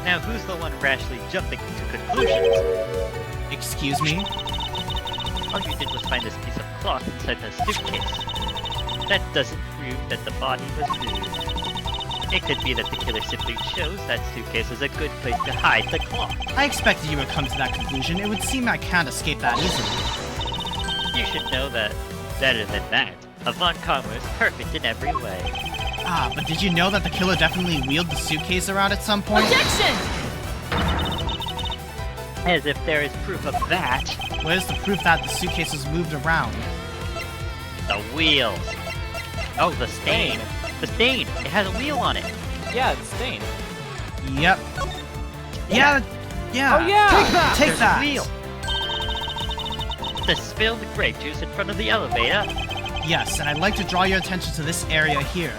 Now who's the one rashly jumping to conclusions?
Excuse me?
All you did was find this piece of cloth inside the suitcase. That doesn't prove that the body was moved. It could be that the killer simply chose that suitcase as a good place to hide the cloth.
I expected you would come to that conclusion. It would seem I can't escape that easily.
You should know that better than that. Avant Karma is perfect in every way.
Ah, but did you know that the killer definitely wheeled the suitcase around at some point?
Objection!
As if there is proof of that.
Where's the proof that the suitcase was moved around?
The wheels. Oh, the stain. The stain. It has a wheel on it.
Yeah, it's stained.
Yep. Yeah.
Oh yeah!
Take that!
Wheel. The spilled grape juice in front of the elevator.
Yes, and I'd like to draw your attention to this area here.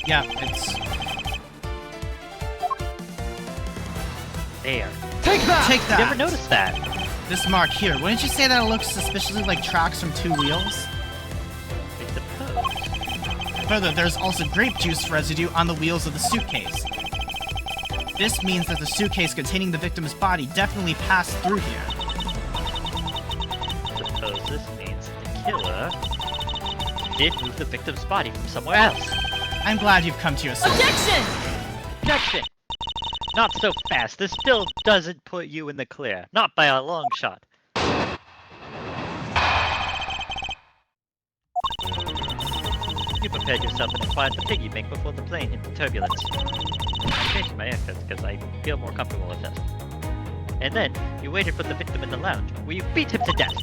Yeah, it's...
There.
Take that!
Never noticed that.
This mark here, wouldn't you say that it looks suspiciously like tracks from two wheels?
I suppose.
Further, there's also grape juice residue on the wheels of the suitcase. This means that the suitcase containing the victim's body definitely passed through here.
Suppose this means the killer did move the victim's body from somewhere else.
I'm glad you've come to your senses.
Objection!
Objection! Not so fast. This still doesn't put you in the clear. Not by a long shot. You prepared yourself and acquired the piggy bank before the plane hit the turbulence. I changed my answers because I feel more comfortable with this. And then, you waited for the victim in the lounge, where you beat him to death.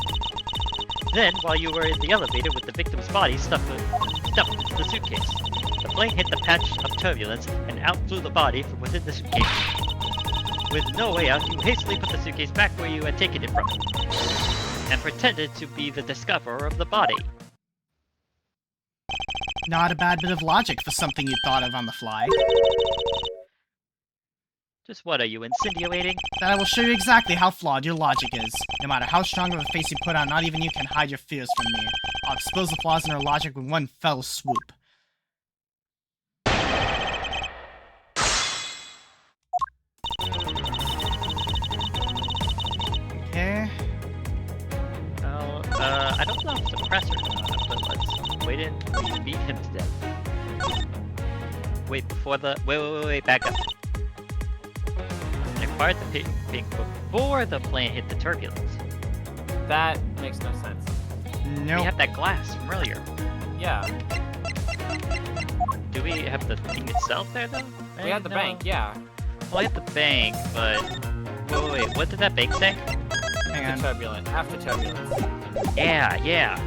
Then, while you were in the elevator with the victim's body stuffed into the suitcase, the plane hit the patch of turbulence and out flew the body from within the suitcase. With no way out, you hastily put the suitcase back where you had taken it from, and pretended to be the discoverer of the body.
Not a bad bit of logic for something you thought of on the fly.
Just what are you insinuating?
That I will show you exactly how flawed your logic is. No matter how strong of a face you put on, not even you can hide your fears from me. I'll expose the flaws in her logic with one fell swoop. Okay.
Well, I don't know if suppressor or not, but let's wait until you beat him to death. Wait, before the... Wait, back up. I acquired the pink before the plane hit the turbulence.
That makes no sense.
We
Nope.
have that glass from earlier.
Yeah,
Do we have the thing itself there, though?
we had the
No.
bank, yeah.
Well, I have the bank, but... Wait, what did that bank say?
Hang
After
on.
turbulence. After turbulence.
Yeah.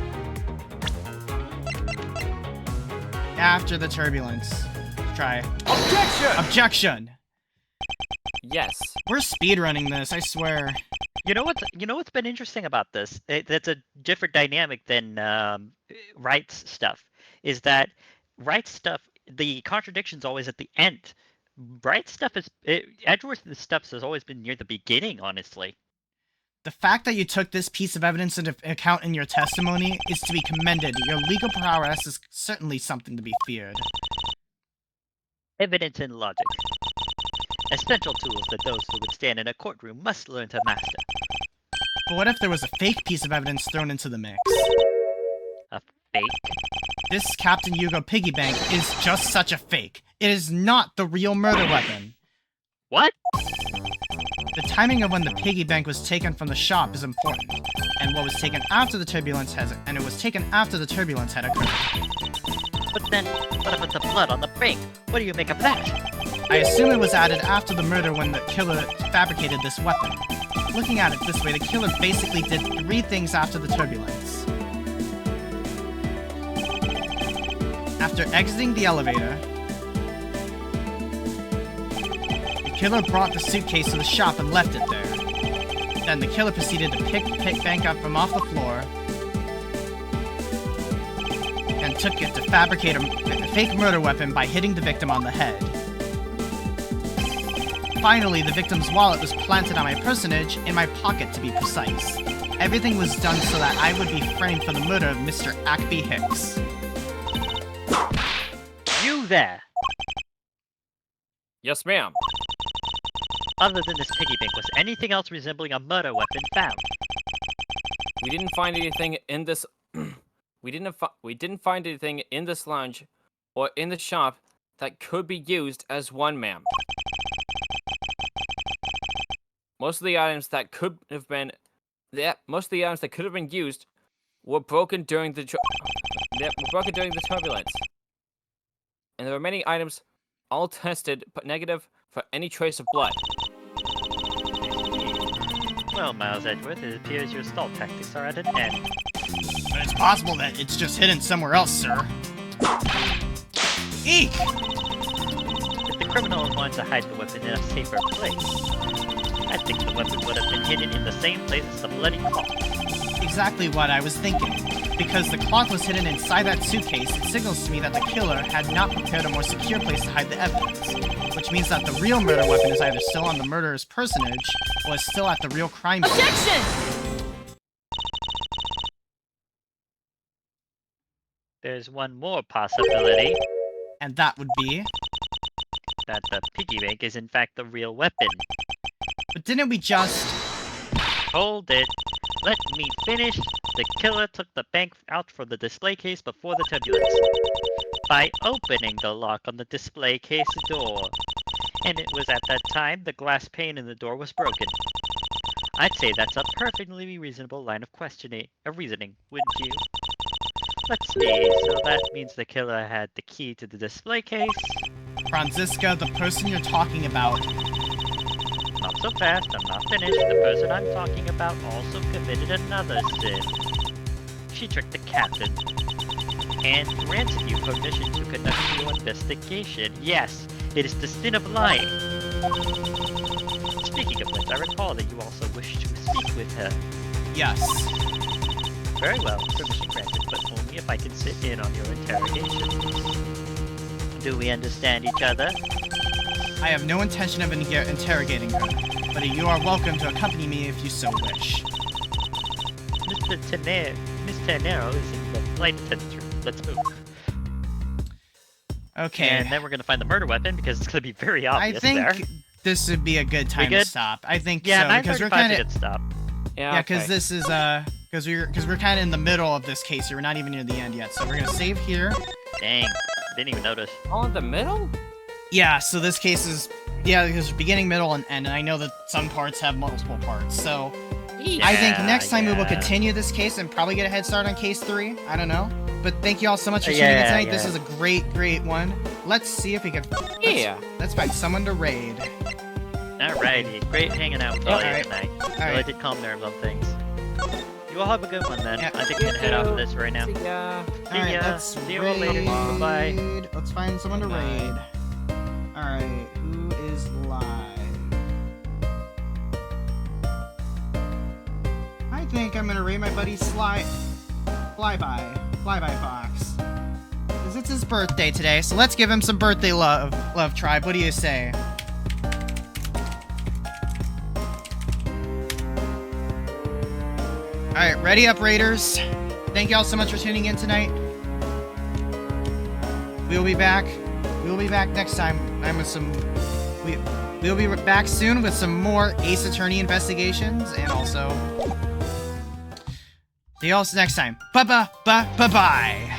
After the turbulence. Try.
Objection!
Objection!
Yes.
We're speedrunning this, I swear.
You know what's been interesting about this? That's a different dynamic than Wright's stuff. Is that Wright's stuff? The contradiction's always at the end. Wright's stuff Edgeworth's stuff has always been near the beginning. Honestly,
The fact that you took this piece of evidence into account in your testimony is to be commended. Your legal prowess is certainly something to be feared.
evidence and logic, essential tools that those who would stand in a courtroom must learn to master.
But what if there was a fake piece of evidence thrown into the mix?
A fake.
This Captain Yugo piggy bank is just such a fake. It is not the real murder weapon.
What?
The timing of when the piggy bank was taken from the shop is important, and what was taken after the turbulence had occurred.
But then, what about the blood on the bank? What do you make of that?
I assume it was added after the murder when the killer fabricated this weapon. Looking at it this way, the killer basically did 3 things after the turbulence. After exiting the elevator, the killer brought the suitcase to the shop and left it there. Then the killer proceeded to pick the bank up from off the floor and took it to fabricate a fake murder weapon by hitting the victim on the head. Finally, the victim's wallet was planted on my personage, in my pocket to be precise. Everything was done so that I would be framed for the murder of Mr. Ackby Hicks.
You there?
Yes, ma'am.
Other than this piggy bank, was anything else resembling a murder weapon found?
We didn't find anything in this. we didn't find anything in this lounge or in the shop that could be used as one, ma'am. Most of the items that could have been used were broken during the turbulence, and the remaining items all tested but negative for any trace of blood.
Well, Miles Edgeworth, it appears your stall tactics are at an end.
But it's possible that it's just hidden somewhere else, sir. Eek!
If the criminal wanted to hide the weapon in a safer place, I think the weapon would have been hidden in the same place as the bloody cloth.
Exactly what I was thinking. Because the cloth was hidden inside that suitcase, it signals to me that the killer had not prepared a more secure place to hide the evidence. Which means that the real murder weapon is either still on the murderer's personage, or is still at the real crime scene.
Objection!
There's one more possibility,
And that would be...
that the piggy bank is in fact the real weapon.
But didn't we just...
Hold it. Let me finish. The killer took the bank out from the display case before the turbulence by opening the lock on the display case door. And it was at that time the glass pane in the door was broken. I'd say that's a perfectly reasonable line of reasoning, wouldn't you? Let's see, so that means the killer had the key to the display case.
Franziska, the person you're talking about...
Not so fast, I'm not finished. The person I'm talking about also committed another sin. She tricked the captain and granted you permission to conduct your investigation. Yes, it is the sin of lying. Speaking of which, I recall that you also wish to speak with her.
Yes.
Very well, permission granted, but only if I can sit in on your interrogation. Do we understand each other?
I have no intention of interrogating her, but you are welcome to accompany me if you so wish.
Miss Ternero is in the flight attendant's room. Let's move.
Okay.
And then we're gonna find the murder weapon because it's gonna be very
I
obvious
think
there.
this would be a good time to
good?
stop. I think
Yeah,
so, because we're
9:35
kind
is a
of...
good stop.
Yeah, because this is, because we're kind of in the middle of this case here. We're not even near the end yet, so we're gonna save here.
Dang, didn't even notice.
Oh, in the middle?
Yeah, so this case is, yeah, because beginning, middle, and end, and I know that some parts have multiple parts, so I think next time we will continue this case and probably get a head start on case 3. I don't know. But thank you all so much for tuning in tonight. This is a great, great one. Let's see if we can... Let's find someone to raid.
Alrighty, great hanging out with all you tonight. Really did calm nerves on things. You all have a good one then. I think we're gonna head off of this right now.
See ya.
Alright, let's
See you all later. Bye-bye.
Let's find someone to raid. Alright, who is live? I think I'm gonna raid my buddy Flyby Fox. Because it's his birthday today, so let's give him some birthday love, tribe. What do you say? Alright, ready up, Raiders. Thank you all so much for tuning in tonight. We'll be back. We'll be back next time. We'll be back soon with some more Ace Attorney investigations, and also... See you all next time. Bye-bye.